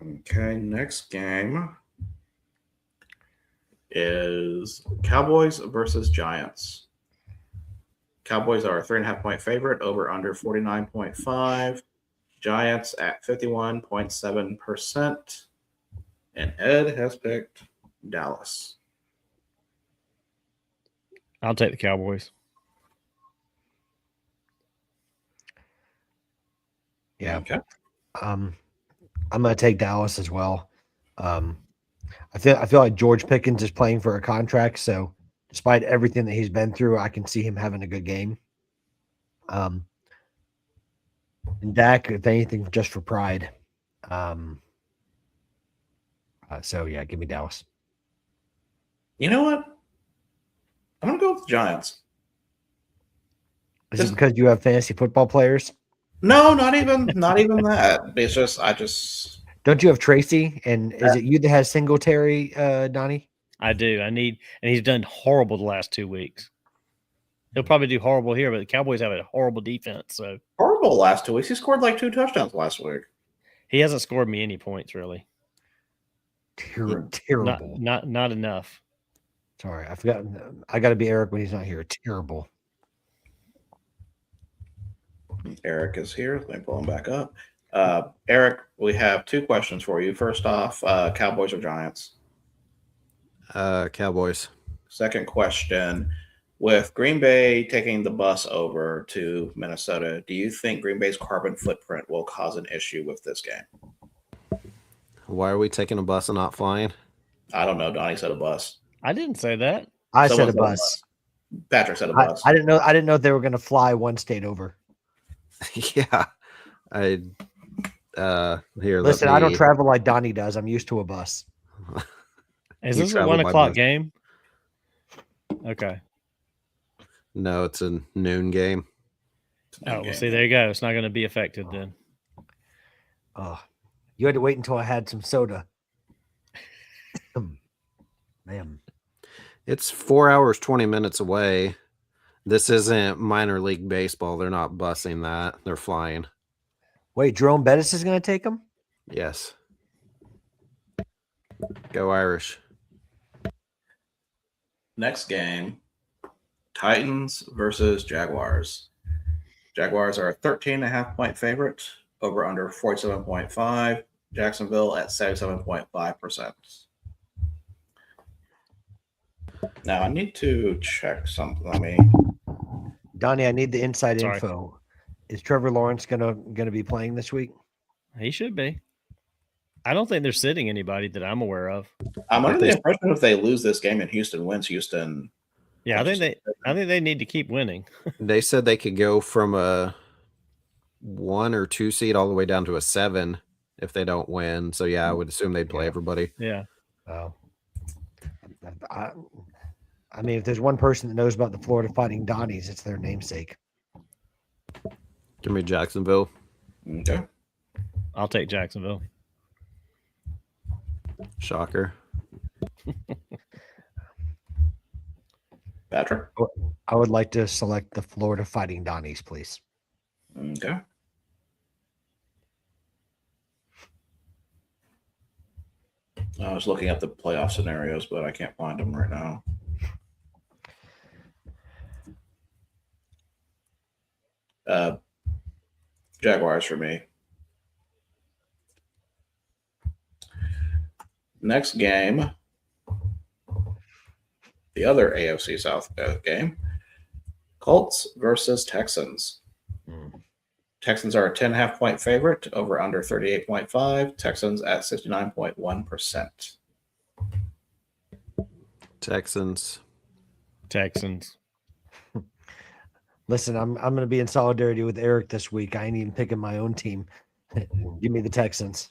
Okay, next game is Cowboys versus Giants. Cowboys are a 3.5-point favorite, over under 49.5. Giants at 51.7%. And Ed has picked Dallas. I'll take the Cowboys. Yeah. Okay. I'm going to take Dallas as well. I feel like George Pickens is playing for a contract, so despite everything that he's been through, I can see him having a good game. And Dak, if anything, just for pride. So yeah, give me Dallas. You know what? I'm gonna go with the Giants. Is it because you have fantasy football players? No, not even that. It's just Don't you have Tracy? And is it you that has Singletary, Donnie? I do. And he's done horrible the last 2 weeks. He'll probably do horrible here, but the Cowboys have a horrible defense. So horrible last 2 weeks. He scored like 2 touchdowns last week. He hasn't scored me any points really. Terrible. Not enough. Sorry, I forgot. I got to be Eric when he's not here. Terrible. Eric is here. Let me pull him back up. Eric, we have 2 questions for you. First off, Cowboys or Giants? Cowboys. Second question, with Green Bay taking the bus over to Minnesota, do you think Green Bay's carbon footprint will cause an issue with this game? Why are we taking a bus and not flying? I don't know. Donnie said a bus. I didn't say that. I said a bus. Patrick said a bus. I didn't know. I didn't know they were going to fly one state over. Yeah, here. Listen, I don't travel like Donnie does. I'm used to a bus. Is this a 1:00 game? Okay. No, it's a noon game. Well, see, there you go. It's not going to be affected then. Oh, you had to wait until I had some soda. Man, it's 4 hours, 20 minutes away. This isn't minor league baseball. They're not busing that. They're flying. Wait, Jerome Bettis is going to take them? Yes. Go Irish. Next game, Titans versus Jaguars. Jaguars are a 13.5-point favorite, over under 47.5. Jacksonville at 77.5%. Now I need to check something. Donnie, I need the inside info. Is Trevor Lawrence gonna be playing this week? He should be. I don't think they're sitting anybody that I'm aware of. I'm under the impression if they lose this game and Houston wins, Houston. Yeah, I think they need to keep winning. They said they could go from a 1 or 2 seed all the way down to a 7 if they don't win. So yeah, I would assume they'd play everybody. Yeah. Oh. I mean, if there's one person that knows about the Florida Fighting Donnies, it's their namesake. Give me Jacksonville. Okay. I'll take Jacksonville. Shocker. Patrick. I would like to select the Florida Fighting Donnies, please. Okay. I was looking up the playoff scenarios, but I can't find them right now. Jaguars for me. Next game, the other AFC South game, Colts versus Texans. Texans are a 10.5 point favorite, over under 38.5. Texans at 69.1%. Texans. Listen, I'm going to be in solidarity with Eric this week. I ain't even picking my own team. Give me the Texans.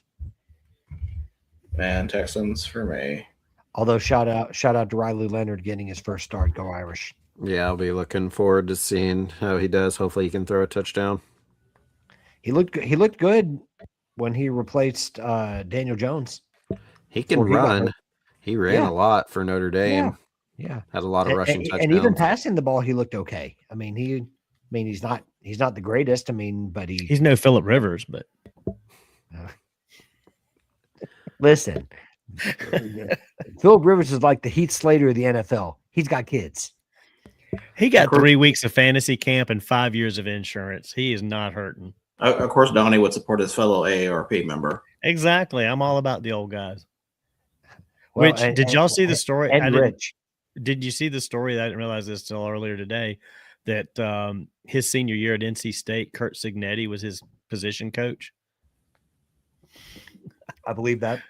And Texans for me. Although shout out to Riley Leonard getting his first start. Go Irish. Yeah, I'll be looking forward to seeing how he does. Hopefully he can throw a touchdown. He looked good when he replaced Daniel Jones. He can run. He ran a lot for Notre Dame. Yeah. Had a lot of rushing touchdowns. And even passing the ball, he looked okay. I mean, he's not the greatest. I mean, but he's no Phillip Rivers, but listen, Phillip Rivers is like the Heath Slater of the NFL. He's got kids. He got 3 weeks of fantasy camp and 5 years of insurance. He is not hurting. Of course, Donnie would support his fellow AARP member. Exactly. I'm all about the old guys. Well, did y'all see the story? And Rich. Did you see the story? I didn't realize this till earlier today, that his senior year at NC State, Kurt Signetti was his position coach. I believe that.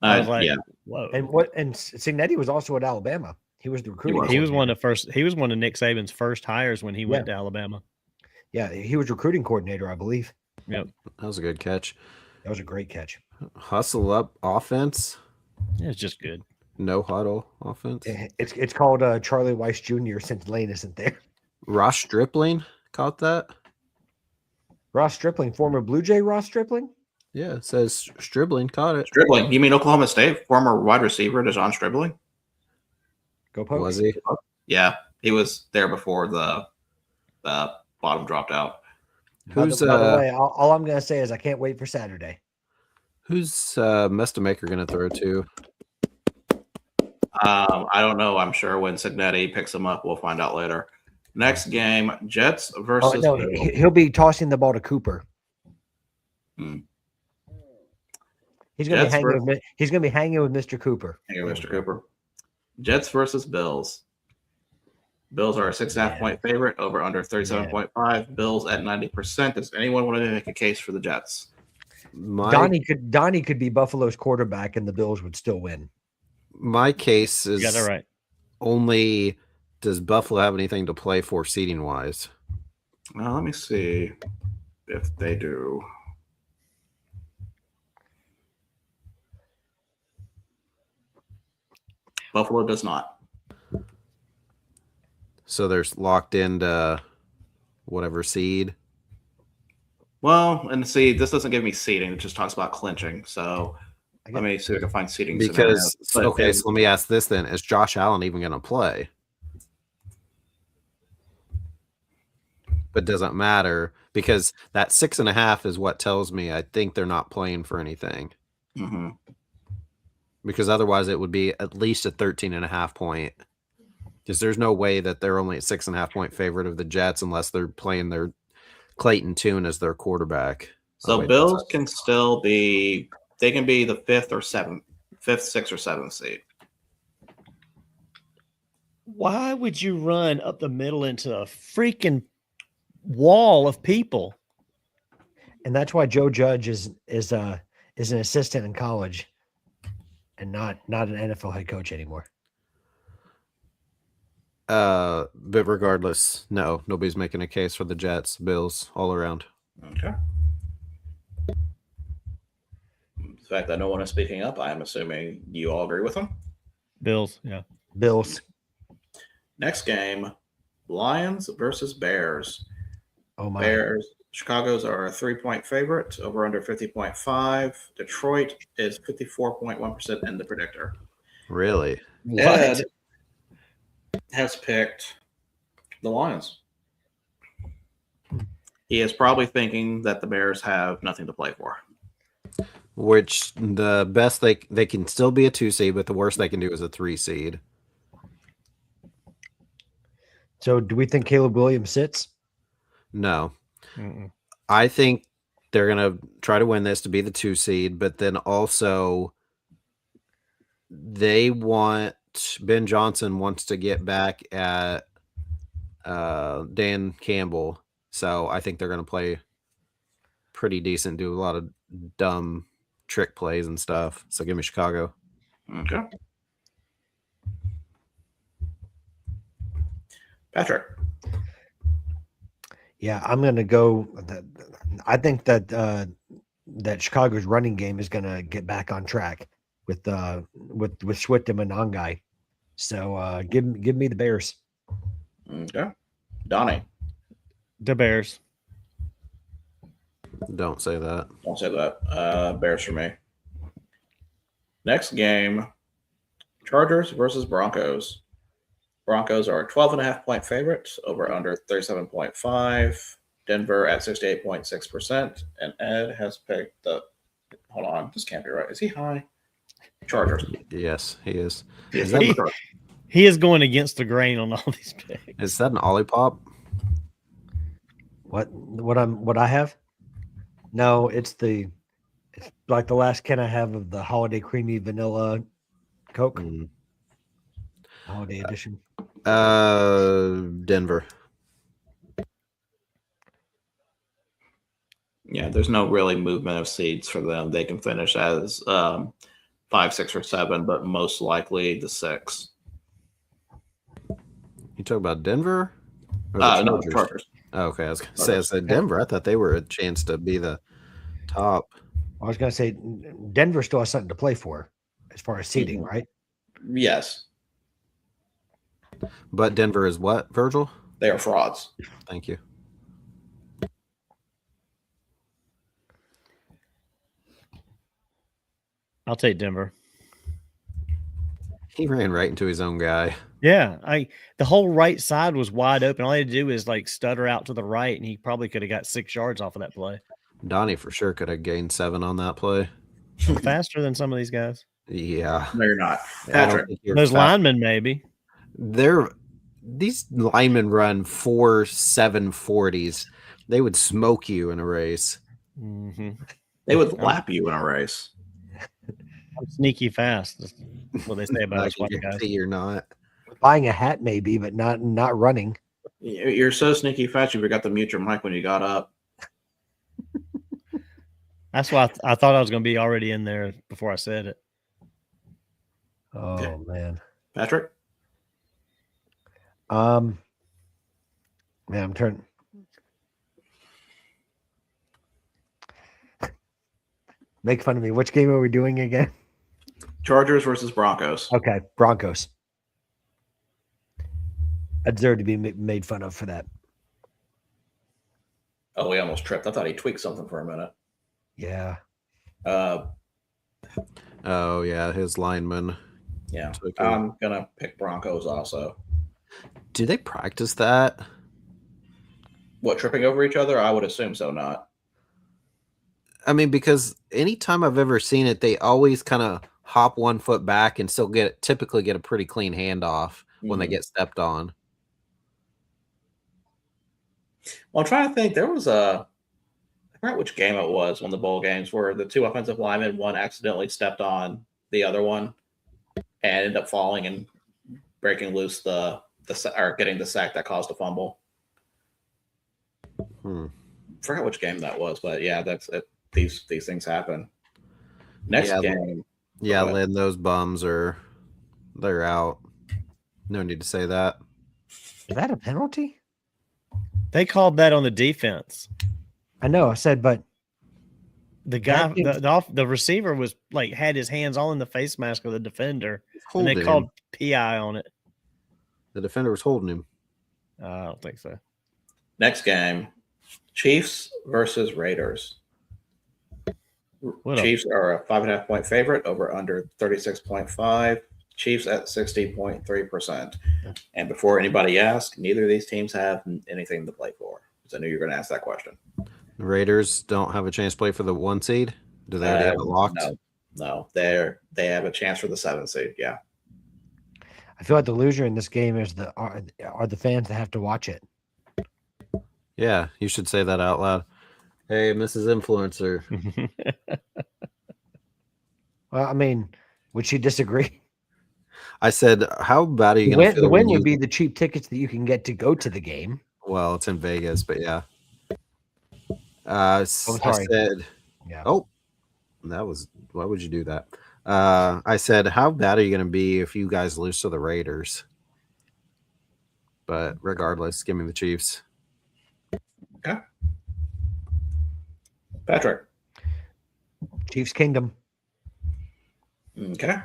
I was like, yeah. Whoa. And Signetti was also at Alabama. He was the recruiting. He was one of Nick Saban's first hires when he went to Alabama. Yeah, he was recruiting coordinator, I believe. Yep. That was a good catch. That was a great catch. Hustle up offense. Yeah, it's just good. No huddle offense. It's called Charlie Weiss Jr. since Lane isn't there. Ross Stripling caught that. Ross Stripling, former Blue Jay Ross Stripling? Yeah, it says Stribling caught it. Stribling. You mean Oklahoma State? Former wide receiver, Deshaun Stribling? Go Pokes. Was he? Yeah, he was there before the bottom dropped out. Who's by the way, all I'm going to say is I can't wait for Saturday. Who's Mestamaker going to throw to? I don't know. I'm sure when Signetti picks him up, we'll find out later. Next game, Jets versus. Oh, no, he'll be tossing the ball to Cooper. He's going to be hanging with Mr. Cooper. Hanging with Mr. Cooper. Jets versus Bills. Bills are a 6.5 point favorite, over under 37.5. Bills at 90%. Does anyone want to make a case for the Jets? Donnie could be Buffalo's quarterback and the Bills would still win. My case is right. Only does Buffalo have anything to play for seeding wise? Well, let me see if they do. Buffalo does not. So they're locked into whatever seed. Well, and see, this doesn't give me seeding. It just talks about clinching. So let me see if I can find seeding. Because, so let me ask this then. Is Josh Allen even going to play? But doesn't matter because that 6.5 is what tells me I think they're not playing for anything. Mm-hmm. Because otherwise it would be at least a 13.5 point. Because there's no way that they're only a 6.5 point favorite of the Jets unless they're playing their Clayton Tune as their quarterback. So Bills can still be, they can be the 5th, 6th, or 7th seed. Why would you run up the middle into a freaking wall of people? And that's why Joe Judge is an assistant in college and not an NFL head coach anymore. But regardless, no, nobody's making a case for the Jets, Bills, all around. Okay. The fact that no one is speaking up, I am assuming you all agree with them. Bills, yeah. Bills. Next game, Lions versus Bears. Oh my. Bears. Chicago's are a 3-point favorite, over under 50.5. Detroit is 54.1% in the predictor. Really? Ed has picked the Lions. He is probably thinking that the Bears have nothing to play for. Which the best they can still be a 2 seed, but the worst they can do is a 3 seed. So do we think Caleb Williams sits? No. Mm-mm. I think they're going to try to win this to be the 2 seed, but then also Ben Johnson wants to get back at Dan Campbell. So I think they're going to play pretty decent, do a lot of dumb trick plays and stuff. So give me Chicago. Okay. Patrick. Yeah, I'm going to go. I think that that Chicago's running game is going to get back on track with Swittem and Ongai. So give me the Bears. Okay. Donnie. The Bears. Don't say that. Don't say that. Bears for me. Next game, Chargers versus Broncos. Broncos are a 12.5-point favorite, over under 37.5. Denver at 68.6%. And Ed has picked the. Hold on, this can't be right. Is he high? Chargers. Yes, he is. Is He is going against the grain on all these picks. Is that an Olipop? What I have? No, it's like the last can I have of the holiday creamy vanilla Coke. Holiday edition. Denver. Yeah, there's no really movement of seeds for them. They can finish as 5, 6, or 7, but most likely the 6. You talk about Denver? Or No, Chargers. Oh, okay, I was going to say, I said Denver. I thought they were a chance to be the top. I was going to say Denver still has something to play for as far as seeding, right? Yes. But Denver is what, Virgil? They are frauds. Thank you. I'll take Denver. He ran right into his own guy. Yeah, the whole right side was wide open. All he had to do is like stutter out to the right, and he probably could have got 6 yards off of that play. Donnie for sure could have gained 7 on that play. Faster than some of these guys. Yeah. No, you're not. I don't Patrick. think you're Those fast. linemen, maybe. These linemen run 4.740s. They would smoke you in a race. Mm-hmm. They would lap you in a race. I'm sneaky fast. That's what they say about I us can white guys. guarantee you're not. Buying a hat maybe, but not running. You're so sneaky fast, you forgot to mute your mic when you got up. That's why I thought I was going to be already in there before I said it. Oh Okay. man. Patrick? Man, I'm turning. Make fun of me. Which game are we doing again? Chargers versus Broncos. Okay, Broncos. I deserve to be made fun of for that. Oh, we almost tripped. I thought he tweaked something for a minute. Yeah. Oh, yeah, his lineman. Yeah. took it. I'm going to pick Broncos also. Do they practice that? What, tripping over each other? I would assume so, not. I mean, because anytime I've ever seen it, they always kind of hop 1 foot back and still typically get a pretty clean handoff when they get stepped on. Well, I'm trying to think. There was I forgot which game it was, one of the bowl games, where the 2 offensive linemen, one accidentally stepped on the other one and ended up falling and breaking loose or getting the sack that caused the fumble. Forgot which game that was, but yeah, that's it. These things happen. Next game. Yeah, Lynn, those bums they're out. No need to say that. Is that a penalty? They called that on the defense. I know. I said, but The guy, That the receiver was like had his hands all in the face mask of the defender, and Holding they called him. PI on it. The defender was holding him. I don't think so. Next game, Chiefs versus Raiders. Chiefs are a 5.5 point favorite over under 36.5. Chiefs at 60.3%. And before anybody asks, neither of these teams have anything to play for. So I knew you were going to ask that question. The Raiders don't have a chance to play for the 1 seed. Do they already have it locked? No. They have a chance for the 7 seed. Yeah. I feel like the loser in this game is are the fans that have to watch it. Yeah, you should say that out loud. Hey, Mrs. Influencer. Well, I mean, would she disagree? I said, how bad are you going to feel? The win would be the cheap tickets that you can get to go to the game. Well, it's in Vegas, but yeah. I said, yeah. Oh, that was, why would you do that? I said, how bad are you going to be if you guys lose to the Raiders? But regardless, give me the Chiefs. Okay. Patrick. Chiefs Kingdom. Okay.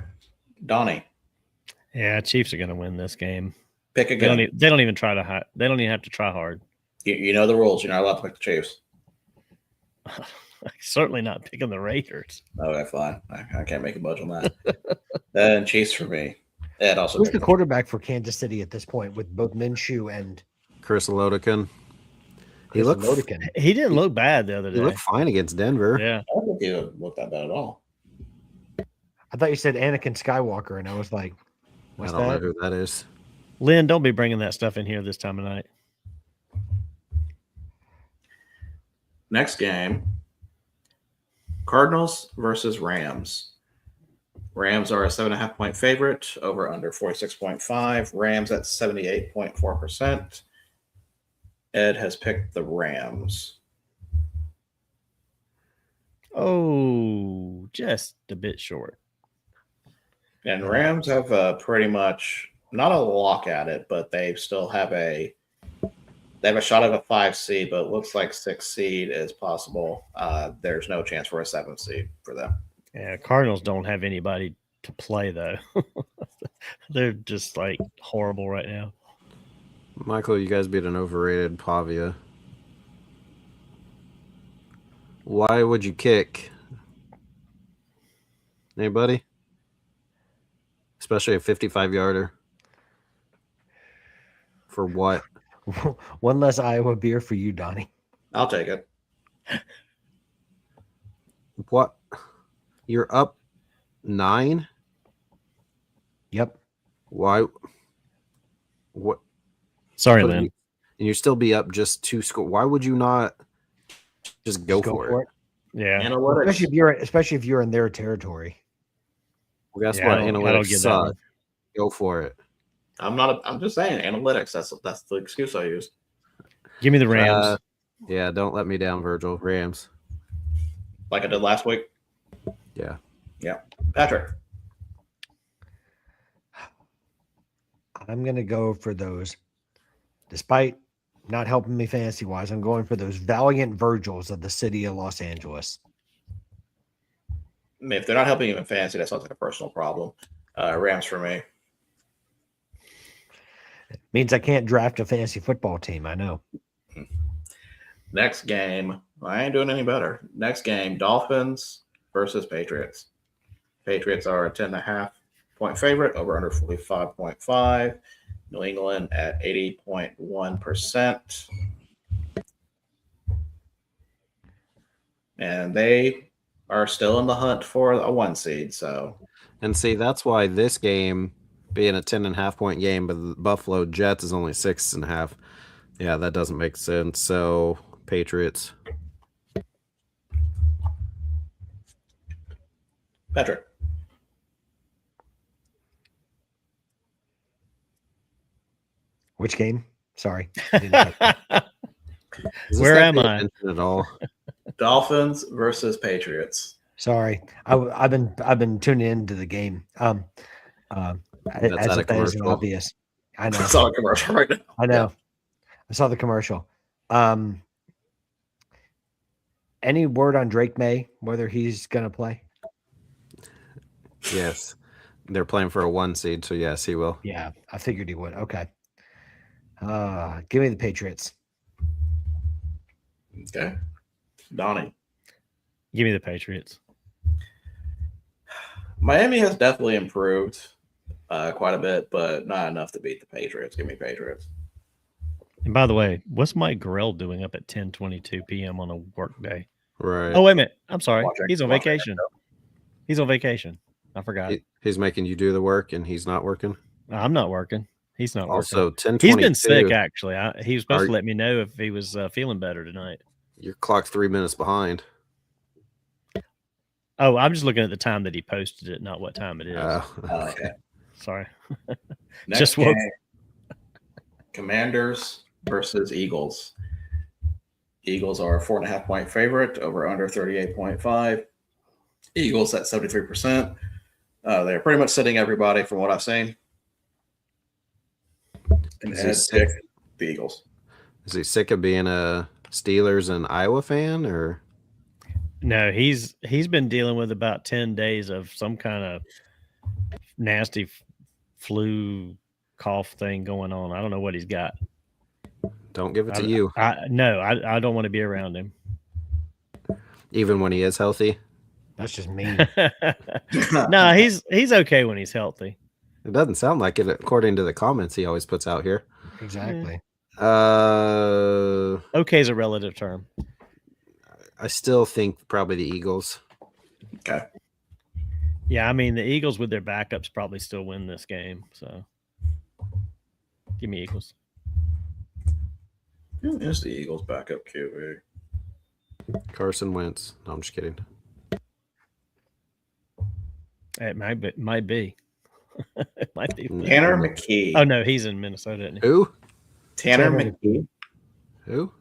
Donnie. Yeah, Chiefs are going to win this game. Pick again. They don't even try to hide. They don't even have to try hard. You know the rules. You're not allowed to pick the Chiefs. Certainly not picking the Raiders. Okay, fine. I can't make a budge on that. Then Chiefs for me. And also, who's the quarterback for Kansas City at this point with both Minshew and Chris Lodekin? He didn't look bad the other day. He looked fine against Denver. Yeah. I don't think he looked that bad at all. I thought you said Anakin Skywalker, and I was like, what's I don't that? know who that is. Lynn, don't be bringing that stuff in here this time of night. Next game, Cardinals versus Rams. Rams are a 7.5 point favorite over under 46.5. Rams at 78.4%. Ed has picked the Rams. Oh, just a bit short. And Rams have pretty much not a lock at it, but they still have a shot of a 5 seed, but it looks like 6 seed is possible. There's no chance for a 7 seed for them. Yeah, Cardinals don't have anybody to play though. They're just like horrible right now. Michael, you guys beat an overrated Pavia. Why would you kick? Anybody? Especially a 55-yarder. For what? One less Iowa beer for you, Donnie. I'll take it. What? You're up 9? Yep. Why? What? Sorry, Lynn. And you still be up just 2 score. Why would you not just go for it? Yeah. Especially if you're in their territory. Well, guess what? Analytics suck. Go for it. I'm just saying analytics. That's the excuse I use. Give me the Rams. Yeah, don't let me down, Virgil. Rams. Like I did last week. Yeah. Yeah. Patrick. I'm gonna go for those. Despite not helping me fantasy wise, I'm going for those valiant Virgils of the city of Los Angeles. I mean, if they're not helping you in fantasy, that sounds like a personal problem. Rams for me. It means I can't draft a fantasy football team. I know. Next game, I ain't doing any better. Next game, Dolphins versus Patriots. Patriots are a 10.5 point favorite over under 45.5. New England at 80.1%. And they are still in the hunt for a 1 seed. And see, that's why this game being a 10.5 point game, but the Buffalo Jets is only 6.5. Yeah, that doesn't make sense. So Patriots. Patrick. Which game? Sorry. Where am I? At all? Dolphins versus Patriots. Sorry, I've been tuning into the game. As if that isn't obvious. I know. I saw a commercial right now. I know. Yeah. I saw the commercial. Any word on Drake May, whether he's going to play? Yes. They're playing for a 1 seed, so yes, he will. Yeah, I figured he would. Okay. Give me the Patriots. Okay. Donnie. Give me the Patriots. Miami has definitely improved quite a bit, but not enough to beat the Patriots. Give me Patriots. And by the way, what's Mike Grell doing up at 10:22 p.m. on a work day? Right. Oh, wait a minute. I'm sorry. He's on Watching vacation. He's on vacation. I forgot. He's making you do the work, and he's not working. I'm not working. He's not Also, working. 10:22. He's been sick, actually. He was supposed to let me know if he was feeling better tonight. Your clock's 3 minutes behind. Oh, I'm just looking at the time that he posted it, not what time it is. Okay. Sorry. Next Just game, woke- Commanders versus Eagles. Eagles are a 4.5-point favorite, over under 38.5. Eagles at 73%. They're pretty much sitting everybody from what I've seen. And Is he Ed sick? picked the Eagles. Is he sick of being a Steelers and Iowa fan, or? No, he's been dealing with about 10 days of some kind of nasty flu cough thing going on. I don't know what he's got. Don't give it to you. I don't want to be around him. Even when he is healthy? That's just mean. No, he's okay when he's healthy. It doesn't sound like it according to the comments he always puts out here. Exactly. Okay is a relative term. I still think probably the Eagles. Okay. Yeah, I mean the Eagles with their backups probably still win this game. So give me Eagles. Who is the Eagles' backup QB? Carson Wentz. No, I'm just kidding. It might be. It might be. Tanner McKee. Oh no, he's in Minnesota, isn't he? Who? Tanner McKee Who?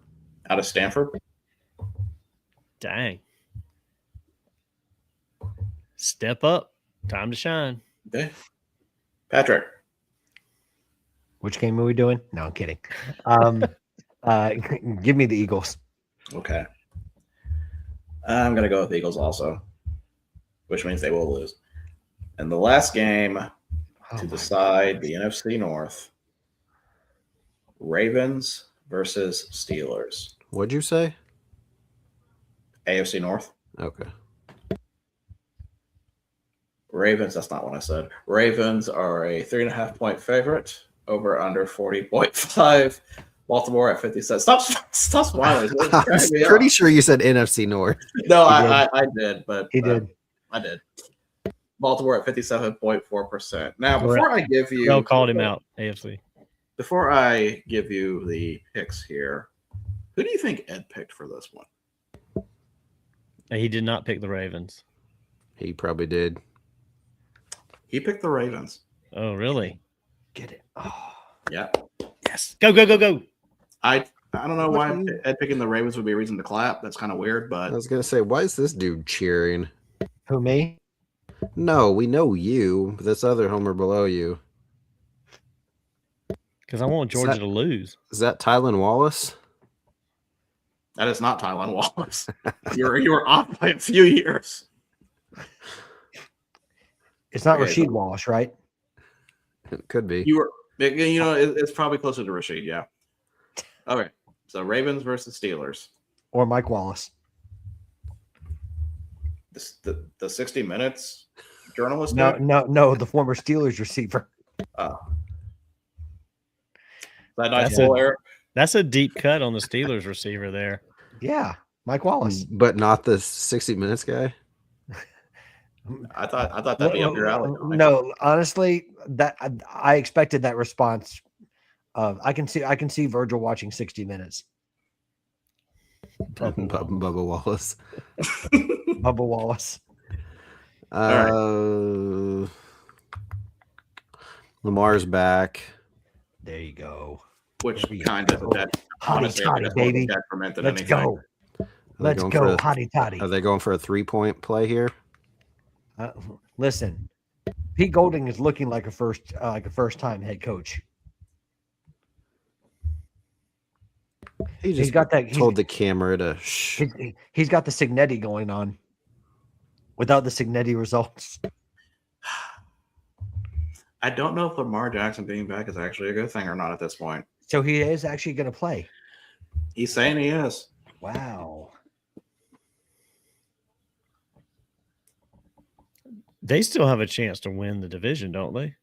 out of Stanford. Dang. Step up. Time to shine. Okay. Patrick. Which game are we doing? No, I'm kidding. Give me the Eagles. Okay. I'm going to go with the Eagles also, which means they will lose. And the last game to decide the NFC North, Ravens versus Steelers. What'd you say? AFC North. Okay. Ravens, that's not what I said. Ravens are a 3.5-point favorite, over under 40.5. Baltimore at 57. Stop smiling. I'm pretty sure you said NFC North. No, I did, but He did. I did. Baltimore at 57.4%. Now, before I give you, Y'all called him out, AFC. Before I give you the picks here, who do you think Ed picked for this one? He did not pick the Ravens. He probably did. He picked the Ravens. Oh, really? Get it. Oh. Yeah. Yes. Go, go, go, go. I don't know why Ed picking the Ravens would be a reason to clap. That's kind of weird, but I was going to say, why is this dude cheering? Who, me? No, we know you. But this other homer below you. Because I want Georgia to lose. Is that Tylan Wallace? that is not Tylan Wallace. you were off by a few years. It's not Okay, Rasheed Wallace, right? It could be. It's probably closer to Rashid, yeah. Okay, so Ravens versus Steelers. Or Mike Wallace. The 60 Minutes journalist? No, the former Steelers receiver. Oh. That nice little Eric? That's a deep cut on the Steelers receiver there. Yeah, Mike Wallace. But not the 60 Minutes guy? I thought that'd be up your alley. No, honestly, that I expected that response. I can see Virgil watching 60 Minutes. Bubba Wallace. Bubba Wallace. Lamar's back. There you go. Which kind of that honestly, Hotty, baby. detriment than Let's anything. go. Let's go, hotty toddy. Are they going for a 3-point play here? Listen, Pete Golding is looking like a first time head coach. He He's just got that. told the camera to shh. He's got the Signetti going on. Without the Signetti results, I don't know if Lamar Jackson being back is actually a good thing or not at this point. so he is actually going to play. He's saying he is. Wow. They still have a chance to win the division, don't they?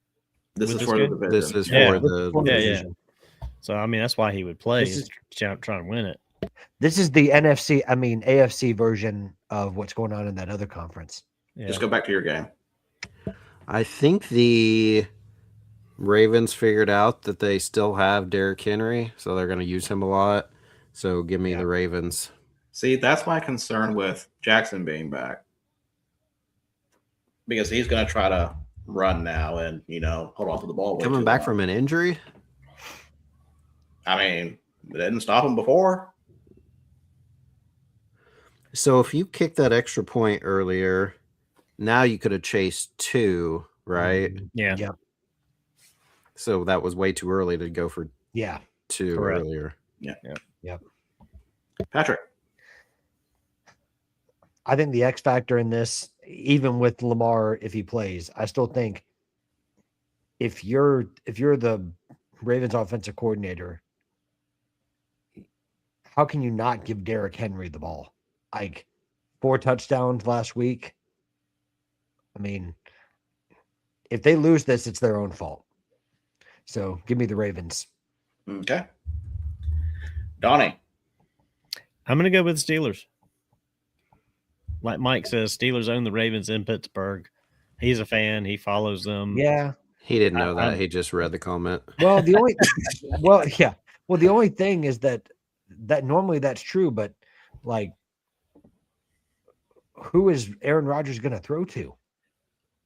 This With is this for the game? division. This is Yeah. for the Yeah, division. So I mean, that's why he would play. This Is trying to win it. This is the AFC version of what's going on in that other conference. Yeah. Just go back to your game. I think the Ravens figured out that they still have Derrick Henry, so they're going to use him a lot. So give me the Ravens. See, that's my concern with Jackson being back. Because he's going to try to run now and, hold on to the ball. Coming back from an injury? I mean, it didn't stop him before. So if you kicked that extra point earlier, now you could have chased 2, right? Yeah. Yeah. So that was way too early to go for 2 Correct. earlier. Yep. Patrick. I think the X factor in this, even with Lamar, if he plays, I still think if you're the Ravens offensive coordinator, how can you not give Derrick Henry the ball? Like 4 touchdowns last week. I mean, if they lose this, it's their own fault. So give me the Ravens. Okay. Donnie. I'm going to go with the Steelers. Like Mike says, Steelers own the Ravens in Pittsburgh. He's a fan. He follows them. Yeah. He didn't know that. He just read the comment. Well, the only thing is that normally that's true, but like, who is Aaron Rodgers going to throw to?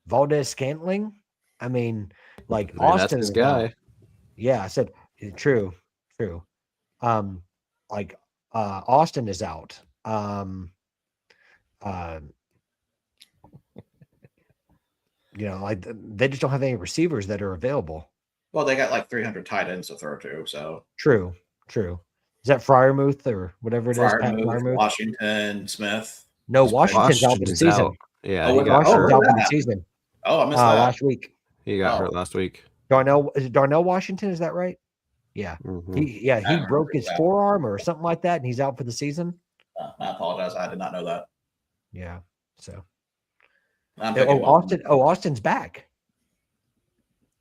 Valdez Scantling? I mean, like Austin that's his guy. Yeah, I said true. Austin is out. Like they just don't have any receivers that are available. Well, they got like 300 tight ends to throw to, so. True. Is that Fryermuth or whatever it is? Pat Fryermuth, Washington, Smith. No, Washington's out for the season. out. Yeah, Oh, he got Washington's hurt. out for the season. Oh, I missed that. Last week. He got hurt last week. Is it Darnell Washington? Is that right? Yeah. Mhm. He broke his forearm or something like that, and he's out for the season. I apologize. I did not know that. Yeah. So. I'm thinking Austin's back.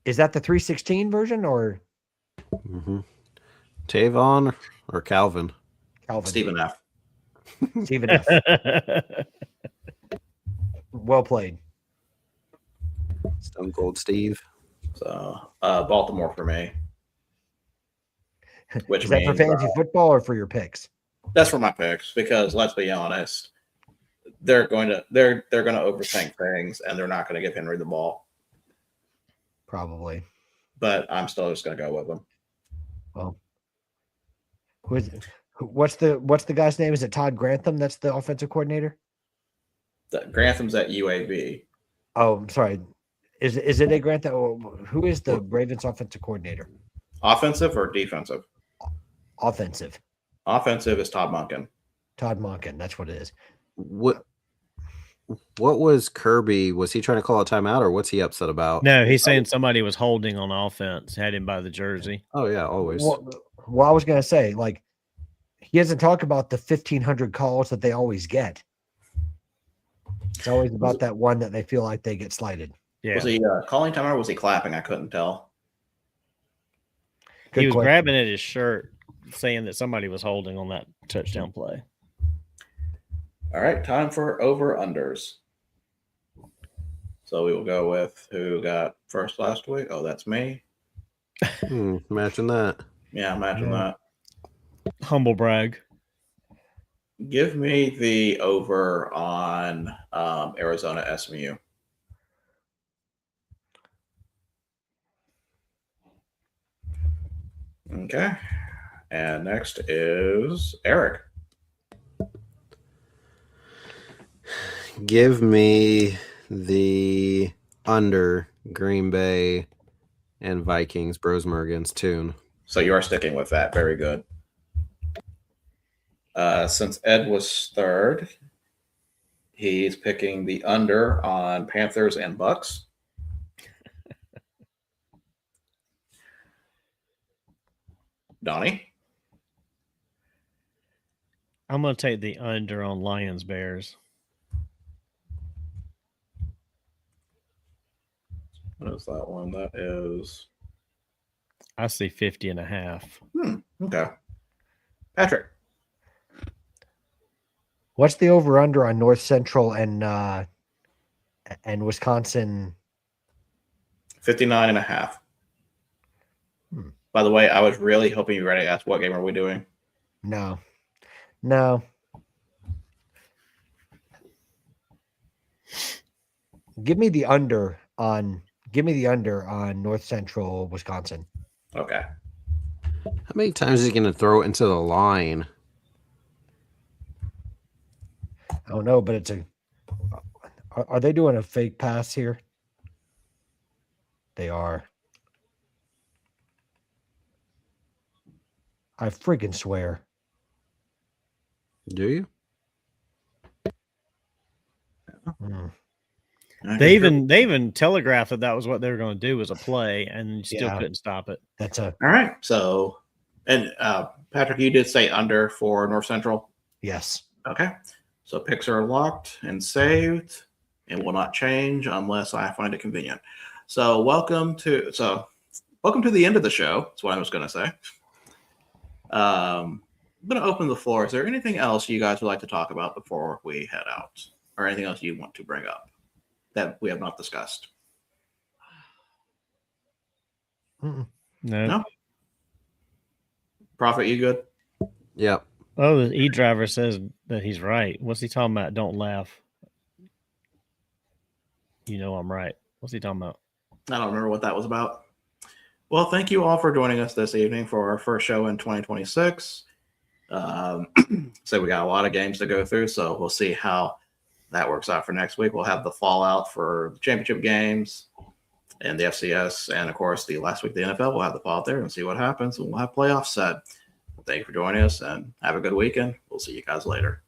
Is that the 316 version or Tavon or Calvin? Calvin? Stephen F. Stephen F. Well played. Stone Cold Steve. So Baltimore for me. Which is that for means, fantasy football or for your picks? That's for my picks because let's be honest, they're going to overthink things and they're not going to give Henry the ball. Probably. But I'm still just going to go with them. Well, what's the guy's name? Is it Todd Grantham? That's the offensive coordinator. Grantham's at UAB. Oh, I'm sorry. Is it a Grantham? Who is the Ravens offensive coordinator? Offensive or defensive? Offensive. Offensive is Todd Monken. Todd Monken. That's what it is. What was Kirby? Was he trying to call a timeout or what's he upset about? No, he's saying somebody was holding on offense, had him by the jersey. Oh, yeah, always. Well, I was going to say, like, he hasn't talked about the 1,500 calls that they always get. It's always about that one that they feel like they get slighted. Yeah. Was he calling timeout or was he clapping? I couldn't tell. He was grabbing at his shirt, saying that somebody was holding on that touchdown play. All right, time for over-unders. So we will go with who got first last week. Oh, that's me. Imagine that. Yeah, imagine that. Humble brag. Give me the over on Arizona SMU. Okay. And next is Eric. Give me the under Green Bay and Vikings, Brosmer against Toon. So you are sticking with that. Very good. Since Ed was third, he's picking the under on Panthers and Bucks. Donnie? I'm going to take the under on Lions Bears. What is that one? That is... I see 50.5. Okay. Patrick? What's the over under on North Central and Wisconsin? 59.5. By the way, I was really hoping you were ready to ask what game are we doing. No. Give me the under on North Central Wisconsin. Okay. How many times is he going to throw it into the line? I don't know, but it's a. Are they doing a fake pass here? They are. I freaking swear. Do you? They even telegraphed that was what they were going to do, was a play, and still couldn't stop it. All right. So, and Patrick, you did say under for North Central. Yes. Okay. So picks are locked and saved and will not change unless I find it convenient. So welcome to the end of the show. That's what I was going to say. I'm going to open the floor. Is there anything else you guys would like to talk about before we head out, or anything else you want to bring up that we have not discussed? No. Prophet, you good? Yep. Oh, the e-driver says that he's right. What's he talking about? Don't laugh. You know I'm right. What's he talking about? I don't remember what that was about. Well, thank you all for joining us this evening for our first show in 2026. So we got a lot of games to go through, so we'll see how that works out for next week. We'll have the fallout for the championship games and the FCS, and of course the last week of the NFL. We'll have the fallout there and see what happens, and we'll have playoffs set. Thank you for joining us, and have a good weekend. We'll see you guys later.